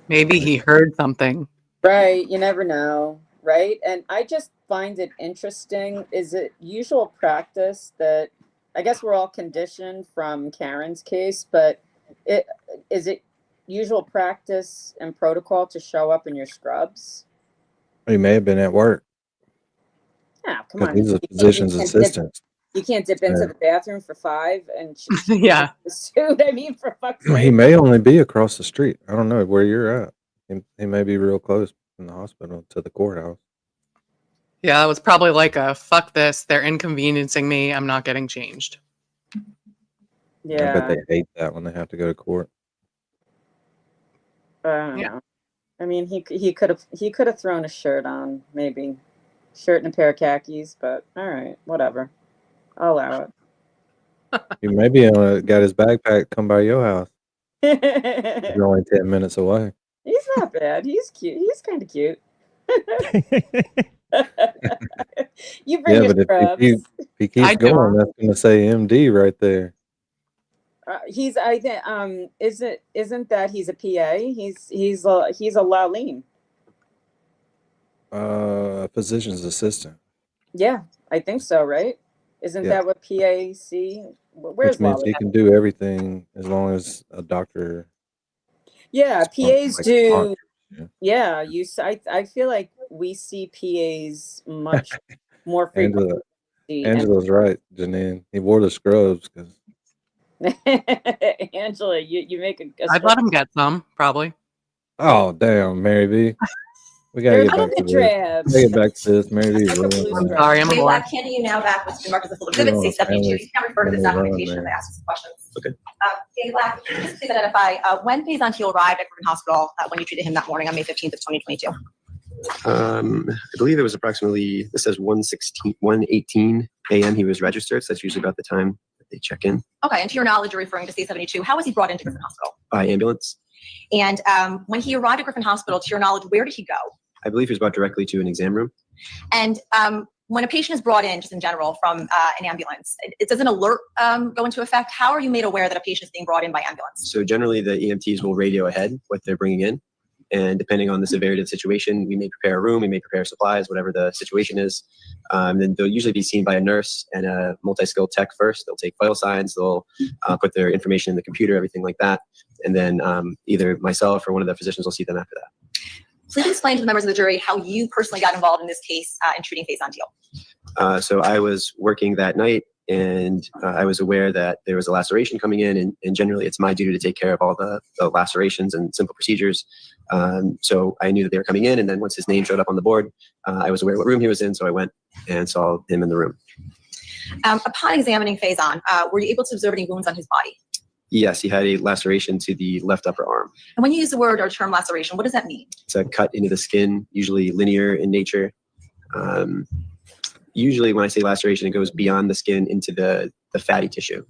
Maybe he heard something. Right. You never know. Right. And I just find it interesting. Is it usual practice that I guess we're all conditioned from Karen's case, but is it usual practice and protocol to show up in your scrubs? He may have been at work. Yeah, come on. He's a physician's assistant. You can't dip into the bathroom for 5 and yeah. The suit. I mean, for fuck's sake. He may only be across the street. I don't know where you're at. He may be real close from the hospital to the courthouse. Yeah, it was probably like a fuck this. They're inconveniencing me. I'm not getting changed. Yeah. I bet they hate that when they have to go to court. I don't know. I mean, he could have thrown a shirt on, maybe. Shirt and a pair of khakis, but all right, whatever. I'll allow it. He maybe got his backpack come by your house. You're only 10 minutes away. He's not bad. He's cute. He's kind of cute. You bring your scrubs. If he keeps going, that's going to say MD right there. I think isn't that he's a PA? He's a Laline. Physician's assistant. Yeah, I think so, right? Isn't that what PAC? Where's Which means he can do everything as long as a doctor. Yeah, PAs like do. Yeah, I feel like we see PAs much more frequently. Angela's right, Janine. He wore the scrubs because. Angela, you make a. I'd let him get some, probably. Oh damn, Mary B. We gotta get back to this. Get back to this, Mary B. I'm sorry, I'm Black, handing you now back what's been marked as a full exhibit, state 72. You can refer to this documentation and ask some questions. Okay. Danny Black, just please identify when Faison Teal arrived at Griffin Hospital when you treated him that morning on May 15th of 2022. I believe it was approximately, this says 1:18 a.m. he was registered, so that's usually about the time that they check in. Okay, and to your knowledge, you're referring to state 72. How was he brought into Griffin Hospital? By ambulance. And when he arrived at Griffin Hospital, to your knowledge, where did he go? I believe he was brought directly to an exam room. And when a patient is brought in, just in general, from an ambulance, it does an alert go into effect? How are you made aware that a patient is being brought in by ambulance? So generally the EMTs will radio ahead what they're bringing in. And depending on the severity of the situation, we may prepare a room, we may prepare supplies, whatever the situation is. Then they'll usually be seen by a nurse and a multi-skilled tech first. They'll take vital signs, they'll put their information in the computer, everything like that. And then either myself or one of the physicians will see them after that. Please explain to the members of the jury how you personally got involved in this case in treating Faison Teal. So I was working that night and I was aware that there was a laceration coming in, and generally it's my duty to take care of all the lacerations and simple procedures. So I knew that they were coming in, and then once his name showed up on the board, I was aware what room he was in, so I went and saw him in the room. Upon examining Faison, were you able to observe any wounds on his body? Yes, he had a laceration to the left upper arm. And when you use the word or term laceration, what does that mean? It's a cut into the skin, usually linear in nature. Usually when I say laceration, it goes beyond the skin into the fatty tissue.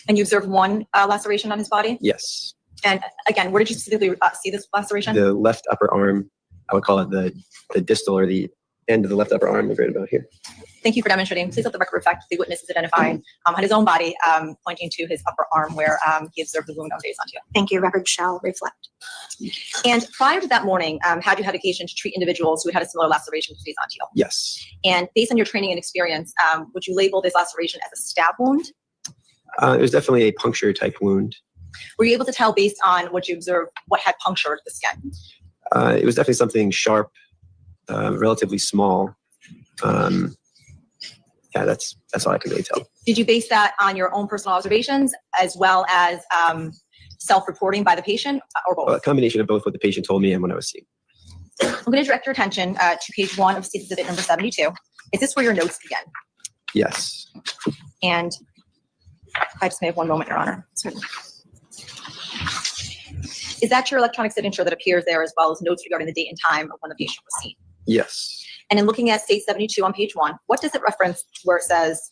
And you observed one laceration on his body? Yes. And again, where did you specifically see this laceration? The left upper arm, I would call it the distal or the end of the left upper arm, right about here. Thank you for demonstrating. Please let the record reflect the witness is identifying on his own body, pointing to his upper arm where he observed the wound on Faison Teal. Thank you. Record shall reflect. And prior to that morning, had you had occasion to treat individuals who had a similar laceration to Faison Teal? Yes. And based on your training and experience, would you label this laceration as a stab wound? It was definitely a puncture type wound. Were you able to tell based on what you observed what had punctured the skin? It was definitely something sharp, relatively small. Yeah, that's all I can really tell. Did you base that on your own personal observations as well as self-reporting by the patient, or both? A combination of both what the patient told me and what I was seeing. I'm going to direct your attention to page 1 of State Exhibit number 72. Is this where your notes begin? Yes. And I just may have one moment, Your Honor. Is that your electronic signature that appears there as well as notes regarding the date and time of when the patient was seen? Yes. And in looking at State 72 on page 1, what does it reference where it says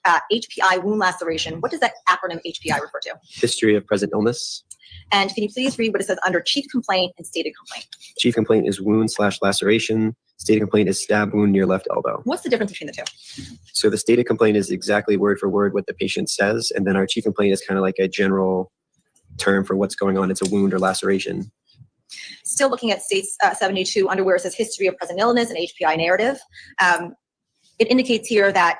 HPI wound laceration? What does that acronym HPI refer to? History of present illness. And can you please read what it says under chief complaint and stated complaint? Chief complaint is wound/laceration. Stated complaint is stab wound near left elbow. What's the difference between the two? So the stated complaint is exactly word for word what the patient says, and then our chief complaint is kind of like a general term for what's going on. It's a wound or laceration. Still looking at State 72 under where it says history of present illness and HPI narrative. It indicates here that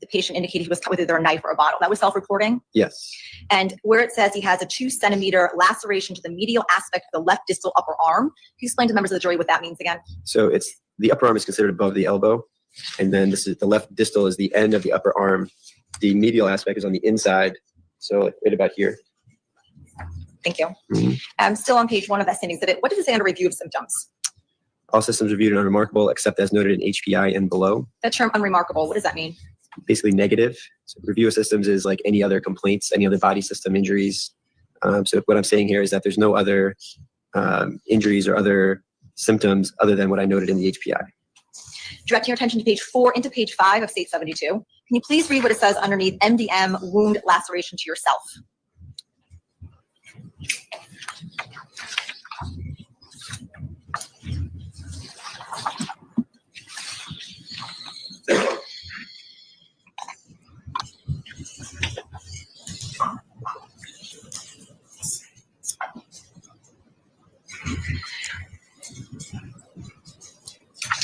the patient indicated he was cut with either a knife or a bottle. That was self-reporting. Yes. And where it says he has a 2-centimeter laceration to the medial aspect of the left distal upper arm. Can you explain to members of the jury what that means again? So it's the upper arm is considered above the elbow, and then this is the left distal is the end of the upper arm. The medial aspect is on the inside, so right about here. Thank you. Mm-hmm. Still on page 1 of that same exhibit, what does it say under review of symptoms? All systems reviewed and unremarkable, except as noted in HPI and below. That term unremarkable, what does that mean? Basically negative. So review of systems is like any other complaints, any other body system injuries. So what I'm saying here is that there's no other injuries or other symptoms other than what I noted in the HPI. Directing your attention to page 4 into page 5 of State 72. Can you please read what it says underneath MDM wound laceration to yourself?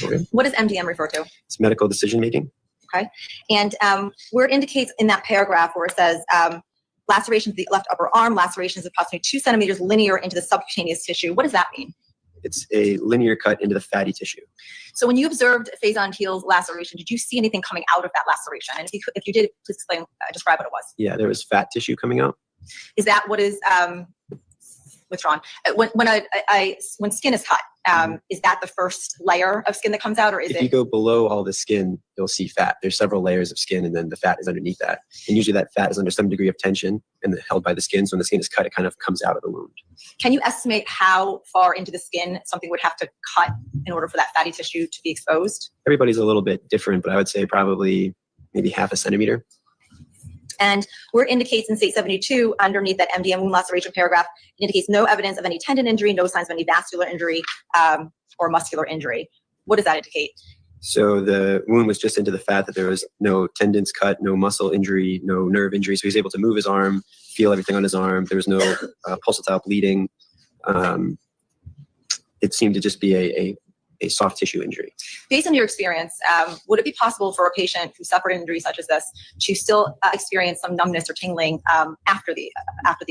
Okay. What does MDM refer to? It's medical decision making. Okay. And where it indicates in that paragraph where it says lacerations of the left upper arm, lacerations of approximately 2 centimeters linear into the subcutaneous tissue. What does that mean? It's a linear cut into the fatty tissue. So when you observed Faison Teal's laceration, did you see anything coming out of that laceration? And if you did, please explain, describe what it was. Yeah, there was fat tissue coming out. Is that what is withdrawn. When skin is cut, is that the first layer of skin that comes out, or is If you go below all the skin, you'll see fat. There's several layers of skin, and then the fat is underneath that. And usually that fat is under some degree of tension and held by the skin. So when the skin is cut, it kind of comes out of the wound. Can you estimate how far into the skin something would have to cut in order for that fatty tissue to be exposed? Everybody's a little bit different, but I would say probably maybe half a centimeter. And where it indicates in state 72, underneath that MDM wound laceration paragraph, it indicates no evidence of any tendon injury, no signs of any vascular injury or muscular injury. What does that indicate? So the wound was just into the fat, that there was no tendons cut, no muscle injury, no nerve injury. So he was able to move his arm, feel everything on his arm. There was no pulsatile bleeding. It seemed to just be a soft tissue injury. Based on your experience, would it be possible for a patient who suffered an injury such as this to still experience some numbness or tingling after the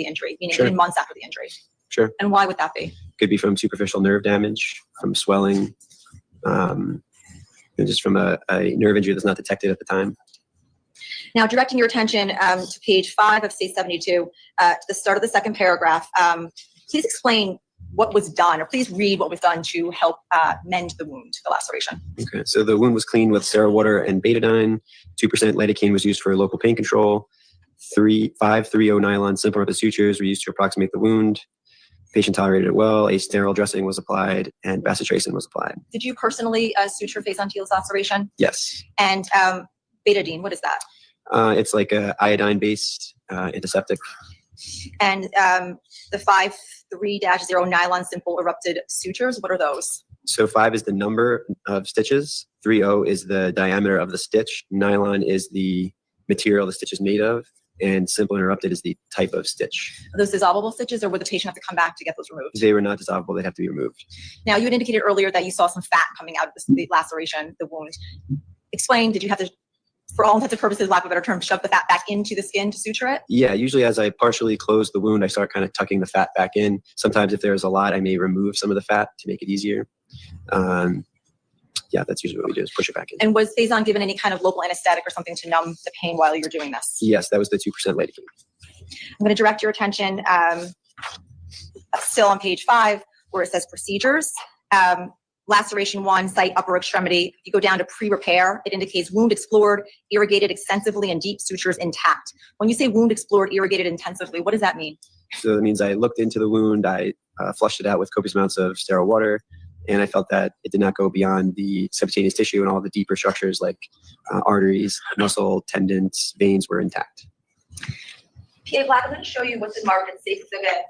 injury, meaning Sure. in months after the injury? Sure. And why would that be? Could be from superficial nerve damage, from swelling, just from a nerve injury that's not detected at the time. Now, directing your attention to page 5 of state 72, to the start of the second paragraph, please explain what was done, or please read what was done to help mend the wound, the laceration. Okay, so the wound was cleaned with sterile water and betadine. 2% lidocaine was used for local pain control. 5-3-0 nylon simple rubber sutures were used to approximate the wound. Patient tolerated it well. A sterile dressing was applied, and bacitracin was applied. Did you personally suture Faison-Teal's laceration? Yes, And betadine, what is that? it's like a iodine-based antiseptic. And the 5-3-0 nylon simple erupted sutures, what are those? So 5 is the number of stitches. 3-0 is the diameter of the stitch. Nylon is the material the stitch is made of, and simple interrupted is the type of stitch. Are those dissolvable stitches, or would the patient have to come back to get those removed? They were not dissolvable. They'd have to be removed. Now, you had indicated earlier that you saw some fat coming out of the laceration, the wound. Explain, did you have to, for all intents and purposes, lack of a better term, shove the fat back into the skin to suture it? Yeah, usually as I partially close the wound, I start kind of tucking the fat back in. Sometimes if there's a lot, I may remove some of the fat to make it easier. Yeah, that's usually what we do, is push it back in. And was Faison given any kind of local anesthetic or something to numb the pain while you're doing this? Yes, that was the 2% lidocaine. I'm going to direct your attention still on page 5, where it says procedures. Laceration 1, site upper extremity. If you go down to pre-repair, it indicates wound explored, irrigated extensively, and deep sutures intact. When you say wound explored, irrigated intensively, what does that mean? So that means I looked into the wound, I flushed it out with copious amounts of sterile water, and I felt that it did not go beyond the subcutaneous tissue, and all the deeper structures like arteries, muscle, tendons, veins were intact. PA Black, I'm going to show you what's in marked in Safe Exhibit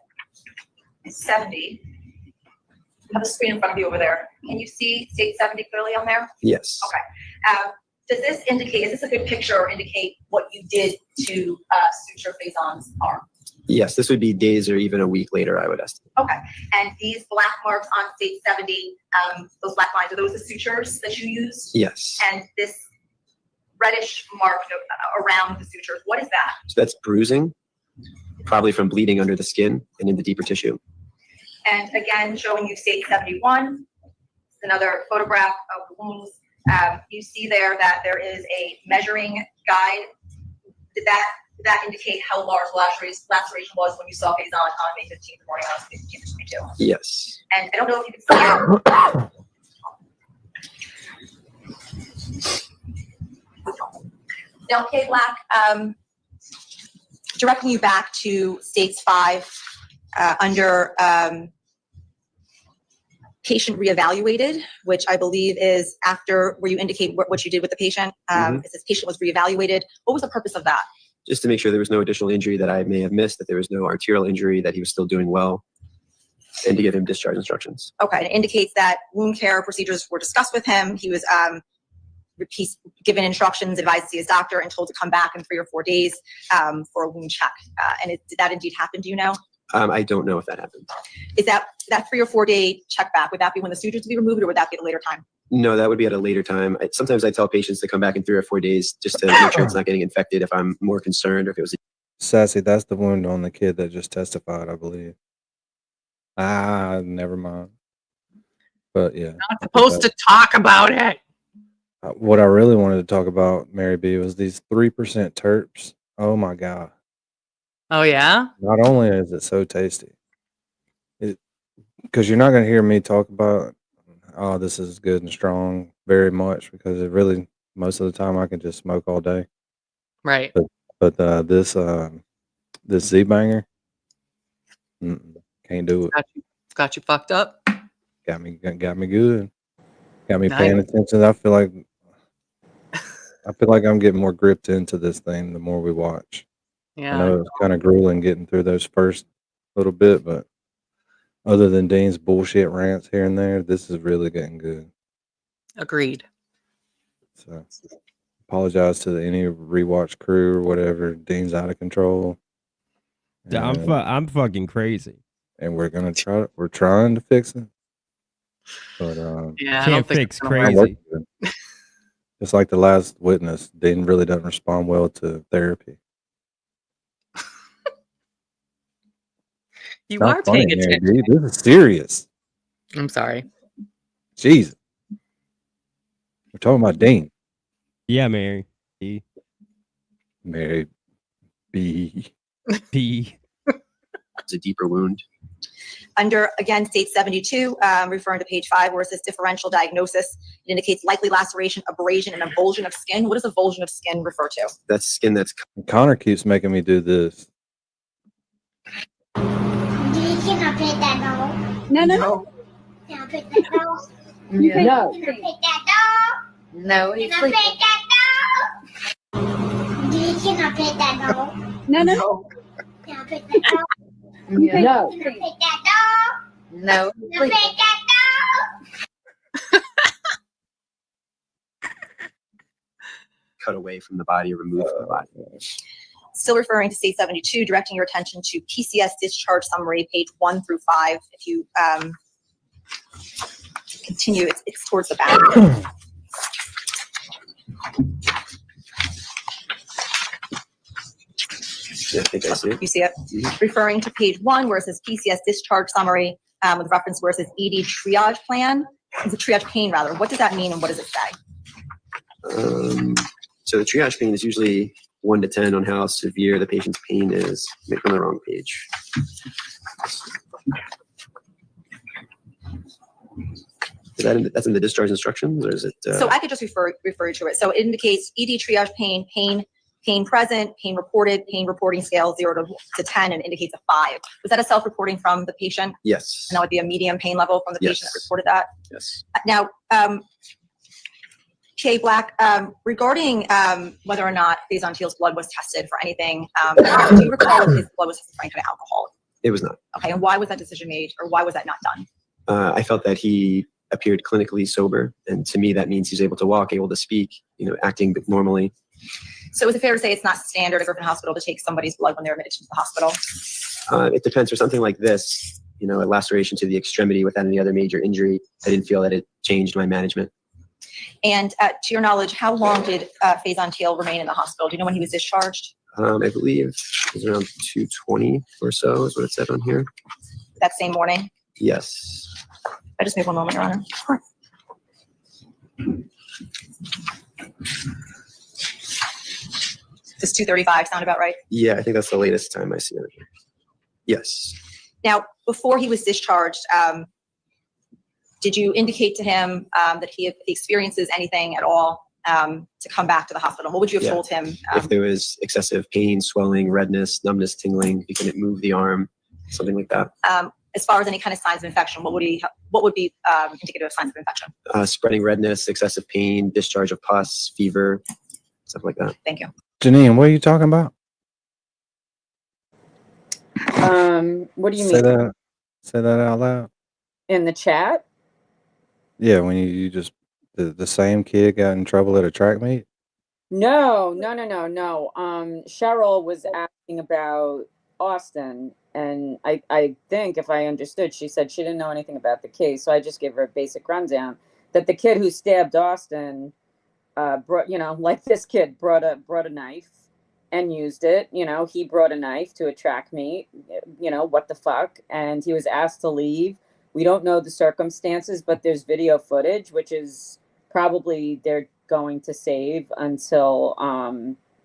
70. You have a screen in front of you over there. Can you see State 70 clearly on there? Yes. Okay. Does this indicate, is this a good picture or indicate what you did to suture Faison's arm? Yes, this would be days or even a week later, I would estimate. Okay. And these black marks on State 70, those black lines, are those the sutures that you used? Yes. And this reddish mark around the sutures, what is that? So that's bruising, probably from bleeding under the skin and in the deeper tissue. And again, showing you State 71, another photograph of the wounds. You see there that there is a measuring guide. Did that indicate how large laceration was when you saw Faison on May 15th morning on 15th, 22? Yes. And I don't know if you can see it. Now, K Black, directing you back to States 5 under patient reevaluated, which I believe is after where you indicate what you did with the patient. It says patient was reevaluated. What was the purpose of that? Just to make sure there was no additional injury that I may have missed, that there was no arterial injury, that he was still doing well, and to give him discharge instructions. Okay, and it indicates that wound care procedures were discussed with him. He was given instructions, advised to see his doctor, and told to come back in 3 or 4 days for a wound check. And did that indeed happen? Do you know? I don't know if that happened. Is that 3 or 4 day check back? Would that be when the sutures to be removed, or would that be at a later time? No, that would be at a later time. Sometimes I tell patients to come back in 3 or 4 days just to make sure it's not getting infected if I'm more concerned, or if it was. Sassy, that's the wound on the kid that just testified, I believe. Never mind. But yeah. Not supposed to talk about it. What I really wanted to talk about, Mary B, was these 3% terps. Oh my God. Oh, yeah? Not only is it so tasty, because you're not going to hear me talk about, oh, this is good and strong very much, because it really, most of the time I can just smoke all day. Right. But this Z banger, can't do it. Got you fucked up. Got me good. Got me Nice. paying attention. I feel like I'm getting more gripped into this thing the more we watch. I Yeah. know it's kind of grueling getting through those first little bit, but other than Dean's bullshit rants here and there, this is really getting good. Agreed. So apologize to any rewatch crew or whatever. Dean's out of control. Yeah, I'm fucking crazy. And we're trying to fix it. But Yeah, I Can't don't think fix it's gonna work. crazy. Just like The Last Witness, Dean really doesn't respond well to therapy. You Not are funny, paying Mary attention. B. This is serious. I'm sorry. Jesus. We're talking about Dean. Yeah, Mary. E. Mary B. P. It's a deeper wound. Under, again, state 72, referring to page 5, where it says differential diagnosis, it indicates likely laceration, abrasion, and avulsion of skin. What does avulsion of skin refer to? That's skin that's Connor keeps making me do this. You cannot pick that doll. No. Cannot pick that doll. No. You cannot pick that doll. No, You he's cannot sleeping. pick that doll. You cannot pick that doll. No. Cannot pick that doll. No. You cannot pick that doll. No, he's You cannot sleeping. pick that doll. cut away from the body or removed from the body. Still referring to state 72, directing your attention to PCS discharge summary, page 1 through 5. If you continue, it's towards the back. Yeah, I think I see it. You see it? Referring to page 1 where it says PCS discharge summary with reference where it says ED triage plan. It's a triage pain rather. What does that mean and what does it say? So the triage pain is usually 1 to 10 on how severe the patient's pain is. Maybe on the wrong page. Is that that's in the discharge instructions, or is it? So I could just refer you to it. So it indicates ED triage pain, pain present, pain reported, pain reporting scale 0 to 10, and indicates a 5. Was that a self-reporting from the patient? Yes. And that would be a medium pain level from the patient that reported that? Yes. Now, PA Black, regarding whether or not Faison Teal's blood was tested for anything, do you recall if his blood was tested for any kind of alcohol? It was not. Okay, and why was that decision made, or why was that not done? I felt that he appeared clinically sober, and to me that means he's able to walk, able to speak, acting normally. So is it fair to say it's not standard at Griffin Hospital to take somebody's blood when they're admitted to the hospital? It depends. For something like this, a laceration to the extremity without any other major injury, I didn't feel that it changed my management. And to your knowledge, how long did Faison Teal remain in the hospital? Do you know when he was discharged? I believe it was around 2:20 or so is what it said on here. That same morning? Yes. I just need one moment, Your Honor. Sure. Does 2:35 sound about right? Yeah, I think that's the latest time I see it here. Yes. Now, before he was discharged, did you indicate to him that if he experiences anything at all to come back to the hospital? What would you have told him? If there was excessive pain, swelling, redness, numbness, tingling, he couldn't move the arm, something like that. As far as any kind of signs of infection, what would be indicative of signs of infection? Spreading redness, excessive pain, discharge of pus, fever, stuff like that. Thank you. Janine, what are you talking about? What do you Say mean? Say that out loud. In the chat? Yeah, when you just the same kid got in trouble at a track meet. No. Cheryl was asking about Austin, and I think if I understood, she said she didn't know anything about the case, so I just gave her a basic rundown that the kid who stabbed Austin brought, like this kid brought a knife and used it. He brought a knife to a track meet. What the fuck? And he was asked to leave. We don't know the circumstances, but there's video footage, which is probably they're going to save until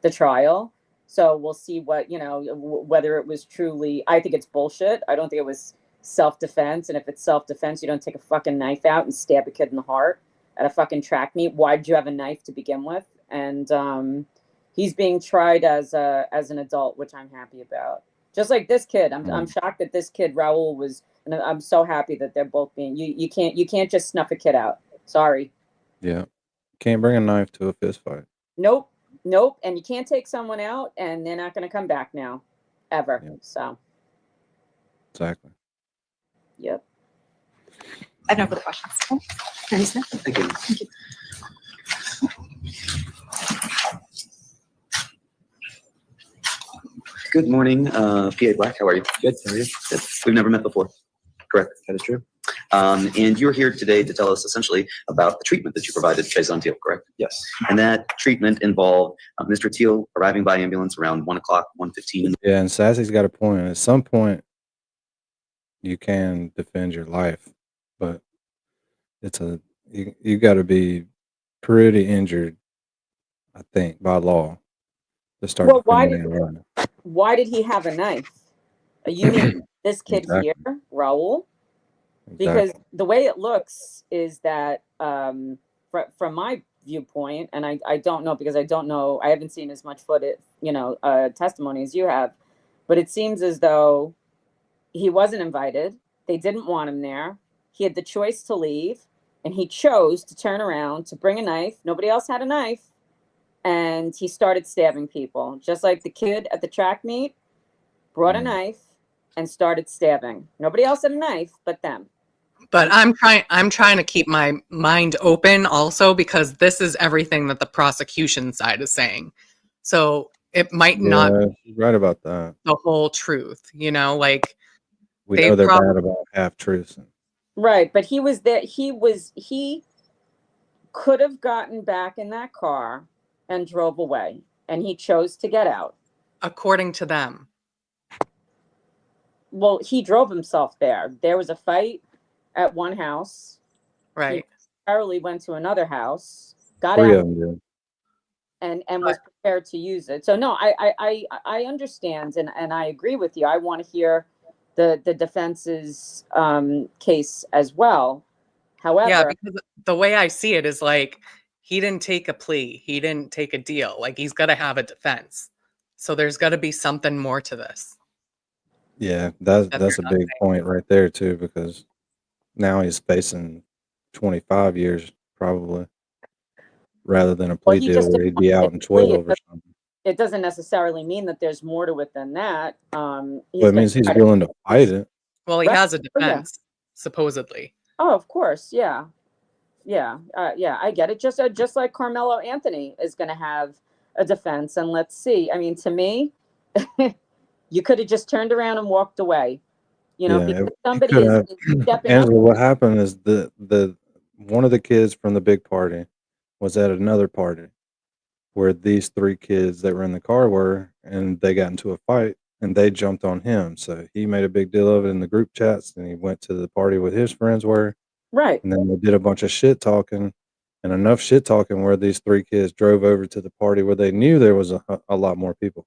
the trial. So we'll see what, whether it was truly, I think it's bullshit. I don't think it was self-defense, and if it's self-defense, you don't take a fucking knife out and stab a kid in the heart at a fucking track meet. Why did you have a knife to begin with? And he's being tried as an adult, which I'm happy about. Just like this kid, I'm shocked that this kid Raul was, and I'm so happy that they're both being. You can't just snuff a kid out. Sorry. Yeah. Can't bring a knife to a fist fight. Nope. And you can't take someone out, and they're not going to come back now, ever. Yeah. So. Exactly. Yep. I have no further questions. Thank you. Thank you. Good morning, PA Black. How are you? Good. How are you? Good. We've never met before. Correct. That is true. And you're here today to tell us essentially about the treatment that you provided Faison Teal, correct? Yes. And that treatment involved Mr. Teal arriving by ambulance around 1 o'clock, 1:15. Yeah, and Sassy's got a point. At some point, you can defend your life, but you got to be pretty injured, I think, by law to start Well, defending your life. why did he have a knife? You mean this kid Exactly. here, Raul? Because the way it looks is that, from my viewpoint, and I don't know because I don't know, I haven't seen as much footage, testimony as you have, but it seems as though he wasn't invited. They didn't want him there. He had the choice to leave, and he chose to turn around to bring a knife. Nobody else had a knife, and he started stabbing people, just like the kid at the track meet brought a knife and started stabbing. Nobody else had a knife but them. But I'm trying to keep my mind open also, because this is everything that the prosecution side is saying. So it might not be she's right about that. the whole truth, like We they know they're prob- bad about half truths. Right, but he was there. He could have gotten back in that car and drove away, and he chose to get out. according to them. Well, he drove himself there. There was a fight at one house. Right. He necessarily went to another house, got Three out, of them did. and was prepared to use it. So no, I understand, and I agree with you. I want to hear the defense's case as well. However, Yeah, because the way I see it is like he didn't take a plea, he didn't take a deal. Like he's got to have a defense. So there's got to be something more to this. Yeah, that's That a they're not big saying. point right there too, because now he's facing 25 years probably, rather than a plea he deal just where didn't he'd want be to out take in a plea. 12 or something. It doesn't necessarily mean that there's more to it than that. Well, it means he's willing to fight it. Well, he Right. has a Oh, yeah. defense, supposedly. Oh, of course, yeah, I get it. Just like Carmelo Anthony is going to have a defense, and let's see. I mean, to me, you could have just turned around and walked away. Yeah, Because it somebody could is have. stepping up. Angela, what happened is the one of the kids from the big party was at another party where these three kids that were in the car were, and they got into a fight and they jumped on him. So he made a big deal of it in the group chats, and he went to the party where his friends were. Right. And then they did a bunch of shit talking, and enough shit talking where these three kids drove over to the party where they knew there was a lot more people.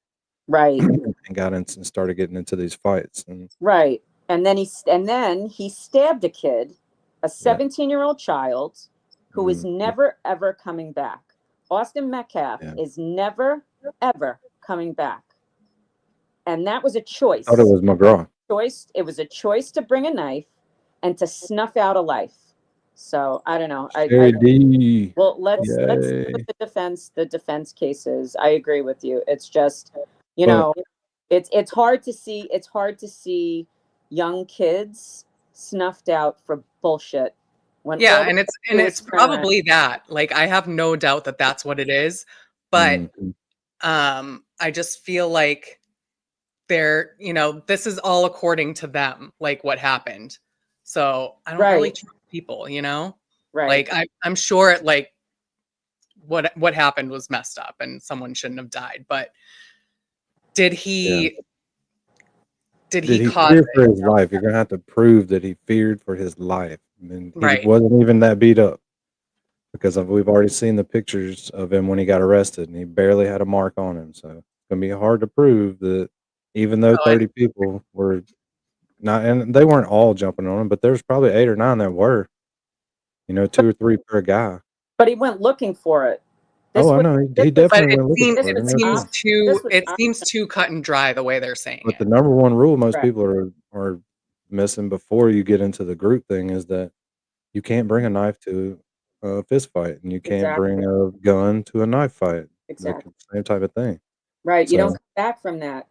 Right. And got in and started getting into these fights. And Right. And then he stabbed a kid, a 17-year-old child, who is never ever coming back. Austin Metcalf is never ever coming back. And that was a choice. I thought it was McGraw. It was a choice to bring a knife and to snuff out a life. So I don't know. Sherry D. Well, let's see Yay. what the defense case is. I agree with you. It's just, But- it's hard to see young kids snuffed out for bullshit. When Yeah, all they and do it's is turn around. probably that. Like I have no doubt that that's what it is, but Mhm. I just feel like they're, this is all according to them, like what happened. So I don't really Right. trust people, Right. Like I'm sure like what happened was messed up and someone shouldn't have died, but did he Did he cause fear it? for his life? You're gonna have to prove that he feared for his life. And he Right. wasn't even that beat up, because we've already seen the pictures of him when he got arrested, and he barely had a mark on him. So it's gonna be hard to prove that, even though Oh, 30 people were not, and they weren't all jumping on him, but there's probably 8 or 9 that were. 2 or 3 per guy. But he went looking for it. Oh, I know. He But definitely went looking for it. this I know was too. it seems too cut and dry the way they're saying But it. the number one rule most Right. people are missing before you get into the group thing is that you can't bring a knife to a fist fight, and you can't bring a gun to a knife fight. Exactly. Same type of thing. Right. You don't So come back from that.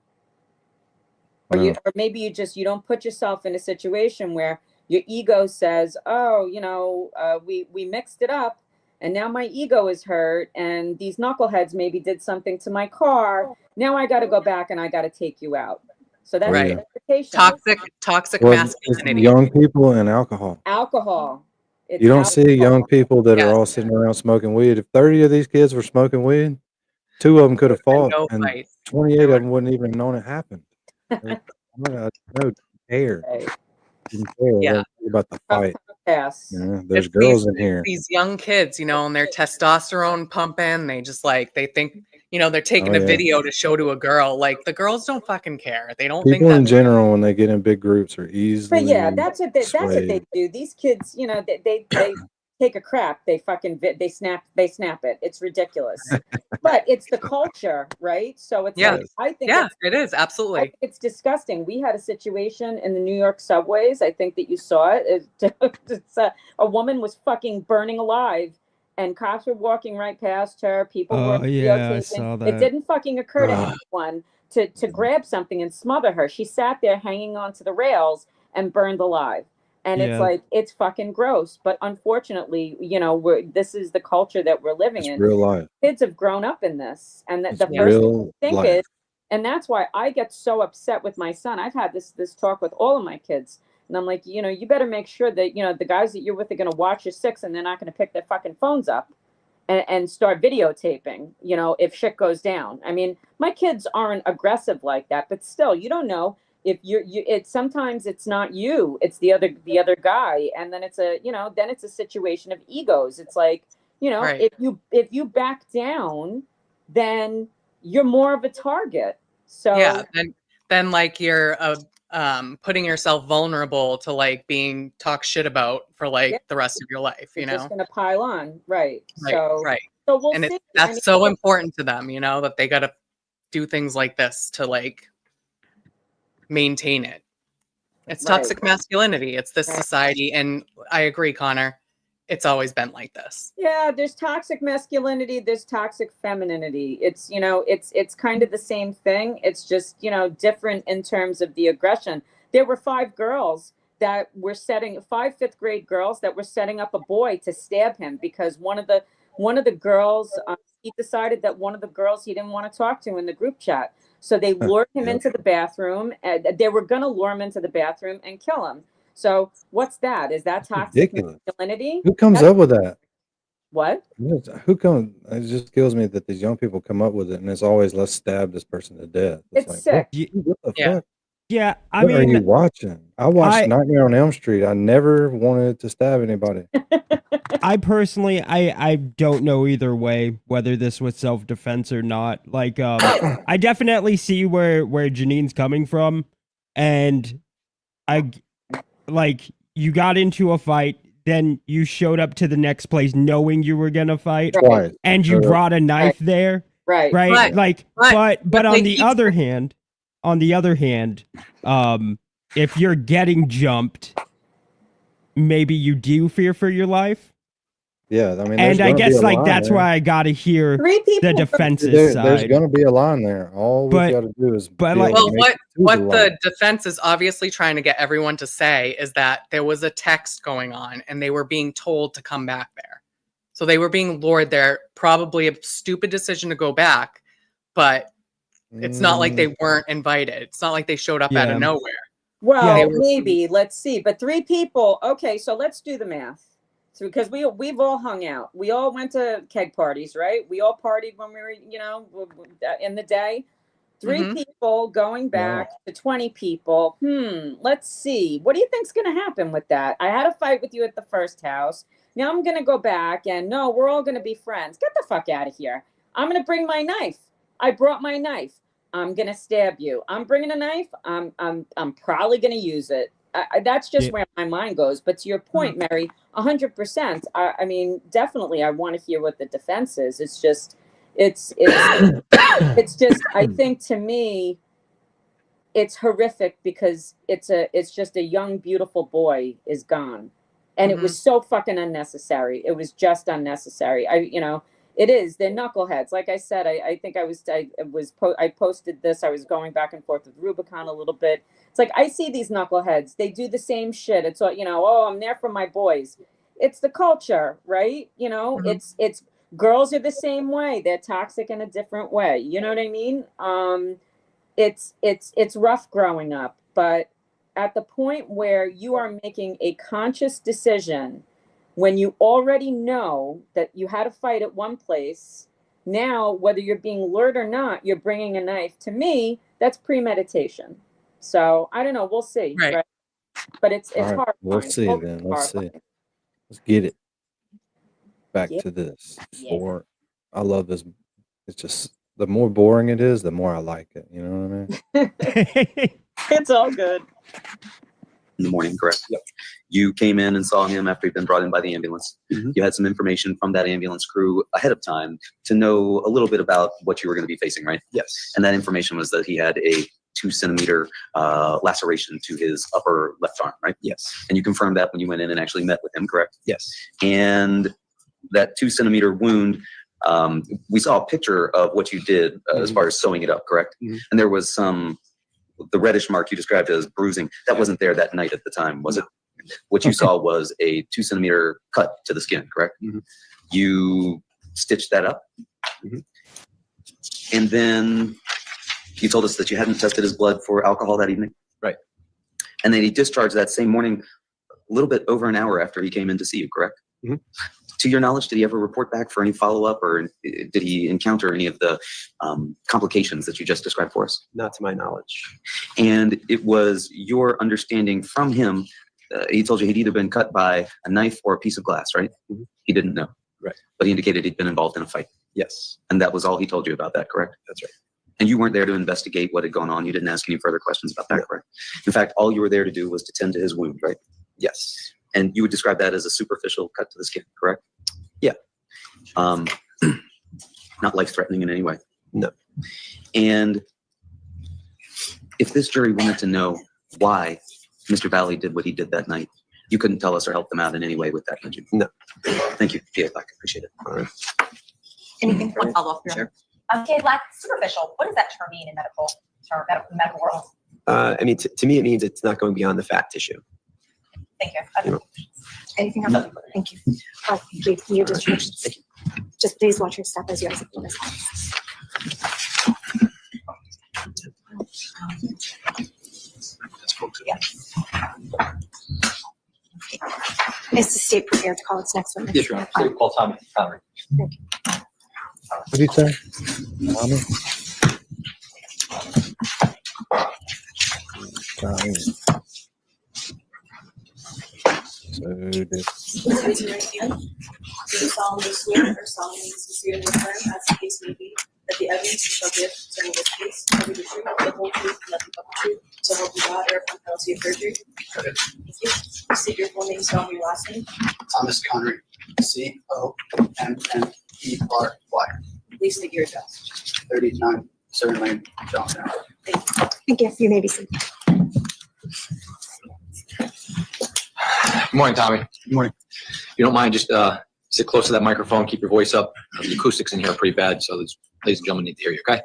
I know. Or maybe you don't put yourself in a situation where your ego says, oh, we mixed it up and now my ego is hurt and these knuckleheads maybe did something to my car. Now I got to go back and I got to take you out. So that's Right. Toxic Well, it's masculinity. young people and alcohol. Alcohol. It's You don't see young people that are Yes. all sitting around smoking weed. If 30 of these kids were smoking weed, 2 of them could have fought, no and fights. 28 of them wouldn't even known it happened. No, care. Didn't care. Yeah. They didn't care about the fight. Pass. There's It's girls in here. These young kids, and their testosterone pumping. They just they think, they're taking Oh, a yeah. video to show to a girl. Like the girls don't fucking care. They don't People think that. in general, when they get in big groups, are easily But yeah, that's what they swayed. do. These kids, they take a crap, they fucking they snap it. It's ridiculous. But it's the culture, right? So it's like I think it is I absolutely. think it's disgusting. We had a situation in the New York subways. I think that you saw it. It's a woman was fucking burning alive, and cops were walking right past her. People were yeah, I videotaping. saw It that. didn't fucking occur to anyone to grab something and smother her. She sat there hanging onto the rails and burned alive. And it's Yeah. like, it's fucking gross. But unfortunately, this is the culture that we're living It's in. real life. Kids have grown up in this. And It's the first real thing life. is, and that's why I get so upset with my son. I've had this talk with all of my kids. And I'm like, you better make sure that, the guys that you're with are going to watch your six and they're not going to pick their fucking phones up and start videotaping, if shit goes down. I mean, my kids aren't aggressive like that, but still, you don't know if it's sometimes it's not you, it's the other guy. And then it's a situation of egos. It's like, Right. if you back down, then you're more of a target. So Yeah, then you're putting yourself vulnerable to being talked shit about for the rest of your life. you're just going to pile on, right? Right. So we'll And see. that's so important to them, that they got to do things like this to maintain it. It's toxic masculinity. It's this society, and I agree, Connor. It's always been like this. Yeah, there's toxic masculinity, there's toxic femininity. It's it's kind of the same thing. It's just different in terms of the aggression. There were 5 girls that were 5 fifth grade girls that were setting up a boy to stab him because one of the girls he decided that one of the girls he didn't want to talk to in the group chat. So they lured him into the bathroom. They were going to lure him into the bathroom and kill him. So what's that? Is that toxic Ridiculous. masculinity? Who comes up with that? What? Who comes? It just kills me that these young people come up with it, and it's always let's stab this person to death. It's sick. What the fuck? Yeah, I What are you mean, watching? I watched Nightmare on Elm Street. I never wanted to stab anybody. I personally, I don't know either way whether this was self-defense or not. I definitely see where Janine's coming from, and you got into a fight, then you showed up to the next place knowing you were gonna fight, Twice. and you brought a knife there, right? But on the other hand, if you're getting jumped, maybe you do fear for your life. Yeah, I mean, And I guess that's there. why I got to hear 3 people the defense's There's side. going to be a line there. All we got to do is. What the defense is obviously trying to get everyone to say is that there was a text going on and they were being told to come back there. So they were being lured there. Probably a stupid decision to go back, but it's not like they weren't invited. It's not like they showed up out of nowhere. Well, maybe. Let's see. But 3 people. Okay, so let's do the math. So because we've all hung out. We all went to keg parties, right? We all partied when we were, in the day. 3 people going back to 20 people. Let's see. What do you think's going to happen with that? I had a fight with you at the first house. Now I'm going to go back and no, we're all going to be friends. Get the fuck out of here. I'm going to bring my knife. I brought my knife. I'm gonna stab you. I'm bringing a knife. I'm probably gonna use it. That's just where my mind goes. But to your point, Mary, 100%. I mean, definitely, I want to hear what the defense is. It's just, it's just. I think to me, it's horrific because it's just a young, beautiful boy is gone, and it was so fucking unnecessary. It was just unnecessary. It is. They're knuckleheads. Like I said, I think I posted this. I was going back and forth with Rubicon a little bit. It's like, I see these knuckleheads. They do the same shit. It's like, oh, I'm there for my boys. It's the culture, right? It's girls are the same way. They're toxic in a different way. You know what I mean? It's rough growing up, but at the point where you are making a conscious decision, when you already know that you had a fight at one place, now, whether you're being lured or not, you're bringing a knife. To me, that's premeditation. So I don't know. We'll see. Right? But it's All right, hard. we'll see then. Let's see. Let's get it back to this. I love this. It's just the more boring it is, the more I like it. You know what I mean? It's all good. In the morning, correct? Yep. You came in and saw him after he'd been brought in by the ambulance. You had some information from that ambulance crew ahead of time to know a little bit about what you were going to be facing, right? Yes. And that information was that he had a 2-centimeter laceration to his upper left arm, right? Yes. And you confirmed that when you went in and actually met with him, correct? Yes. And that 2-centimeter wound, we saw a picture of what you did as far as sewing it up, correct? And there was the reddish mark you described as bruising. That wasn't there that night at the time, was it? What you saw was a 2-centimeter cut to the skin, correct? You stitched that up. And then you told us that you hadn't tested his blood for alcohol that evening. Right. And then he discharged that same morning, a little bit over an hour after he came in to see you, correct? To your knowledge, did he ever report back for any follow-up, or did he encounter any of the complications that you just described for us? Not to my knowledge. And it was your understanding from him, he told you he'd either been cut by a knife or a piece of glass, right? He didn't know. Right. But he indicated he'd been involved in a fight. Yes. And that was all he told you about that, correct? That's right. And you weren't there to investigate what had gone on. You didn't ask any further questions about that, correct? In fact, all you were there to do was to tend to his wound, right? Yes. And you would describe that as a superficial cut to the skin, correct? Yeah. Not life-threatening in any way. No. And if this jury wanted to know why Mr. Valley did what he did that night, you couldn't tell us or help them out in any way with that, could you? No. Thank you. Yeah, I appreciate it. All right. Anything further? One follow-up. Sure. Okay, like superficial. What does that term mean in medical world? I mean, to me, it means it's not going beyond the fat tissue. Thank you. Anything else? Thank you. Oh, thank you. You just please watch your step as you exit the witness box. Is the state prepared to call its next witness? Yes, Your Honor. State will call Tommy. Thank you. What did you say? Tommy? So this. Raise your right hand. Do you solemnly swear or solemnly sincerely affirm, as the case may be, that the evidence you shall give concerning this case will be the truth, the whole truth, and nothing but the truth, so help you God, or upon penalty of perjury? Thank you. State your full name, spell your last name. Thomas Connery, COMMERY. Please state your address. 39 Southern Lane, Johnstown. Thank you. You may be seated. Good morning, Tommy. Good morning. If you don't mind, just sit close to that microphone, keep your voice up. The acoustics in here are pretty bad, so ladies and gentlemen need to hear you, okay?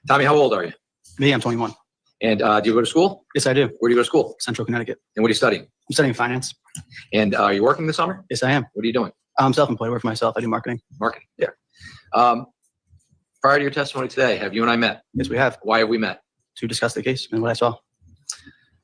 Tommy, how old are you? Me, I'm 21. And do you go to school? Yes, I do. Where do you go to school? Central Connecticut. And what are you studying? I'm studying finance. And are you working this summer? Yes, I am. What are you doing? I'm self-employed. I work for myself. I do marketing. Marketing, yeah. Prior to your testimony today, have you and I met? Yes, we have. Why have we met? To discuss the case and what I saw.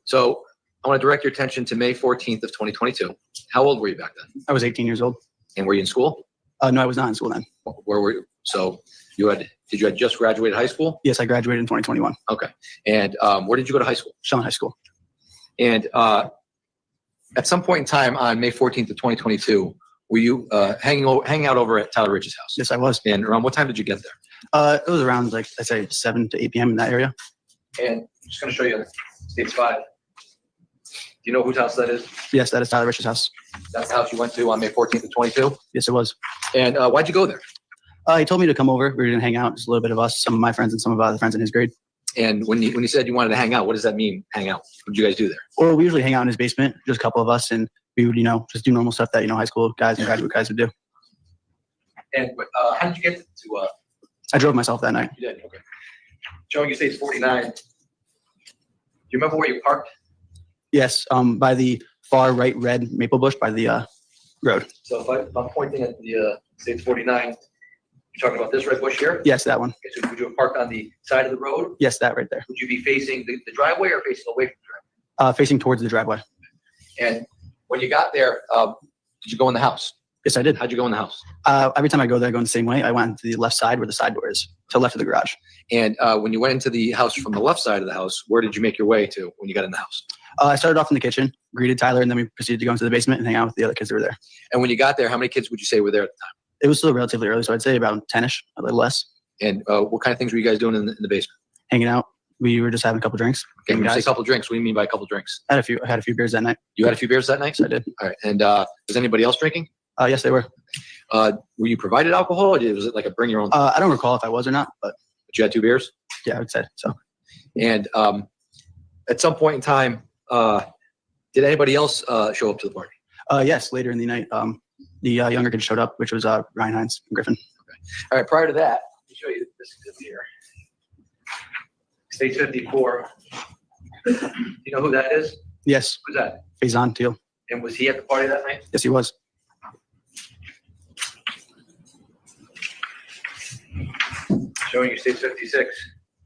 So I want to direct your attention to May 14th of 2022. How old were you back then? I was 18 years old. And were you in school? No, I was not in school then. Where were you? So did you had just graduated high school? Yes, I graduated in 2021. Okay. And where did you go to high school? Shawn High School. And at some point in time on May 14th of 2022, were you hanging out over at Tyler Rich's house? Yes, I was. And around what time did you get there? It was around like I'd say 7 to 8 p.m. in that area. And I'm just going to show you States 5. Do you know whose house that is? Yes, that is Tyler Rich's house. That's the house you went to on May 14th of 22? Yes, it was. And why'd you go there? He told me to come over. We were going to hang out, just a little bit of us, some of my friends and some of other friends in his grade. And when you said you wanted to hang out, what does that mean, hang out? What did you guys do there? Well, we usually hang out in his basement, just a couple of us, and we would, just do normal stuff that, high school guys and graduate guys would do. And how did you get to I drove myself that night. you did, okay. Showing you States 49. Do you remember where you parked? Yes, by the far right red maple bush by the road. So if I'm pointing at the States 49, you're talking about this red bush here? Yes, that one. Okay, so would you have parked on the side of the road? Yes, that right there. Would you be facing the driveway or facing away from the driveway? Facing towards the driveway. And when you got there, did you go in the house? Yes, I did. How'd you go in the house? Every time I go there, I go in the same way. I went to the left side where the side door is, to the left of the garage. And when you went into the house from the left side of the house, where did you make your way to when you got in the house? I started off in the kitchen, greeted Tyler, and then we proceeded to go into the basement and hang out with the other kids that were there. And when you got there, how many kids would you say were there at the time? It was still relatively early, so I'd say about 10-ish, a little less. And what kind of things were you guys doing in the basement? Hanging out. We were just having a couple drinks. Okay, when you say Guys. a couple drinks, what do you mean by a couple drinks? I had a few beers that night. You had a few beers that night? Yes, I did. All right. And was anybody else drinking? Yes, they were. Were you provided alcohol, or was it like a bring your own? I don't recall if I was or not, but You had 2 beers? yeah, I would say so. And at some point in time, did anybody else show up to the party? Yes, later in the night, the younger kid showed up, which was Ryan Hines and Griffin. All right. Prior to that, let me show you this here. State 54. Do you know who that is? Yes, Who's that? Faison Teal. And was he at the party that night? Yes, he was. Showing you State 56.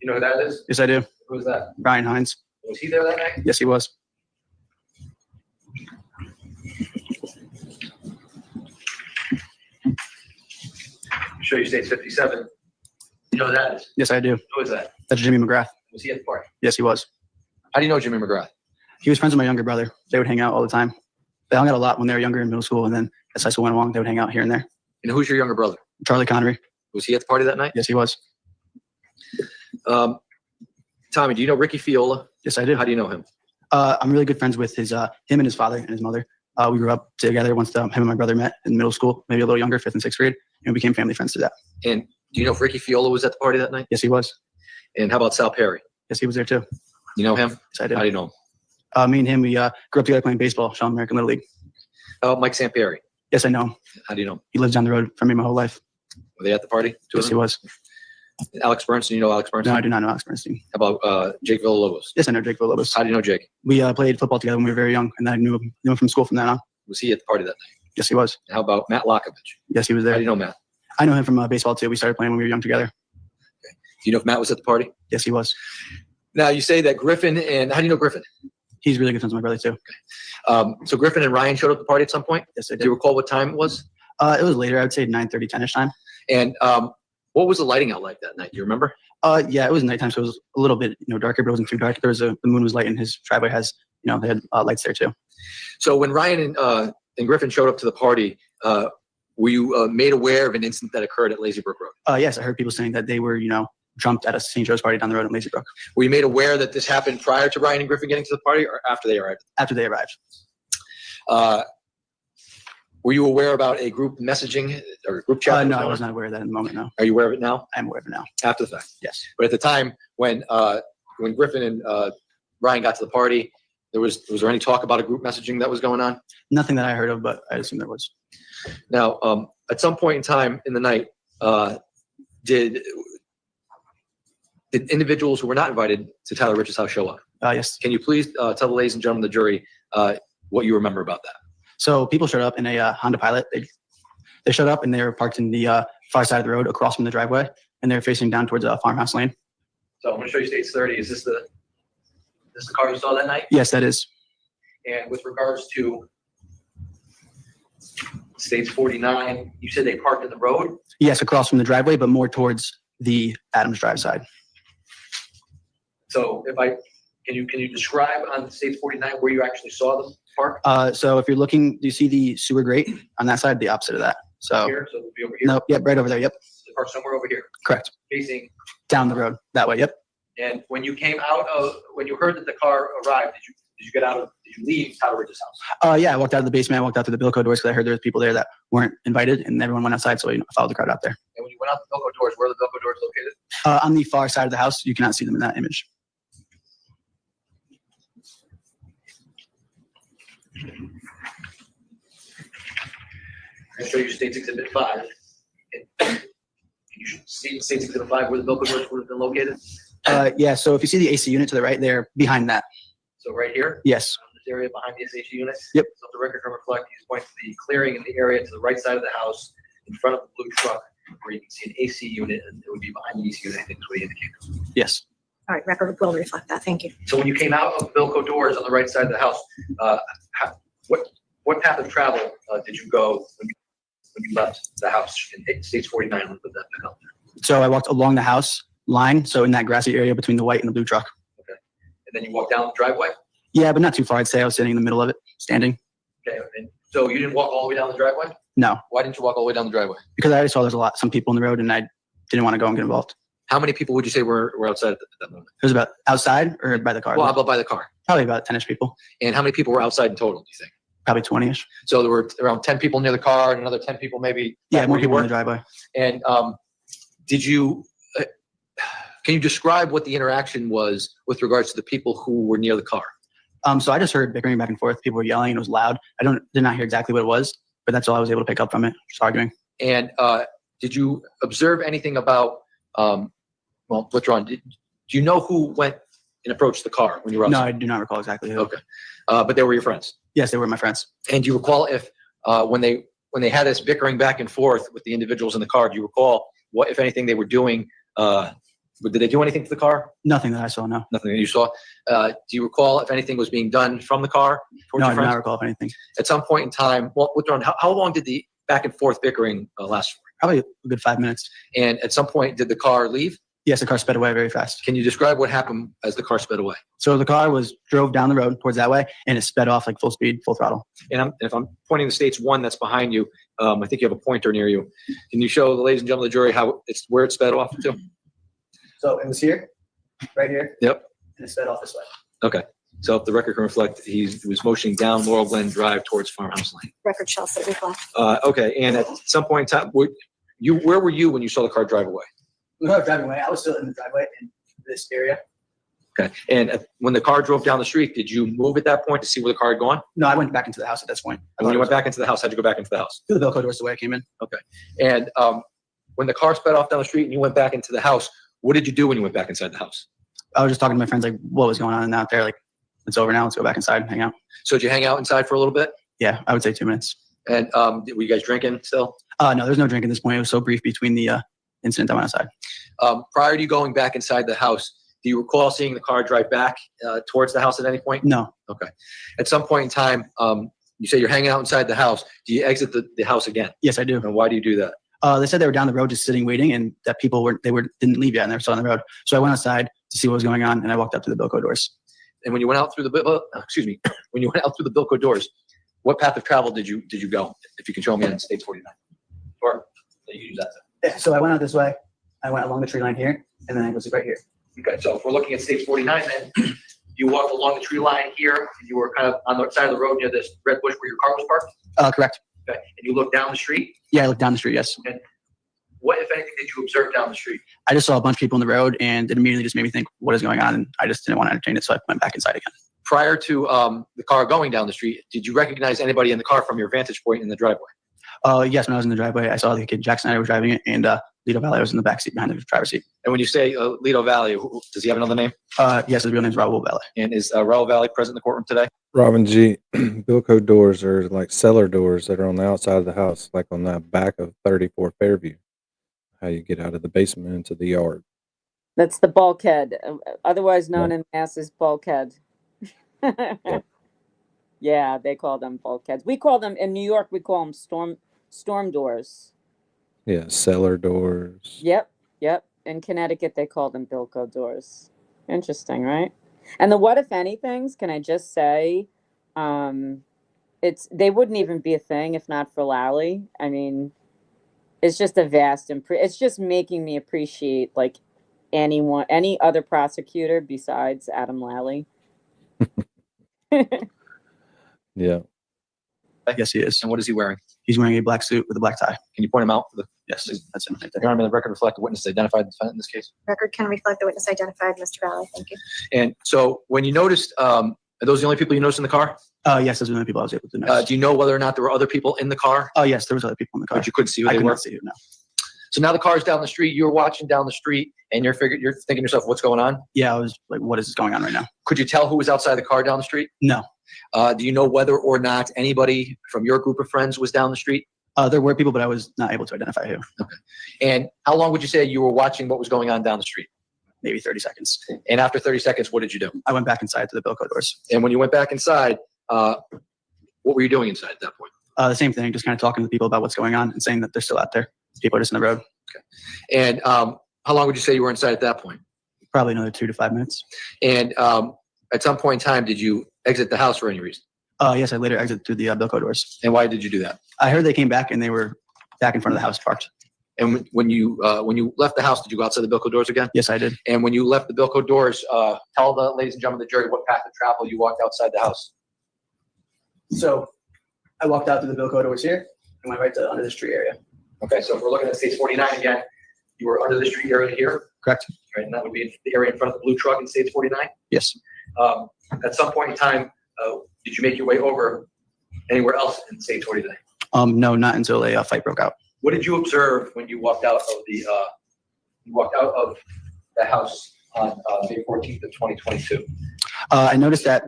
You know who that is? Yes, I do. Who's that? Ryan Hines. Was he there that night? Yes, he was. Show you State 57. You know who that is? Yes, I do. Who is that? That's Jimmy McGrath. Was he at the party? Yes, he was. How do you know Jimmy McGrath? He was friends with my younger brother. They would hang out all the time. They hung out a lot when they were younger in middle school, and then as high school went along, they would hang out here and there. And who's your younger brother? Charlie Connery. Was he at the party that night? Yes, he was. Tommy, do you know Ricky Fiola? Yes, I do. How do you know him? I'm really good friends with him and his father and his mother. We grew up together once him and my brother met in middle school, maybe a little younger, 5th and 6th grade, and we became family friends through that. And do you know if Ricky Fiola was at the party that night? Yes, he was. And how about Sal Perry? Yes, he was there too. You know him? Yes, I do. How do you know him? Me and him, we grew up together playing baseball, Sean American Little League. How about Mike Sampieri? Yes, I know him. How do you know him? He lives down the road from me my whole life. Were they at the party? Two of Yes, he them? was. Alex Bernstein, you know Alex Bernstein? No, I do not know Alex Bernstein. How about Jake Villalobos? Yes, I know Jake Villalobos. How do you know Jake? We played football together when we were very young, and I knew him from school from then on. Was he at the party that night? Yes, he was. How about Matt Lockovich? Yes, he was there. How do you know Matt? I know him from baseball too. We started playing when we were young together. Do you know if Matt was at the party? Yes, he was. Now you say that Griffin and how do you know Griffin? He's really good friends with my brother too. So Griffin and Ryan showed up at the party at some point? Yes, I Do did. you recall what time it was? It was later. I would say 9:30, 10ish time. And what was the lighting out like that night? Do you remember? Yeah, it was nighttime, so it was a little bit darker, but it wasn't too dark. The moon was light, and his driveway has they had lights there too. So when Ryan and Griffin showed up to the party, were you made aware of an incident that occurred at Lazy Brook Road? Yes, I heard people saying that they were jumped at a St. Joe's party down the road in Lazy Brook. Were you made aware that this happened prior to Ryan and Griffin getting to the party or after they arrived? After they arrived. Were you aware about a group messaging or group chat? No, I was not aware of that in the moment. No, Are you aware of it now? I am aware of it now. After the fact? Yes. But at the time when Griffin and Ryan got to the party, was there any talk about a group messaging that was going on? Nothing that I heard of, but I assume there was. Now, at some point in time in the night, did individuals who were not invited to Tyler Rich's house show up? Yes. Can you please tell the ladies and gentlemen of the jury what you remember about that? So people showed up in a Honda Pilot. They showed up and they were parked in the far side of the road across from the driveway, and they were facing down towards Farmhouse Lane. So I'm going to show you States 30. Is this the car you saw that night? Yes, that is. And with regards to States 49, you said they parked in the road? Yes, across from the driveway, but more towards the Adams Drive side. So can you describe on States 49 where you actually saw them park? So if you're looking, do you see the sewer grate on that side? The opposite of that. So Here, so it'll be over here. no, yep, right over there. Yep. So the car somewhere over here, Correct. facing. Down the road that way. Yep. And when you came out of, when you heard that the car arrived, did you get out of, did you leave Tyler Ridge's house? Yeah, I walked out of the basement. I walked out to the Bilco doors because I heard there was people there that weren't invited, and everyone went outside. So I followed the crowd out there. And when you went out the Bilco doors, where are the Bilco doors located? On the far side of the house, you cannot see them in that image. I'll show you State's Exhibit 5. And you should see State's Exhibit 5 where the Bilco doors would have been located. Yeah, so if you see the AC unit to the right, they're behind that. So right here? Yes. This area behind the SH unit? Yep. So if the record can reflect, he's pointing to the clearing in the area to the right side of the house in front of the blue truck where you can see an AC unit, and it would be behind the AC unit, I think is what he indicated. Yes. All right, record will reflect that. Thank you. So when you came out of Bilco doors on the right side of the house, what path of travel did you go when you left the house in States 49 and put that back out there? So I walked along the house line, so in that grassy area between the white and the blue truck. Okay. And then you walked down the driveway? Yeah, but not too far. I'd say I was sitting in the middle of it, standing. Okay. And so you didn't walk all the way down the driveway? No, Why didn't you walk all the way down the driveway? because I already saw there's some people in the road, and I didn't want to go and get involved. How many people would you say were outside at that moment? It was about outside or by the car. Well, how about by the car? Probably about 10-ish people. And how many people were outside in total, do you think? Probably 20-ish. So there were around 10 people near the car and another 10 people maybe? Yeah, back more where you people in were? the driveway. And did you, can you describe what the interaction was with regards to the people who were near the car? So I just heard bickering back and forth. People were yelling, and it was loud. Did not hear exactly what it was, but that's all I was able to pick up from it. Just arguing. And did you observe anything about, well, later on, do you know who went and approached the car when you were outside? No, I do not recall exactly who. Okay. But they were your friends? Yes, they were my friends. And do you recall if, when they had this bickering back and forth with the individuals in the car, do you recall what, if anything, they were doing? Did they do anything to the car? Nothing that I saw, no. Nothing that you saw. Do you recall if anything was being done from the car towards No, your I do friends? not recall of anything. At some point in time, well, how long did the back and forth bickering last for? Probably a good 5 minutes. And at some point, did the car leave? Yes, the car sped away very fast. Can you describe what happened as the car sped away? So the car drove down the road towards that way, and it sped off like full speed, full throttle. And if I'm pointing the States 1 that's behind you, I think you have a pointer near you. Can you show the ladies and gentlemen of the jury where it sped off to? So it was here, right here. Yep. And it sped off this way. Okay. So if the record can reflect, he was motioning down Laurel Glen Drive towards Farmhouse Lane. Record shall so reflect. Okay. And at some point in time, where were you when you saw the car drive away? When I was driving away, I was still in the driveway in this area. Okay. And when the car drove down the street, did you move at that point to see where the car had gone? No, I went back into the house at this point. And when you went back into the house, how'd you go back into the house? Through the Bilco doors the way I came in. Okay. And when the car sped off down the street and you went back into the house, what did you do when you went back inside the house? I was just talking to my friends, like, what was going on out there? Like, it's over now. Let's go back inside and hang out. So did you hang out inside for a little bit? Yeah, I would say 2 minutes. And were you guys drinking still? No, there's no drink at this point. It was so brief between the incident I went outside. Prior to you going back inside the house, do you recall seeing the car drive back towards the house at any point? No. Okay. At some point in time, you say you're hanging out inside the house. Do you exit the house again? Yes, I do. And why do you do that? They said they were down the road just sitting waiting, and that people didn't leave yet, and they were still on the road. So I went outside to see what was going on, and I walked up to the Bilco doors. And when you went out through when you went out through the Bilco doors, what path of travel did you go? If you can show me on State 49, or you use that. Yeah, so I went out this way. I went along the tree line here, and then I was right here. Okay, so if we're looking at State 49, then you walked along the tree line here, and you were kind of on the side of the road near this red bush where your car was parked. Correct. Okay, and you looked down the street. Yeah, I looked down the street. Yes. And what, if anything, did you observe down the street? I just saw a bunch of people in the road, and it immediately just made me think, what is going on? And I just didn't want to entertain it, so I went back inside again. Prior to the car going down the street, did you recognize anybody in the car from your vantage point in the driveway? Yes, when I was in the driveway, I saw the kid Jackson and I were driving it, and Lido Valley was in the back seat behind the driver's seat. And when you say Lido Valley, does he have another name? Yes, his real name is Raul Valley. And is Raul Valley present in the courtroom today? Robin G. Bilco doors are like cellar doors that are on the outside of the house, like on the back of 34 Fairview. How you get out of the basement into the yard. That's the bulkhead, otherwise known in mass as bulkhead. Yeah, they call them bulkheads. We call them, in New York, we call them storm doors. Yeah, cellar doors. Yep. In Connecticut, they call them Bilco doors. Interesting, right? And the what if anythings, can I just say, they wouldn't even be a thing if not for Lally. I mean, it's just a vast it's just making me appreciate like any other prosecutor besides Adam Lally. Yeah. Yes, he is. And what is he wearing? He's wearing a black suit with a black tie. Can you point him out? Yes, that's him right there. Your Honor, may the record reflect the witness identified the defendant in this case? Record can reflect the witness identified, Mr. Valley. Thank you. And so when you noticed, are those the only people you noticed in the car? Yes, those are the only people I was able to notice. Do you know whether or not there were other people in the car? Oh, yes, there was other people in the car. But you couldn't see who I they could were? not see who, no. So now the car's down the street, you're watching down the street, and you're thinking to yourself, what's going on? Yeah, I was like, what is going on right now? Could you tell who was outside the car down the street? No. Do you know whether or not anybody from your group of friends was down the street? There were people, but I was not able to identify who. Okay. And how long would you say you were watching what was going on down the street? Maybe 30 seconds. And after 30 seconds, what did you do? I went back inside to the Bilko doors. And when you went back inside, what were you doing inside at that point? The same thing, just kind of talking to people about what's going on and saying that they're still out there. People are just in the road. Okay. And how long would you say you were inside at that point? Probably another 2 to 5 minutes. And at some point in time, did you exit the house for any reason? Yes, I later exited through the Bilko doors. And why did you do that? I heard they came back and they were back in front of the house parked. And when you left the house, did you go outside the Bilko doors again? Yes, I did. And when you left the Bilko doors, tell the ladies and gentlemen of the jury what path of travel you walked outside the house. So I walked out through the Bilko doors here and went right to under this tree area. Okay, so if we're looking at stage 49 again, you were under the street area here, Correct. right? And that would be the area in front of the blue truck in stage 49. Yes. At some point in time, did you make your way over anywhere else in stage 49? No, not until a fight broke out. What did you observe when you walked out of the house on May 14th of 2022? I noticed that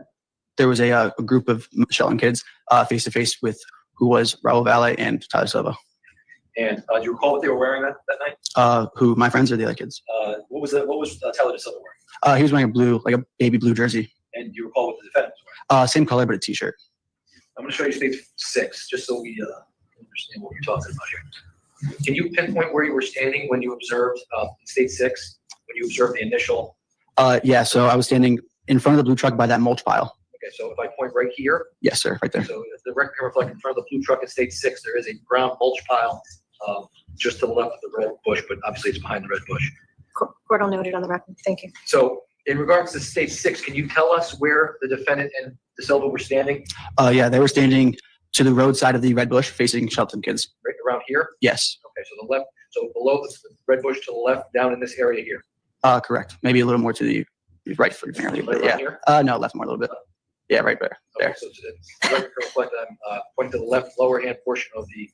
there was a group of Shelton kids face to face with who was Raul Valle and Tyler Silva. And do you recall what they were wearing that night? Who, my friends or the other kids? What was Tyler Silva wearing? He was wearing a baby blue jersey. And do you recall what the defendant was wearing? Same color, but a t-shirt. I'm going to show you stage 6, just so we understand what we're talking about here. Can you pinpoint where you were standing when you observed stage 6, when you observed the initial? Yeah, so I was standing in front of the blue truck by that mulch pile. Okay, so if I point right here. Yes, sir, right there. So if the record can reflect in front of the blue truck at stage 6, there is a brown mulch pile just to the left of the red bush, but obviously it's behind the red bush. Court will note it on the record. Thank you. So in regards to stage 6, can you tell us where the defendant and De Silva were standing? Yeah, they were standing to the roadside of the red bush facing Shelton kids. Right around here? Yes. Okay, so the left, so below the red bush to the left, down in this area here. Correct. Maybe a little more to the right for Right but around yeah. here? No, left more a little bit. Yeah, right there. Okay, so the record can reflect I'm pointing to the left lower hand portion of the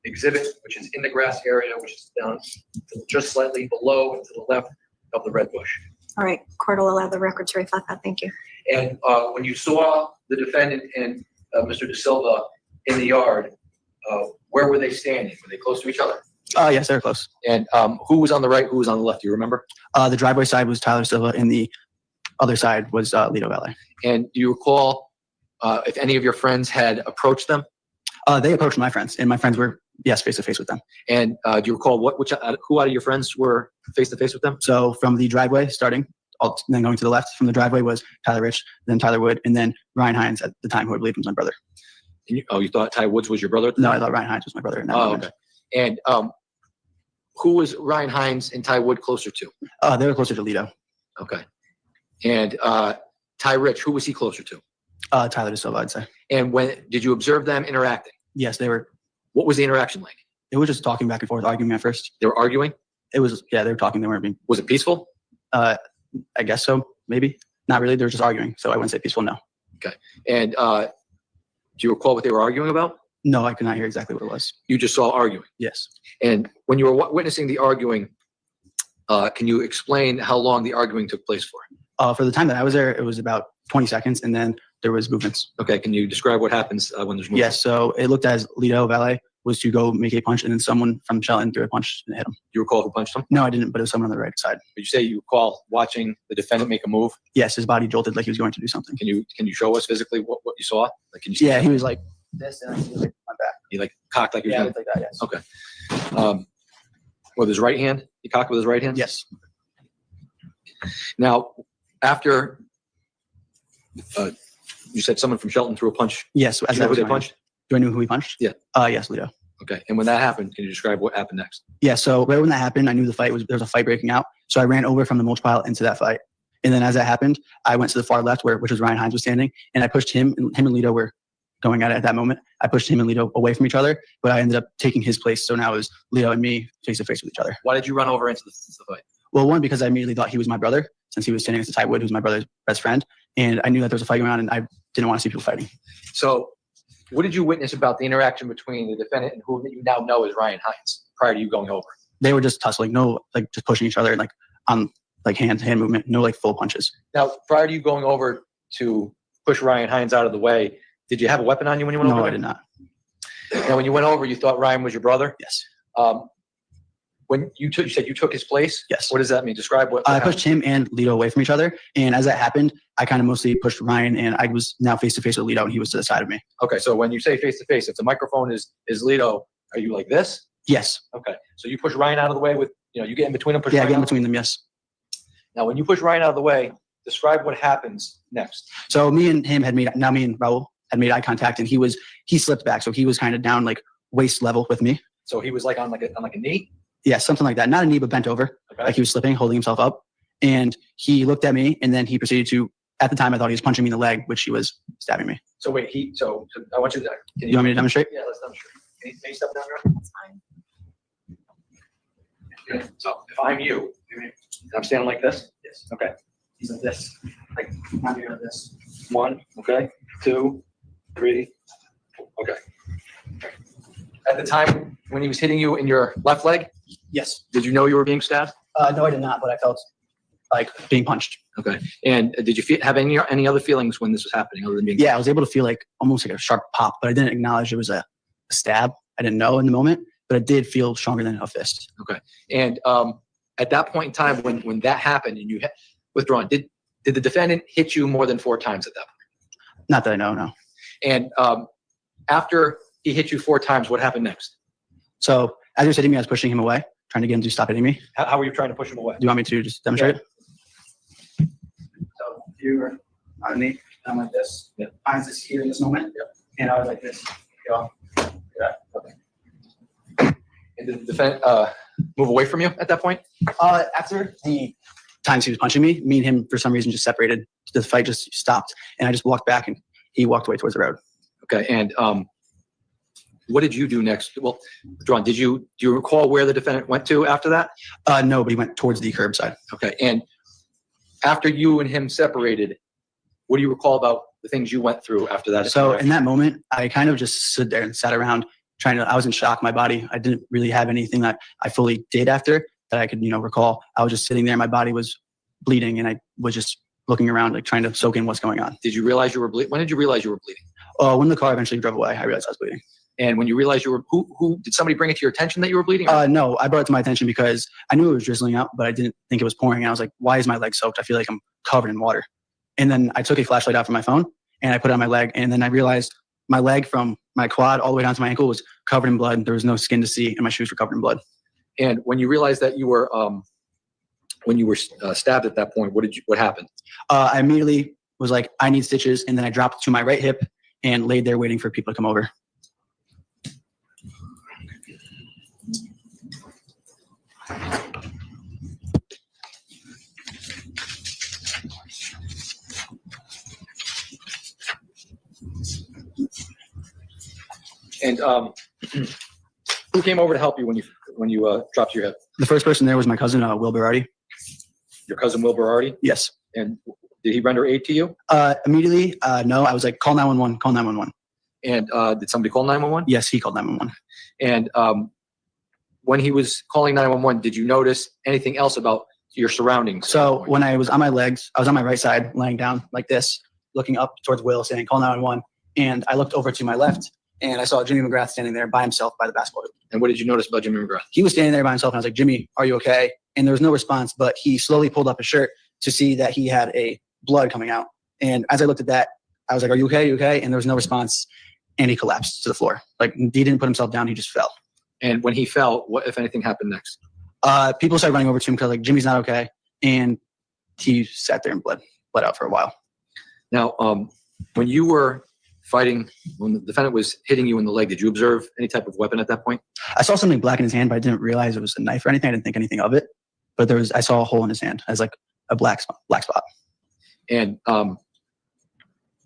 exhibit, which is in the grass area, which is down just slightly below and to the left of the red bush. All right, court will allow the record to reflect that. Thank you. And when you saw the defendant and Mr. De Silva in the yard, where were they standing? Were they close to each other? Yes, they were close. And who was on the right? Who was on the left? Do you remember? The driveway side was Tyler Silva, and the other side was Lido Valle. And do you recall if any of your friends had approached them? They approached my friends, and my friends were, yes, face to face with them. And do you recall who out of your friends were face to face with them? So from the driveway starting, then going to the left from the driveway was Tyler Rich, then Tyler Wood, and then Ryan Hines at the time, who I believe was my brother. And you thought Ty Woods was your brother? No, I thought Ryan Hines was my brother. In that moment. Okay. And who was Ryan Hines and Ty Wood closer to? They were closer to Lido. Okay. And Ty Rich, who was he closer to? Tyler De Silva, I'd say. And when did you observe them interacting? Yes, they were. What was the interaction like? It was just talking back and forth, arguing at first. They were arguing? It was, yeah, they were talking. They weren't being. Was it peaceful? I guess so, maybe. Not really. They were just arguing. So I wouldn't say peaceful, no. Okay. And do you recall what they were arguing about? No, I could not hear exactly what it was. You just saw arguing? Yes. And when you were witnessing the arguing, can you explain how long the arguing took place for? For the time that I was there, it was about 20 seconds, and then there was movements. Okay. Can you describe what happens when there's movement? Yes. So it looked as Lido Valle was to go make a punch, and then someone from Shelton threw a punch and hit him. Do you recall who punched him? No, I didn't, but it was someone on the right side. Did you say you recall watching the defendant make a move? Yes, his body jolted like he was going to do something. Can you show us physically what you saw? Like, can you see? Yeah, he was like this, and I see like my back. He like cocked like he was Yeah, gonna- like that, yes. Okay. With his right hand? He cocked with his right hand? Yes. Now, after you said someone from Shelton threw a punch. Yes. Do you know who they punched? Do I know who he punched? Yeah. Yes, Lido. Okay. And when that happened, can you describe what happened next? Yeah, so right when that happened, I knew there was a fight breaking out. So I ran over from the mulch pile into that fight. And then as that happened, I went to the far left which was Ryan Hines was standing, and I pushed him and Lito were going at it at that moment. I pushed him and Lito away from each other, but I ended up taking his place. So now it was Lito and me face to face with each other. Why did you run over into the fight? Well, one, because I immediately thought he was my brother, since he was standing next to Ty Wood, who's my brother's best friend. And I knew that there was a fight going on, and I didn't want to see people fighting. So what did you witness about the interaction between the defendant and who you now know is Ryan Hines prior to you going over? They were just tussling, just pushing each other, on hand movement, no full punches. Now, prior to you going over to push Ryan Hines out of the way, did you have a weapon on you when you went over? No, there? I did not. Now, when you went over, you thought Ryan was your brother? Yes. When you said you took his place? Yes. What does that mean? Describe what I pushed him and Lito away from each other. And as that happened, I kind of mostly pushed Ryan, and I was now face to face with Lito, and he was to the side of me. Okay, so when you say face to face, if the microphone is Lito, are you like this? Yes. Okay, so you push Ryan out of the way with, you get in between them, push Yeah, I Ryan get in out? between them, yes. Now, when you push Ryan out of the way, describe what happens next. So me and Raul had made eye contact, and he slipped back, so he was kind of down waist level with me. So he was on a knee? Yeah, something like that. Not a knee, but bent over. Okay. Like he was slipping, holding himself up. And he looked at me, and then he proceeded to, at the time, I thought he was punching me in the leg, which he was stabbing me. So wait, so I want you to. You want me to demonstrate? Yeah, let's demonstrate. Can you step down there? That's fine. Okay, so if I'm you, I'm standing like this? Yes. Okay. He's like this. I'm here like this. 1, okay. 2, 3. Okay. At the time when he was hitting you in your left leg? Yes. Did you know you were being stabbed? No, I did not, but I felt like being punched. Okay. And did you have any other feelings when this was happening other than being Yeah, I was able to feel almost like a sharp pop, but I didn't acknowledge it was a stab. I didn't know in the moment, but it did feel stronger than a fist. Okay. And at that point in time when that happened and you withdrawn, did the defendant hit you more than 4 times at that point? Not that I know, no. And after he hit you 4 times, what happened next? So as he was hitting me, I was pushing him away, trying to get him to stop hitting me. How were you trying to push him away? Do you want me to just demonstrate it? So you were underneath, I'm like this. Yeah. Hines is here in this moment. Yeah. And I was like this. Go. Yeah. Okay. And did the defendant move away from you at that point? After the times he was punching me and him, for some reason, just separated. The fight just stopped, and I just walked back, and he walked away towards the road. Okay. And what did you do next? Well, John, do you recall where the defendant went to after that? No, but he went towards the curbside. Okay. And after you and him separated, what do you recall about the things you went through after that? So in that moment, I kind of just stood there and sat around I was in shock, my body. I didn't really have anything that I fully did after that I could, recall. I was just sitting there. My body was bleeding, and I was just looking around, trying to soak in what's going on. Did you realize you were bleeding? When did you realize you were bleeding? When the car eventually drove away, I realized I was bleeding. And when you realized you were, who did somebody bring it to your attention that you were bleeding? No, I brought it to my attention because I knew it was drizzling out, but I didn't think it was pouring. And I was like, why is my leg soaked? I feel like I'm covered in water. And then I took a flashlight out from my phone and I put it on my leg. And then I realized my leg from my quad all the way down to my ankle was covered in blood. There was no skin to see, and my shoes were covered in blood. And when you realized that you were, stabbed at that point, what happened? I immediately was like, I need stitches. And then I dropped to my right hip and laid there waiting for people to come over. And who came over to help you when you dropped your hip? The first person there was my cousin, Will Berardi. Your cousin Will Berardi? Yes. And did he render aid to you? Immediately, no. I was like, call 911, call 911. And did somebody call 911? Yes, he called 911. And when he was calling 911, did you notice anything else about your surroundings? So when I was on my legs, I was on my right side, laying down like this, looking up towards Will, saying, call 911. And I looked over to my left, and I saw Jimmy McGrath standing there by himself by the basketball hoop. And what did you notice about Jimmy McGrath? He was standing there by himself, and I was like, Jimmy, are you okay? And there was no response, but he slowly pulled up his shirt to see that he had a blood coming out. And as I looked at that, I was like, are you okay? You okay? And there was no response, and he collapsed to the floor. Like, he didn't put himself down, he just fell. And when he fell, what, if anything, happened next? People started running over to him because, like, Jimmy's not okay. And he sat there and bled out for a while. Now, when you were fighting, when the defendant was hitting you in the leg, did you observe any type of weapon at that point? I saw something black in his hand, but I didn't realize it was a knife or anything. I didn't think anything of it. But I saw a hole in his hand as like a black spot. And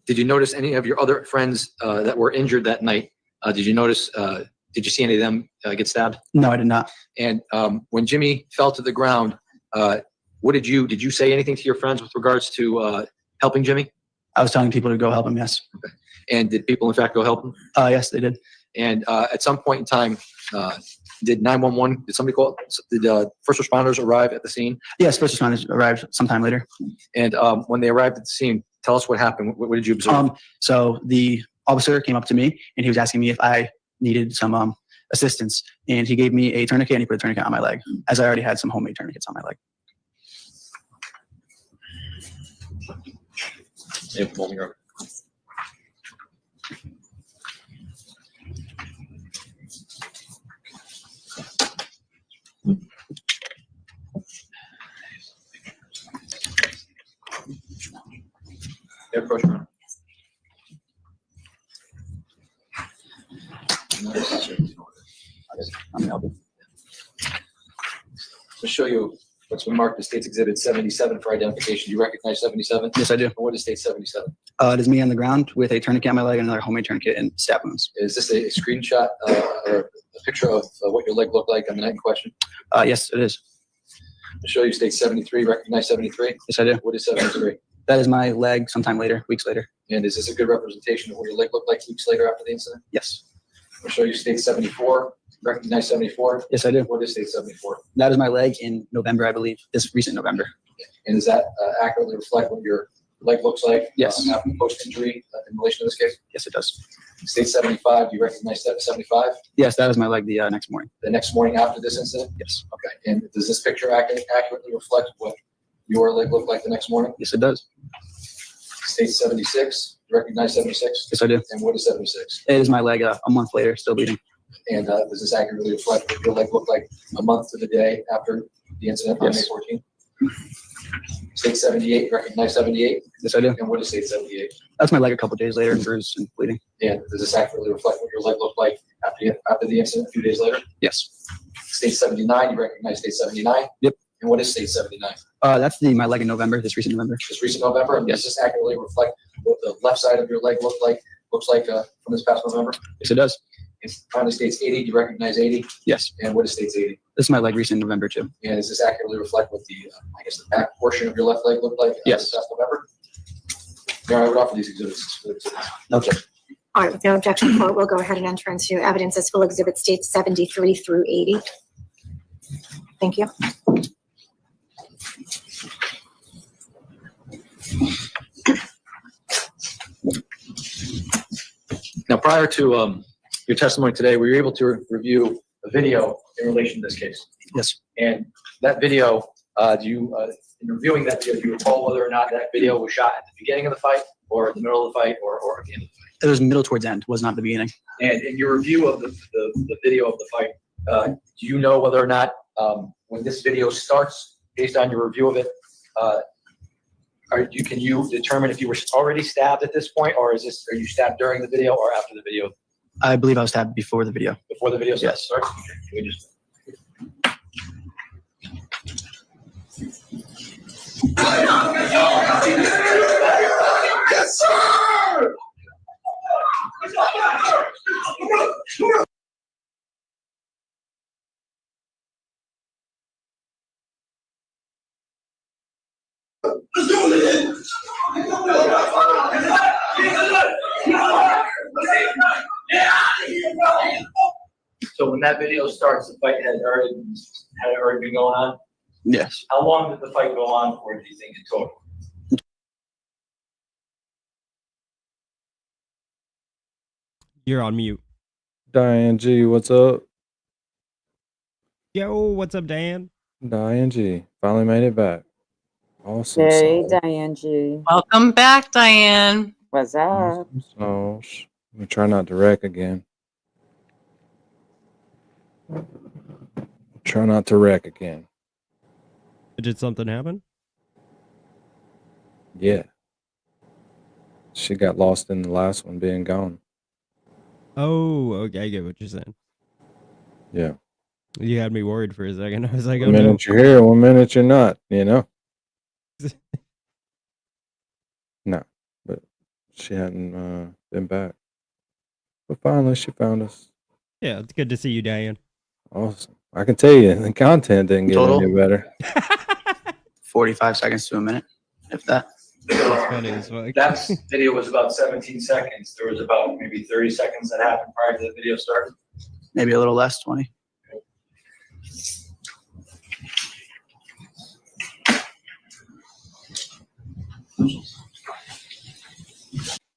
did you notice any of your other friends that were injured that night? Did you see any of them get stabbed? No, I did not. And when Jimmy fell to the ground, did you say anything to your friends with regards to helping Jimmy? I was telling people to go help him, yes. Okay. And did people in fact go help him? Yes, they did. And at some point in time, did 911, did somebody call, did first responders arrive at the scene? Yes, first responders arrived sometime later. And when they arrived at the scene, tell us what happened. What did you observe? So the officer came up to me and he was asking me if I needed some assistance. And he gave me a tourniquet and he put a tourniquet on my leg, as I already had some homemade tourniquets on my leg. Yeah, moving over. Yeah, approach around. To show you what's been marked as State's Exhibit 77 for identification. Do you recognize 77? Yes, I do. And what is State 77? It is me on the ground with a tourniquet on my leg and another homemade tourniquet and stab wounds. Is this a screenshot or a picture of what your leg looked like on the night in question? Yes, it is. To show you State 73, recognize 73? Yes, I do. What is 73? That is my leg sometime later, weeks later. And is this a good representation of what your leg looked like weeks later after the incident? Yes. I'll show you State 74, recognize 74? Yes, I do. What is State 74? That is my leg in November, I believe, this recent November. And does that accurately reflect what your leg looks like Yes. after post-injury in relation to this case? Yes, it does. State 75, do you recognize 75? Yes, that was my leg the next morning. The next morning after this incident? Yes. Okay. And does this picture accurately reflect what your leg looked like the next morning? Yes, it does. State 76, do you recognize 76? Yes, I do. And what is 76? It is my leg a month later, still bleeding. And does this accurately reflect what your leg looked like a month to the day after the incident on May Yes. 14th? State 78, recognize 78? Yes, I do. And what is State 78? That's my leg a couple days later, bruised and bleeding. And does this accurately reflect what your leg looked like after the incident a few days later? Yes. State 79, you recognize State 79? Yep. And what is State 79? That's my leg in November, this recent November. This recent November? And does this accurately reflect what the left side of your leg looks like from this past November? Yes, it does. And finally, State's 80, do you recognize 80? Yes. And what is State's 80? This is my leg recent November too. And does this accurately reflect what the, the back portion of your left leg looked like Yes. this past November? Mayor, I would offer these exhibits. Okay. All right, with no objection, court will go ahead and enter into evidence as full exhibit States 73 through 80. Thank you. Now, prior to your testimony today, were you able to review a video in relation to this case? Yes. And that video, in reviewing that video, do you recall whether or not that video was shot at the beginning of the fight or at the middle of the fight or at the end of the fight? It was middle towards end, was not the beginning. And in your review of the video of the fight, do you know whether or not when this video starts, based on your review of it, can you determine if you were already stabbed at this point, or are you stabbed during the video or after the video? I believe I was stabbed before the video. Before the video Yes. starts? Can we just Yes, sir! So when that video starts, the fight had already been going on? Yes. How long did the fight go on for, do you think, in total? You're on mute. Diane G, what's up? Yo, what's up, Dan? Diane G, finally made it back. Awesome. Hey, sauce. Diane G. Welcome back, Diane. What's up? Awesome sauce. Let me try not to wreck again. Try not to wreck again. Did something happen? Yeah. She got lost in the last one being gone. Oh, okay, I get what you're saying. Yeah. You had me worried for a second. I was like, One oh no. minute you're here, 1 minute you're not, you know? No, but she hadn't been back. But finally, she found us. Yeah, it's good to see you, Diane. Awesome. I can tell you, the content didn't get Total? any better. 45 seconds to a minute, if that. That's funny as fuck. That video was about 17 seconds. There was about maybe 30 seconds that happened prior to the video starting. Maybe a little less, 20.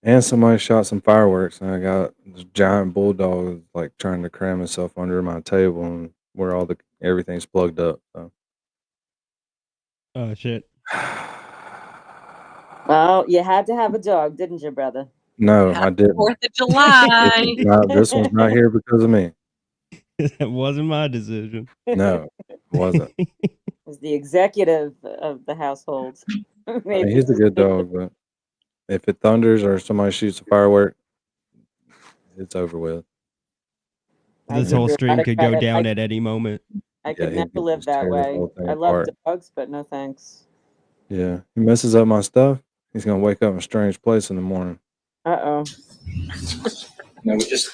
And somebody shot some fireworks, and I got this giant bulldog like trying to cram himself under my table, and where everything's plugged up. So. Oh shit. Well, you had to have a dog, didn't you, brother? No, I didn't. 4th of July. This one's not here because of me. It wasn't my decision. No, it wasn't. As the executive of the household. I mean, he's a good dog, but if it thunders or somebody shoots a firework, it's over with. This whole stream could go down at any moment. I could he'd never live just that tear this way. whole thing I love apart. dogs, but no thanks. Yeah, he messes up my stuff. He's gonna wake up in a strange place in the morning. Uh-oh. No, we just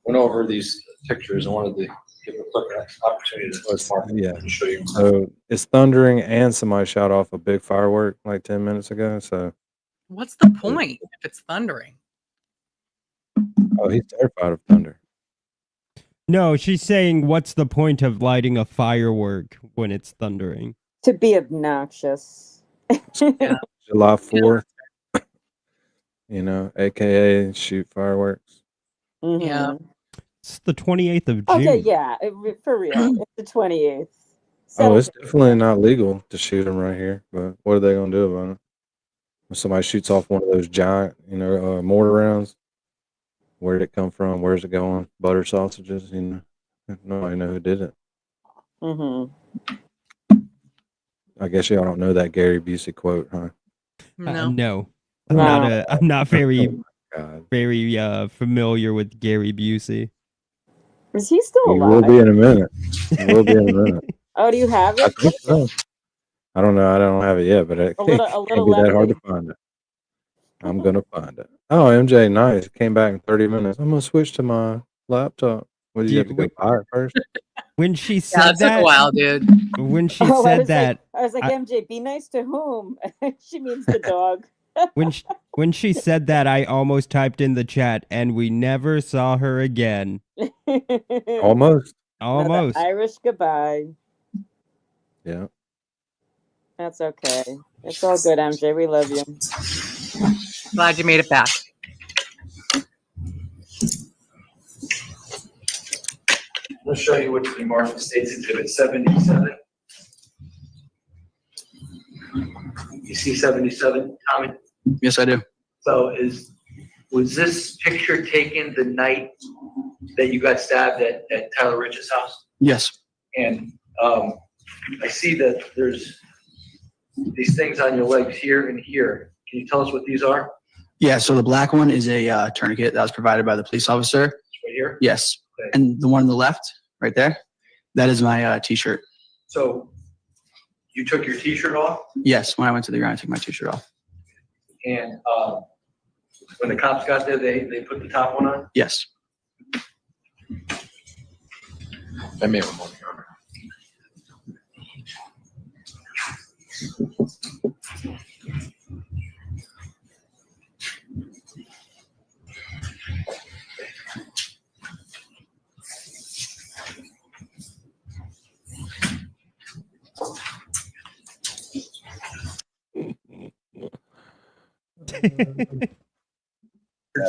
went over these pictures. I wanted to give a quick opportunity to show you. So it's thundering, and somebody shot off a big firework like 10 minutes ago. So, What's the point if it's thundering? oh, he's terrified of thunder. No, she's saying, what's the point of lighting a firework when it's thundering? To be obnoxious. July 4th, you know, AKA shoot fireworks. Yeah. It's the 28th of June. Okay, yeah, for real. It's the 28th. Oh, it's definitely not legal to shoot them right here. But what are they gonna do about it? If somebody shoots off one of those giant, mortar rounds, where did it come from? Where's it going? Butter sausages, nobody know who did it. Mm-hmm. I guess y'all don't know that Gary Busey quote, huh? No. I'm not very God. very familiar with Gary Busey. Is he still He alive? will be in a minute. He will be in a minute. Oh, do you have I it? think so. I don't know. I don't have it yet, but it A little can't be that hard to lefty. find it. I'm gonna find it. Oh, MJ, nice. Came back in 30 minutes. I'm gonna switch to my laptop. What do you have to go buy it first? When she Yeah, said it took a while, dude. when she Oh, said that, I was like, MJ, be nice to whom? She means the dog. when she said that, I almost typed in the chat, and we never saw her again. Almost. Almost. Irish goodbye. Yeah. That's okay. It's all good, MJ. We love you. Glad you made it back. I'll show you what's been marked in States Exhibit 77. You see 77, Tommy? Yes, I do. So was this picture taken the night that you got stabbed at Tyler Rich's house? Yes. And I see that there's these things on your legs here and here. Can you tell us what these are? Yeah, so the black one is a tourniquet that was provided by the police officer. Right here? Yes. Okay. And the one on the left, right there, that is my t-shirt. So you took your t-shirt off, Yes, when I went to the ground, I took my t-shirt off. and when the cops got there, they put the top one on? Yes. I may have one.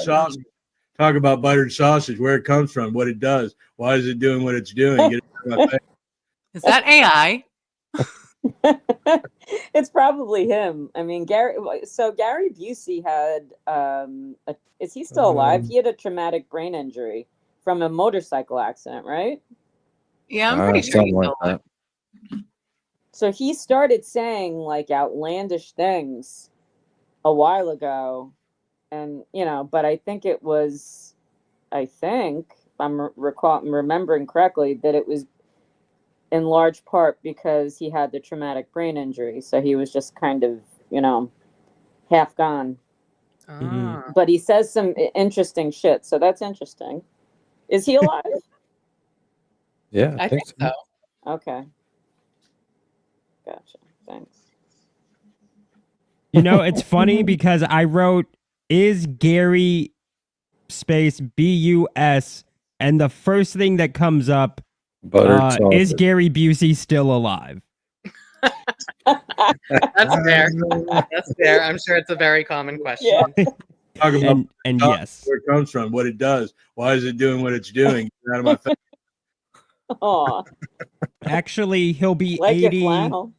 Sausage. Talk about buttered sausage, where it comes from, what it does, why is it doing what it's doing? Get it out of my face. Is that AI? It's probably him. I mean, Gary Busey had is he still alive? He had a traumatic brain injury from a motorcycle accident, right? Yeah, I'm pretty sure he's still alive. So he started saying like outlandish things a while ago, And, you know, but I think it was, if I'm remembering correctly, that it was in large part because he had the traumatic brain injury. So he was just kind of, you know, half gone. But he says some interesting shit. So that's interesting. Is he alive? Yeah, I think so. Okay. Gotcha. Thanks. You know, it's funny because I wrote, is Gary space BUS, and the first thing that comes up Buttered is sausage. Gary Busey still alive? That's fair. That's fair. I'm sure it's a very common question. Talk about And sauce, yes. where it comes from, what it does. Why is it doing what it's doing? Get out of my face. Aw. Actually, he'll be Like your 80. flannel.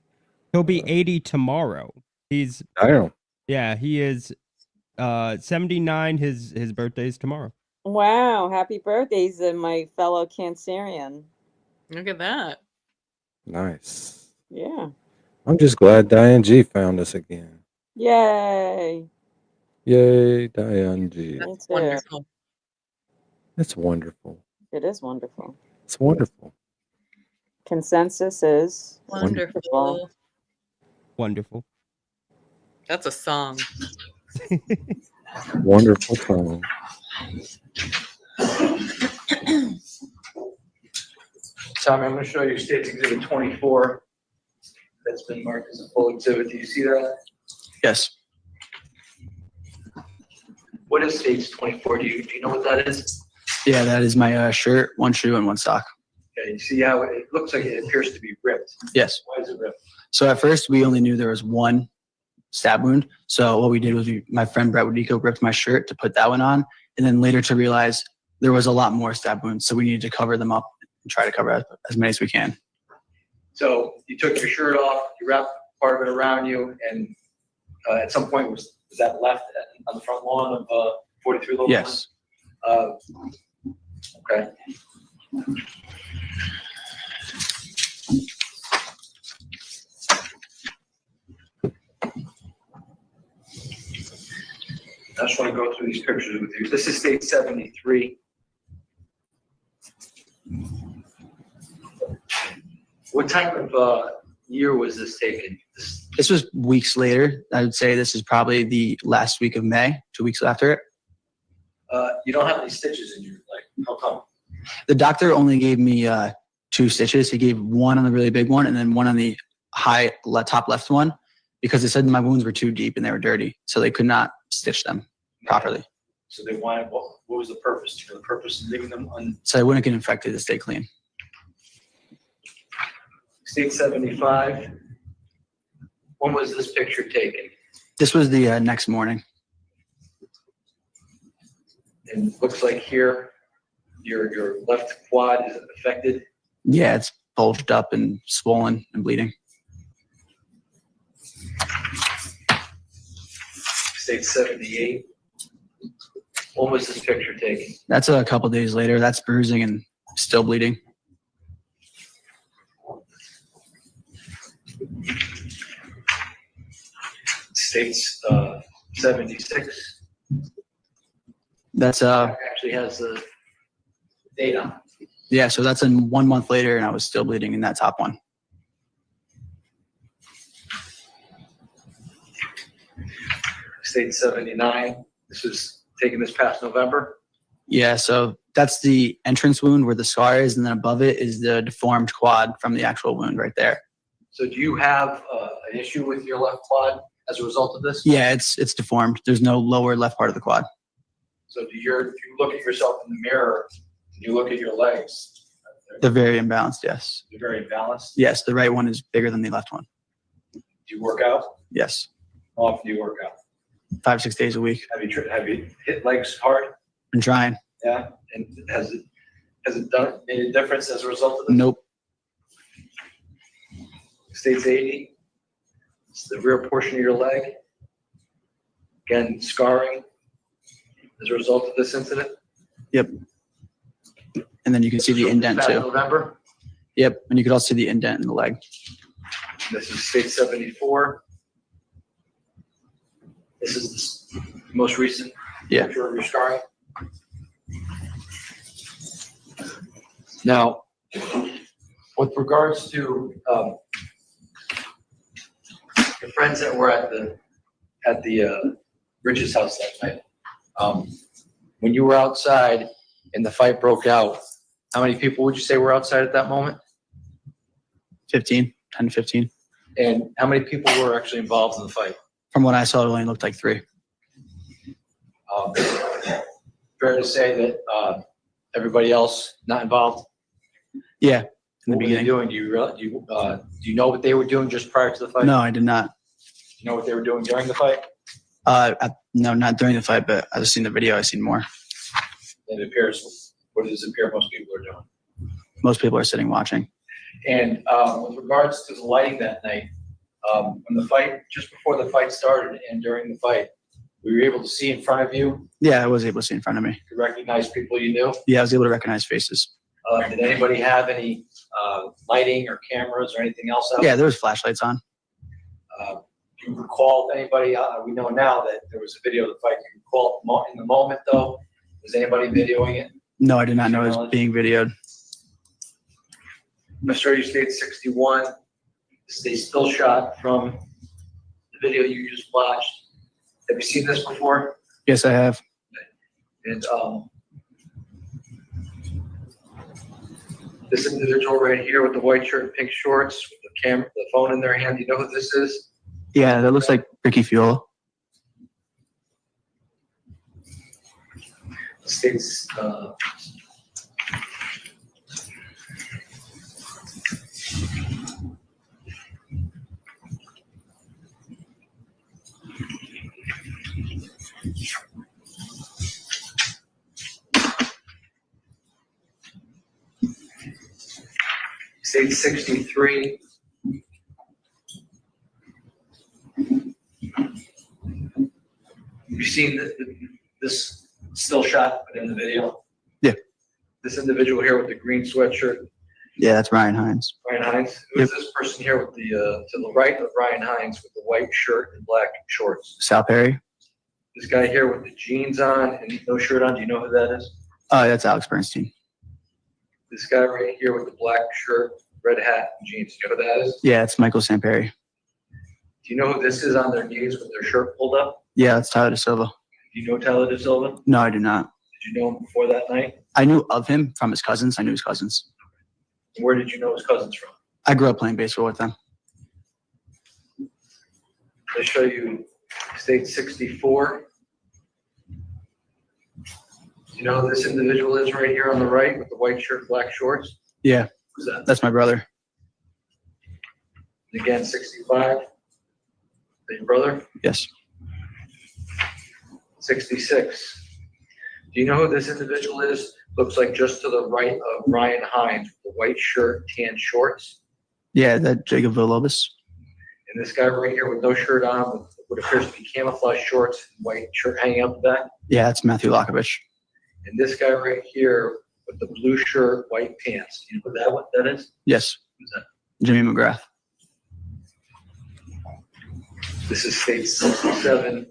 He'll be 80 tomorrow. He's Damn. Yeah, he is 79. His birthday's tomorrow. Wow. Happy birthdays to my fellow Cancerian. Look at that. Nice. Yeah. I'm just glad Diane G found us again. Yay. Yay, Diane G. That's wonderful. It's wonderful. It is wonderful. It's wonderful. Consensus is Wonderful. Wonderful. That's a song. Wonderful song. Tommy, I'm going to show you State's Exhibit 24. That's been marked as a full exhibit. Do you see that? Yes. What is State's 24? Do you know what that is? Yeah, that is my shirt, one shoe, and one sock. Okay, you see how it looks like it appears to be ripped. Yes. Why is it ripped? So at first we only knew there was one stab wound. So what we did was my friend Brett Wadico ripped my shirt to put that one on, and then later to realize there was a lot more stab wounds. So we needed to cover them up and try to cover as many as we can. So you took your shirt off, you wrapped part of it around you, and at some point was that left on the front lawn of 43 Local? Yes. Okay. I just want to go through these pictures with you. This is State 73. What type of year was this taken? This was weeks later. I would say this is probably the last week of May, 2 weeks after it. You don't have any stitches in your leg. How come? The doctor only gave me 2 stitches. He gave one on the really big one and then one on the top left one because they said my wounds were too deep and they were dirty. So they could not stitch them properly. So they wanted, what was the purpose? For the purpose of leaving them on So I wouldn't get infected to stay clean. State 75? When was this picture taken? This was the next morning. And it looks like here, your left quad is affected. Yeah, it's bulged up and swollen and bleeding. State 78. When was this picture taken? That's a couple days later. That's bruising and still bleeding. State's 76. That's Actually has the date on it. yeah, so that's in 1 month later and I was still bleeding in that top one. State 79. This was taken this past November. Yeah, so that's the entrance wound where the scar is, and then above it is the deformed quad from the actual wound right there. So do you have an issue with your left quad as a result of this? Yeah, it's deformed. There's no lower left part of the quad. So if you look at yourself in the mirror, and you look at your legs, They're very imbalanced, yes. they're very balanced. Yes, the right one is bigger than the left one. Do you work out? Yes, How often do you work out? 5-6 days a week. Have you hit legs hard? Been trying. Yeah. And has it made a difference as a result of this? Nope. State's 80. It's the rear portion of your leg. Again, scarring as a result of this incident. Yep. And then you can see the indent Past too. November. Yep, and you can also see the indent in the leg. This is State 74. This is the most recent Yeah. Picture of your scarring. Now, with regards to the friends that were at the Rich's house that night, when you were outside and the fight broke out, how many people would you say were outside at that moment? 10 to 15. And how many people were actually involved in the fight? From what I saw, it only looked like 3. Fair to say that everybody else not involved? Yeah, in the What were they beginning. doing? Do you know what they were doing just prior to the fight? No, I did not. Do you know what they were doing during the fight? No, not during the fight, but I've seen the video. I've seen more. It appears, what does it appear most people are doing? Most people are sitting watching. And with regards to the lighting that night, when the fight, just before the fight started and during the fight, were you able to see in front of you, Yeah, I was able to see in front of me. to recognize people you knew? Yeah, I was able to recognize faces. Did anybody have any lighting or cameras or anything else out? Yeah, there was flashlights on. Do you recall if anybody, we know now that there was a video of the fight. Do you recall in the moment though, was anybody videoing it? No, I did not know it was being videoed. Mr. You stated 61. This is a still shot from the video you just watched. Have you seen this before? Yes, I have. And this individual right here with the white shirt and pink shorts, with the camera, the phone in their hand, do you know who this is? Yeah, that looks like Ricky Fiola. States State 63. You've seen this still shot in the video? Yeah. This individual here with the green sweatshirt, Yeah, that's Ryan Hines. Ryan Hines. Who is this person here with the to the right of Ryan Hines with the white shirt and black shorts? Sal Perry. This guy here with the jeans on and no shirt on, do you know who that is? Oh, that's Alex Bernstein. This guy right here with the black shirt, red hat, and jeans, do you know who that is? Yeah, it's Michael Samperry. Do you know who this is on their knees with their shirt pulled up? Yeah, that's Tyler De Silva. Do you know Tyler De Silva? No, I do not. Did you know him before that night? I knew of him from his cousins. I knew his cousins. Where did you know his cousins from? I grew up playing baseball with them. They show you state 64. You know who this individual is right here on the right with the white shirt, black shorts? Yeah, Who's that? that's my brother. Again, 65. Is that your brother? Yes. 66. Do you know who this individual is? Looks like just to the right of Ryan Hines with the white shirt, tan shorts. Yeah, that Jacob Villalobos. And this guy right here with no shirt on, with what appears to be camouflage shorts, and white shirt hanging out the back. Yeah, that's Matthew Lockovich. And this guy right here with the blue shirt, white pants. Do you know what that is? Yes. Who's that? Jimmy McGrath. This is state 67.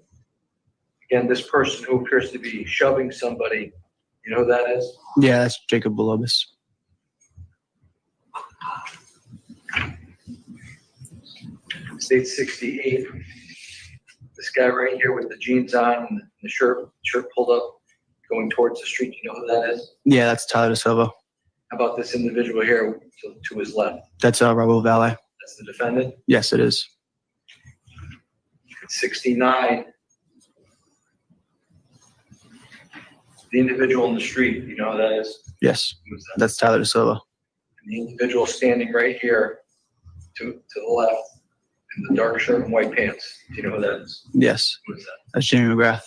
Again, this person who appears to be shoving somebody, you know who that is? Yeah, that's Jacob Villalobos. State 68. This guy right here with the jeans on and the shirt pulled up, going towards the street. You know who that is? Yeah, that's Tyler De Silva. How about this individual here to his left? That's Raul Valle. That's the defendant. Yes, it is. 69. The individual in the street, you know who that is? Yes, Who's that? that's Tyler De Silva. And the individual standing right here to the left in the dark shirt and white pants. Do you know who that is? Yes, Who is that? that's Jimmy McGrath.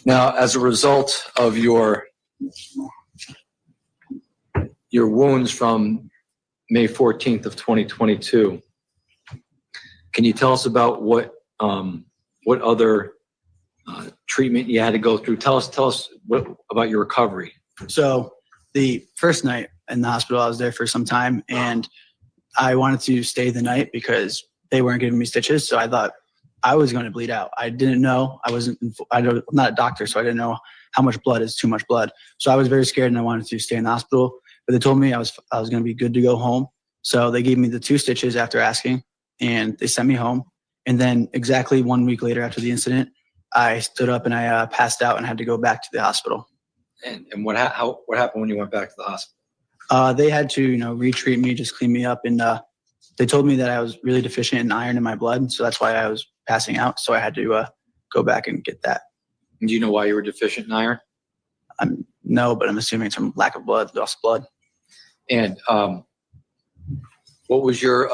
Now, as a result of your wounds from May 14th of 2022, can you tell us about what other treatment you had to go through? Tell us what about your recovery. So the first night in the hospital. I was there for some time, and I wanted to stay the night because they weren't giving me stitches. So I thought I was going to bleed out. I didn't know. I'm not a doctor, so I didn't know how much blood is too much blood. So I was very scared, and I wanted to stay in the hospital. But they told me I was going to be good to go home. So they gave me the 2 stitches after asking, and they sent me home. And then exactly 1 week later after the incident, I stood up and I passed out and had to go back to the hospital. And what happened when you went back to the hospital? They had to, retreat me, just clean me up. And they told me that I was really deficient in iron in my blood. So that's why I was passing out. So I had to go back and get that. And do you know why you were deficient in iron? No, but I'm assuming it's from lack of blood, lost blood. And what was your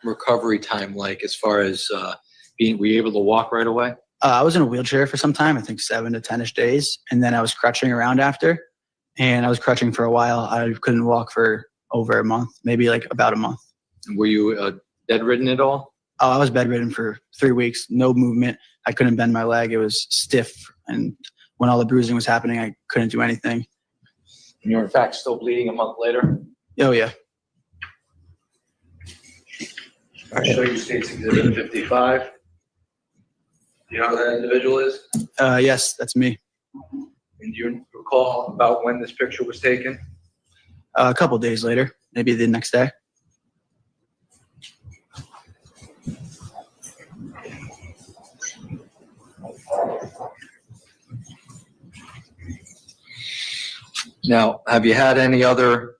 recovery time like as far as were you able to walk right away? I was in a wheelchair for some time, I think 7 to 10-ish days. And then I was crutching around after. And I was crutching for a while. I couldn't walk for over a month, maybe like about a month. Were you bedridden at all? Oh, I was bedridden for 3 weeks, no movement. I couldn't bend my leg. It was stiff. And when all the bruising was happening, I couldn't do anything. And you're in fact still bleeding a month later? Oh, yeah. I'll show you State's Exhibit 55. Do you know who that individual is? Yes, that's me. And do you recall about when this picture was taken? A couple days later, maybe the next day. Now, have you had any other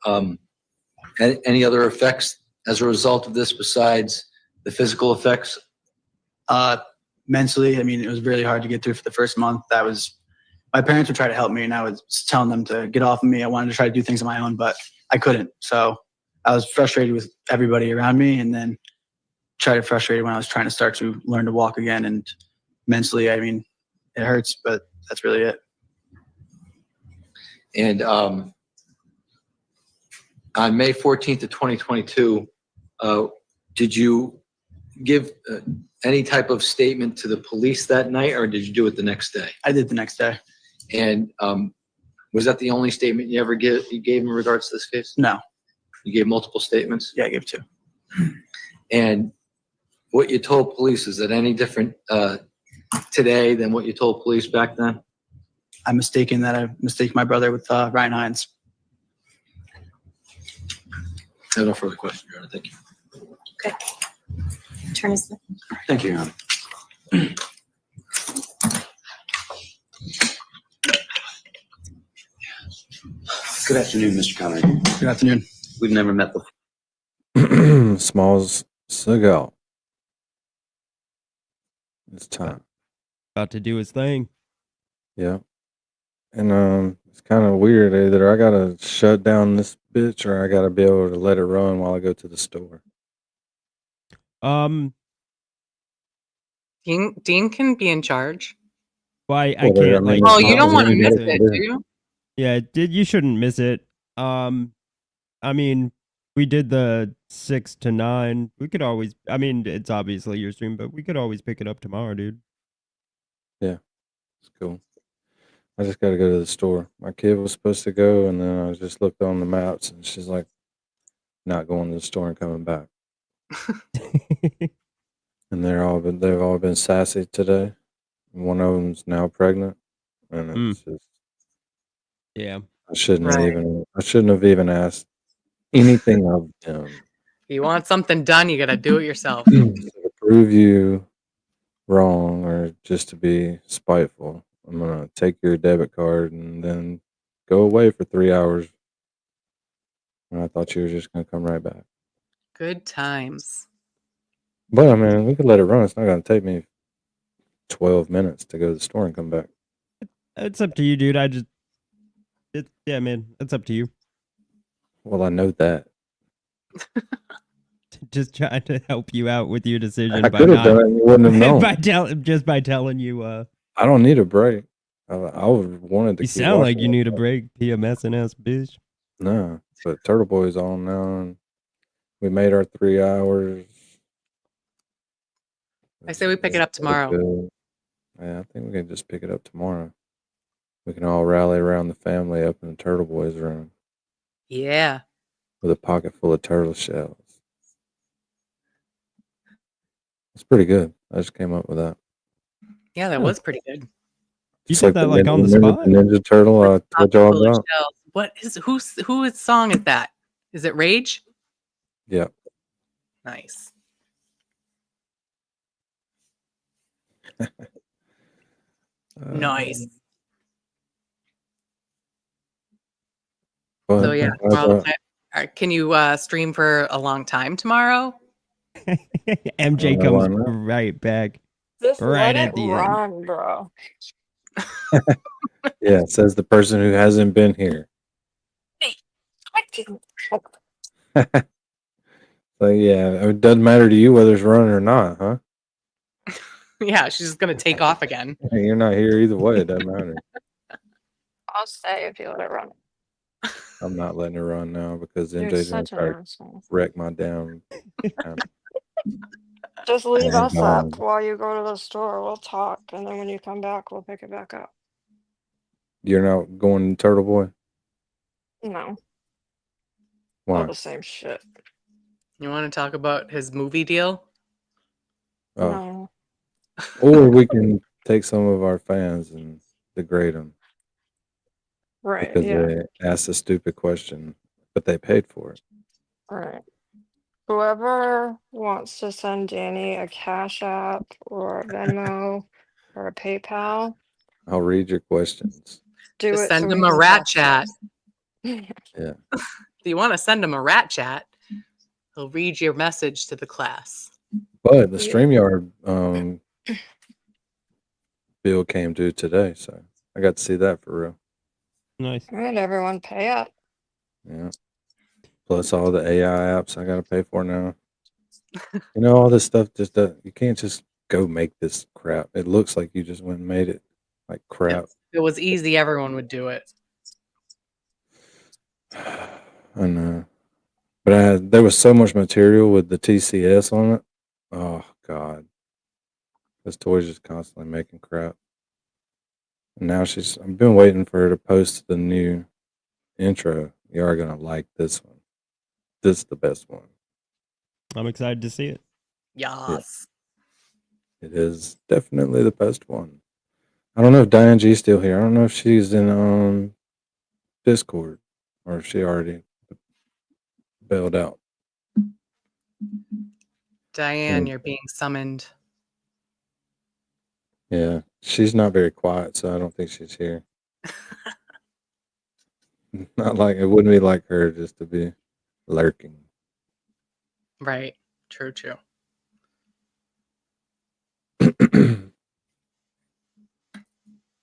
effects as a result of this besides the physical effects? Mentally, I mean, it was really hard to get through for the first month. My parents would try to help me, and I was telling them to get off of me. I wanted to try to do things on my own, but I couldn't. So I was frustrated with everybody around me, and then frustrated when I was trying to start to learn to walk again. And mentally, I mean, it hurts, but that's really it. And on May 14th of 2022, did you give any type of statement to the police that night, or did you do it the next day? I did the next day. And was that the only statement you gave in regards to this case? No. You gave multiple statements? Yeah, I gave 2. And what you told police, is that any different today than what you told police back then? I mistake my brother with Ryan Hines. I have no further questions, Your Honor. Thank you. Okay. Attorney Smith. Thank you, Your Honor. Good afternoon, Mr. Connery. Good afternoon. We've never met before. Smalls Seagal. It's time. About to do his thing. Yeah. And it's kind of weird. Either I gotta shut down this bitch or I gotta be able to let it run while I go to the store. Dean can be in charge. Why I Well, can't I mean, like. Oh, you don't want to miss Yeah. it, do you? Yeah, you shouldn't miss it. I mean, we did the 6 to 9. We could always. I mean, it's obviously your stream, but we could always pick it up tomorrow, dude. Yeah, it's cool. I just gotta go to the store. My kid was supposed to go, and then I just looked on the maps, and she's like, not going to the store and coming back. And they've all been sassy today. One of them's now pregnant, and it's just Yeah. I shouldn't Right. have even asked anything of them. If you want something done, you got to do it yourself. To prove you wrong or just to be spiteful, I'm gonna take your debit card and then go away for 3 hours. And I thought you were just gonna come right back. Good times. But I mean, we could let it run. It's not gonna take me 12 minutes to go to the store and come back. It's up to you, dude. Yeah, man. It's up to you. Well, I know that. Just trying to help you out with your decision. I by could have not, done it. You wouldn't have known. by telling you. I don't need a break. I would wanted to. You keep sound like watching you it. need a break, PMSing ass bitch. No, but Turtle Boy's on now, and we made our 3 hours. I say we pick it up tomorrow. Good. Yeah, I think we can just pick it up tomorrow. We can all rally around the family up in the Turtle Boy's room. Yeah. with a pocket full of turtle shells. It's pretty good. I just came up with that. Yeah, that was pretty good. You did that like on the remember spot? the Ninja Turtle I told y'all Full of about? shells. What is whose song is that? Is it Rage? Yeah. Nice. Nice. So yeah, can you stream for a long time tomorrow? MJ comes right back. Just right let at it the end. run, bro. Yeah, says the person who hasn't been here. So yeah, it doesn't matter to you whether it's running or not, huh? Yeah, she's just gonna take off again. You're not here either way. It doesn't matter. I'll stay if you let it run. I'm not letting it run now because You're MJ's gonna such an try to asshole. wreck my damn. Just leave damn us up dog. while you go to the store. We'll talk, and then when you come back, we'll pick it back up. You're not going Turtle Boy? No. Why? All the same shit. You want to talk about his movie deal? Oh. No. Or we can take some of our fans and degrade them. Right, Because yeah. they asked a stupid question, but they paid for it. Right. Whoever wants to send Danny a Cash App or a Venmo or a PayPal, I'll read your questions. do Just it send so we him a can rat talk chat. shit. Yeah. If you want to send him a rat chat, he'll read your message to the class. But the Yeah. StreamYard bill came due today, so I got to see that for real. Nice. All right, everyone, pay up. Yeah. Plus all the AI apps I got to pay for now. You know, all this stuff just you can't just go make this crap. It looks like you just went and made it like crap. If it was easy, everyone would do it. I know. But there was so much material with the TCS on it. Oh God. This toy's just constantly making crap. And now I've been waiting for her to post the new intro. You are gonna like this one. This is the best one. I'm excited to see it. Yes. It is definitely the best one. I don't know if Diane G's still here. I don't know if she's in Discord or if she already bailed out. Diane, Mm. you're being summoned. Yeah, she's not very quiet, so I don't think she's here. Not like it wouldn't be like her just to be lurking. Right. True, true.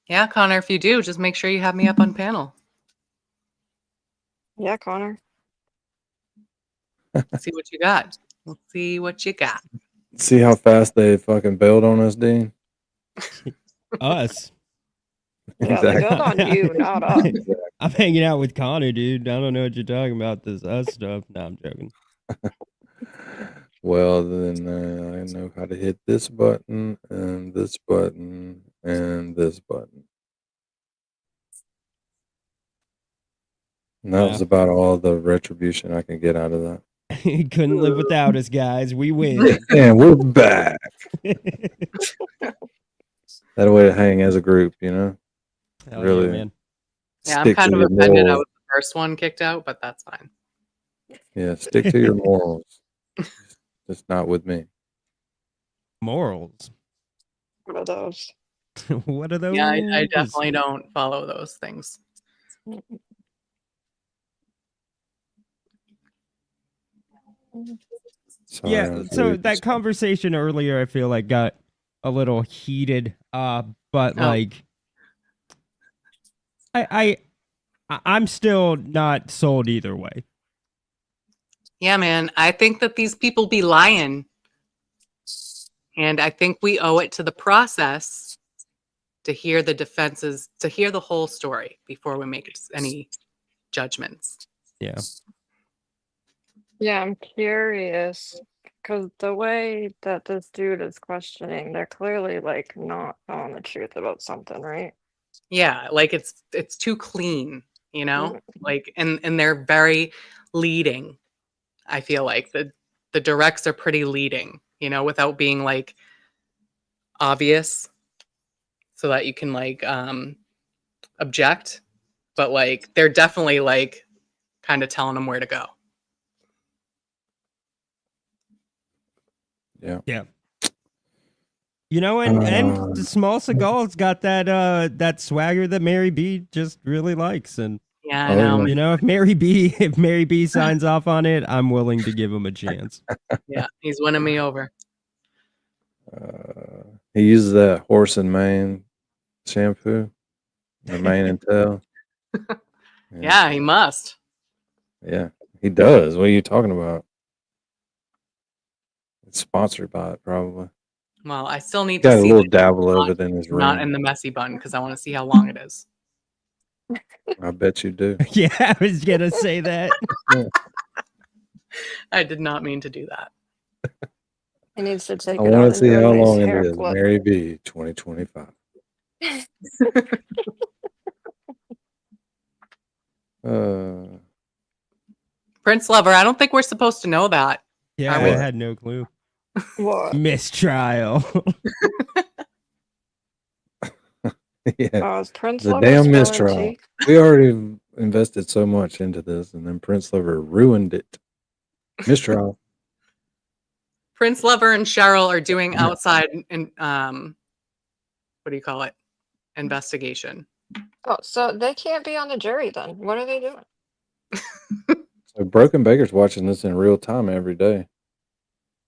Yeah, Connor, if you do, just make sure you have me up on panel. Yeah, Connor. See what you got. We'll see what you got. See how fast they fucking bailed on us, Dean? Us. Yeah, they build on you, not us. Exactly. I'm hanging out with Connor, dude. I don't know what you're talking about. This us stuff. No, I'm joking. Well, then I know how to hit this button and this button and this button. And that was about all the retribution I can get out of that. Couldn't live without us, guys. We win. And we're back. That way to hang as a group, you know? Hell really, yeah, man. Yeah, I'm stick kind to of your offended I morals. was the first one kicked out, but that's fine. Yeah, stick to your morals. Just not with me. Morals. What are those? What are those? Yeah, I definitely don't follow those things. Sorry, Yeah, I'm so rude. that conversation earlier, I feel like got a little heated. But Oh. like, I'm still not sold either way. Yeah, man. I think that these people be lying. And I think we owe it to the process to hear the defenses, to hear the whole story before we make any judgments. Yeah. Yeah, I'm curious because the way that this dude is questioning, they're clearly like not telling the truth about something, right? Yeah, like it's too clean, you know? Mm. Like and they're very leading. I feel like the directs are pretty leading, you know, without being like obvious, so that you can like object, but like they're definitely like kind of telling them where to go. Yeah. You know, and the Small Seagal's got that swagger that Mary B just really likes, and Yeah, I know. you know, if Mary B signs off on it, I'm willing to give him a chance. Yeah, he's winning me over. He uses that horse and mane shampoo, the mane and tail. Yeah, he must. Yeah, he does. What are you talking about? It's sponsored by it, probably. Well, I still need Got to a see little that dabble of it in his not ring. in the messy bun, because I want to see how long it is. I bet you do. Yeah, I was gonna say that. I did not mean to do that. He needs to take I it want out to see into a how nice long it hair is. clip. Mary B. 2025. Prince Lover, I don't think we're supposed to know that. Yeah, are I we? had no clue. What? Mistrial. Yeah, Is Prince the Lover damn spilling mistrial. tea? We already invested so much into this, and then Prince Lover ruined it. Mistrial. Prince Lover and Cheryl are doing outside and what do you call it? Investigation. Oh, so they can't be on the jury then. What are they doing? So Broken Baker's watching this in real time every day.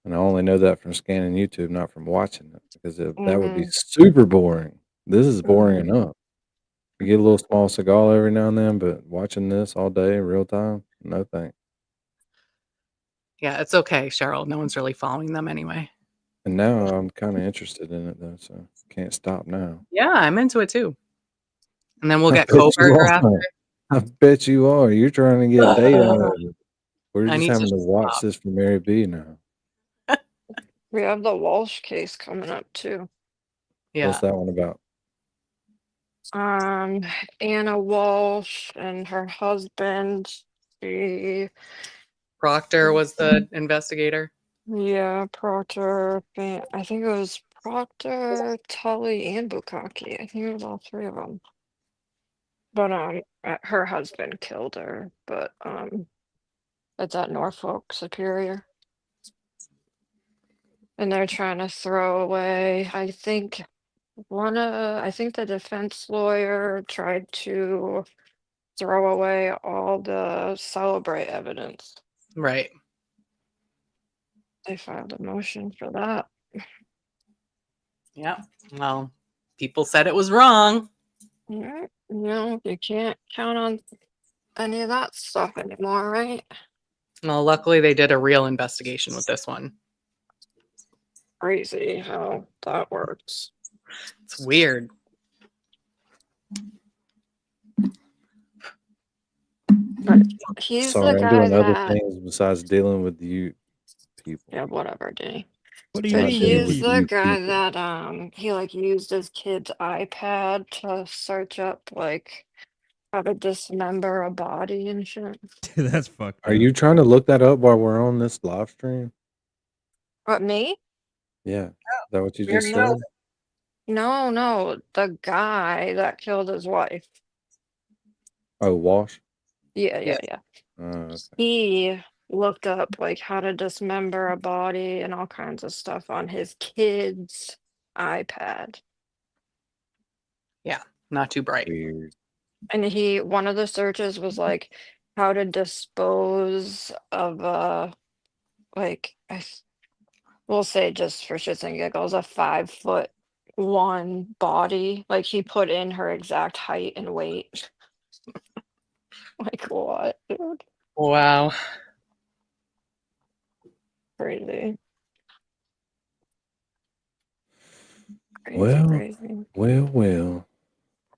And I only know that from scanning YouTube, not from watching it, because that would be super boring. This is boring enough. You get a little small cigar every now and then, but watching this all day in real time, no thanks. Yeah, it's okay, Cheryl. No one's really following them anyway. And now I'm kind of interested in it though, so can't stop now. Yeah, I'm into it too. And then we'll I get bet you Kohberger are. after. I bet you are. You're trying to get data out of it. We're I just need to having to watch stop. this for Mary B now. We have the Walsh case coming up too. Yeah. What's that one about? Anna Walsh and her husband. Proctor was the investigator. Yeah, Proctor. I think it was Proctor, Tully, and Bukaki. I think it was all three of them. But her husband killed her. But it's at Norfolk Superior. And they're trying to throw away, I think the defense lawyer tried to throw away all the Celebrate evidence. Right. They filed a motion for that. Yeah. Well, people said it was wrong. Yeah, no, you can't count on any of that stuff anymore, right? Well, luckily they did a real investigation with this one. Crazy how that works. It's weird. But he's Sorry, the I'm guy doing other that, things besides dealing with you people. yeah, whatever, Denny. What do you But mean? he's people? the guy that he like used his kid's iPad to search up like how to dismember a body and shit. That's fucked Are up. you trying to look that up while we're on this live stream? What, me? Yeah. Is that what you just said? No, the guy that killed his wife. Oh, Wash? Yeah. Okay. He looked up like how to dismember a body and all kinds of stuff on his kid's iPad. Yeah, not too bright. Weird. And one of the searches was like how to dispose of we'll say just for shits and giggles, a 5'1" body. Like he put in her exact height and weight. Like what, dude? Wow. Crazy. Crazy. Well.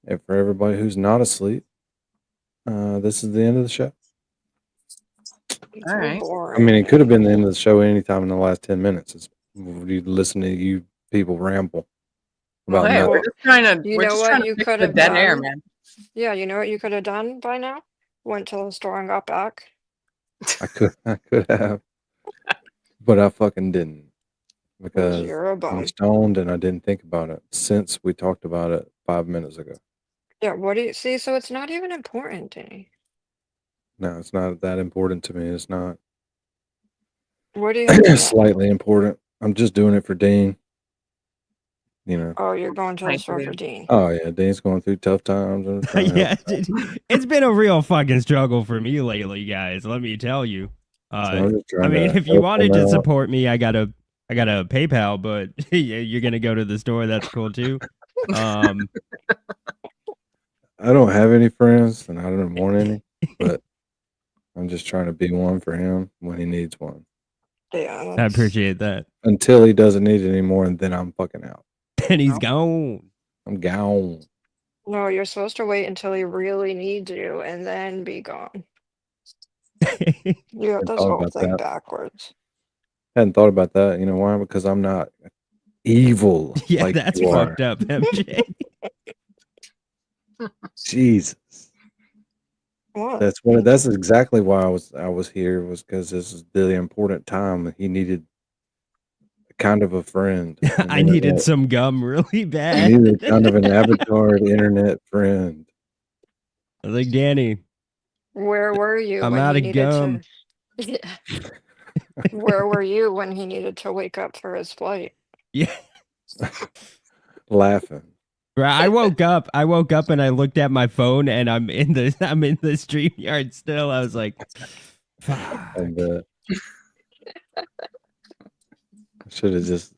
And for everybody who's not asleep, this is the end of the show. It's All so right. boring. I mean, it could have been the end of the show anytime in the last 10 minutes. It's you listen to you people ramble about Hey, we're nothing. just trying to. You We're know just what trying to you fix could the have dead air, done? man. Yeah, you know what you could have done by now? Went to the store and got back. I could have, but I fucking didn't because You're a I'm bum. stoned and I didn't think about it since we talked about it 5 minutes ago. Yeah, what do you see? So it's not even important to me. No, it's not that important to me. It's not. What do you have to Slightly important. I'm just doing it for Dean. You know. Oh, you're going to the store for Dean. Oh yeah, Dean's going through tough times. And trying to help Yeah, out. it's been a real fucking struggle for me lately, guys. Let me tell you. I'm just I trying mean, to if you help wanted him to out. support me, I got a PayPal, but you're gonna go to the store. That's cool too. I don't have any friends, and I don't want any, but I'm just trying to be one for him when he needs one. Yeah, I appreciate that. Until he doesn't need it anymore, and then I'm fucking out. And he's gone. I'm gone. No, you're supposed to wait until he really needs you and then be gone. You got Hadn't this thought whole about thing that. backwards. Hadn't thought about that. You know why? Because I'm not evil. Yeah, like that's you are. fucked up, MJ. Jesus. What? That's exactly why I was here, was because this is the important time. He needed kind of a friend. I needed some gum really He bad. needed kind of an avatar internet friend. I was like, Danny, Where were you I'm when out he of needed gum. to? Where were you when he needed to wake up for his flight? Yeah. Laughing. Right, I woke up and I looked at my phone and I'm in the StreamYard still. I was like, And I should have just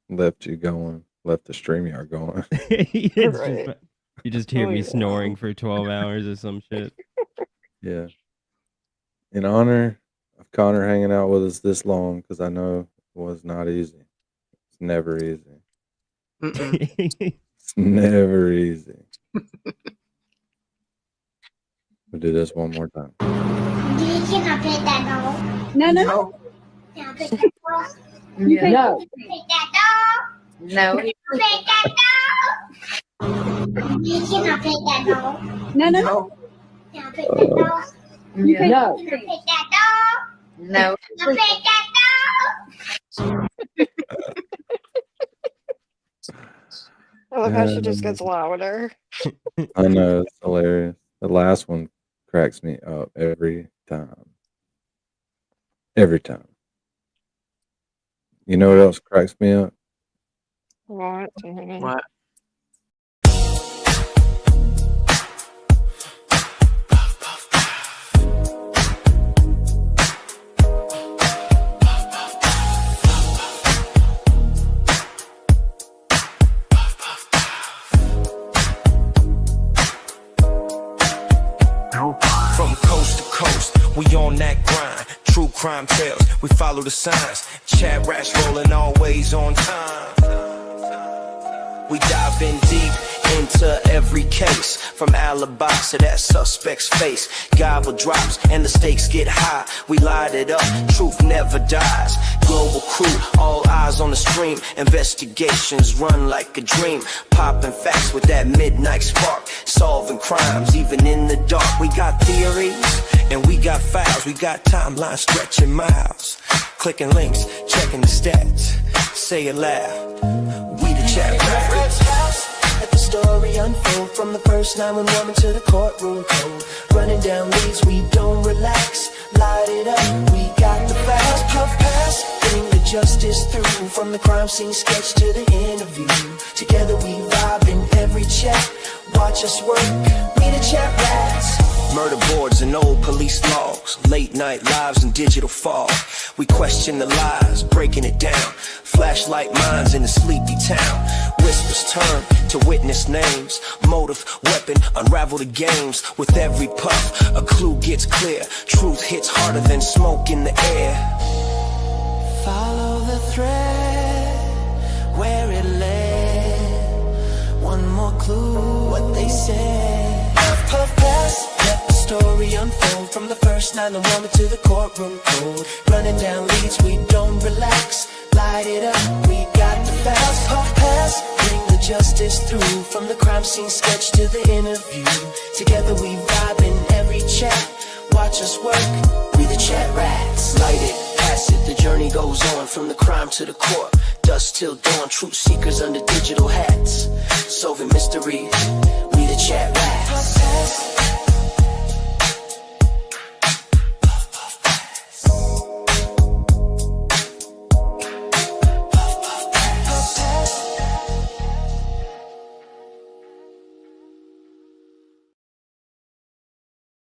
left you going, left the StreamYard going. It's Right. just, you just hear Oh, me yeah. snoring for 12 hours or some shit. Yeah. In honor of Connor hanging out with us this long, because I know it was not easy. It's never easy. It's never easy. We'll do this one more time. You cannot pick that doll. No, no. Can I pick that doll? You can No. Pick that doll. No. Pick that doll. You cannot pick that doll. No, no. Can I pick that doll? You can Can I pick that doll? No. Can I pick that doll? I love how she just gets louder. I know, it's hilarious. The last one cracks me up every time. Every time. You know what else cracks me up? What? What? From coast to coast, we on that grind. True crime tales, we follow the signs. Chat rats rolling always on time. We dive in deep into every case, from alibis to that suspect's face. Gobble drops and the stakes get high. We light it up, truth never dies. Global crew, all eyes on the stream. Investigations run like a dream. Popping facts with that midnight spark. Solving crimes even in the dark. We got theories and we got files. We got timelines stretching miles. Clicking links, checking the stats. Say it loud. We the chat reference. Let the story unfold from the first 911 to the courtroom code. Running down leads, we don't relax. Light it up, we got the facts. Puff pass, bring the justice through. From the crime scene sketch to the interview. Together we vibe in every chat. Watch us work, we the chat rats. Murder boards and old police logs. Late night lives and digital fog. We question the lies, breaking it down. Flashlight minds in a sleepy town. Whispers turn to witness names. Motive, weapon, unravel the games. With every puff, a clue gets clear. Truth hits harder than smoke in the air. Follow the thread where it led. One more clue, what they said. Puff pass, let the story unfold. From the first 911 to the courtroom code. Running down leads, we don't relax. Light it up, we got the facts. Puff pass, bring the justice through. From the crime scene sketch to the interview. Together we vibe in every chat. Watch us work, we the chat. Chat rats, light it, pass it, the journey goes on from the crime to the court. Dusk till dawn, truth seekers under digital hats, solving mysteries.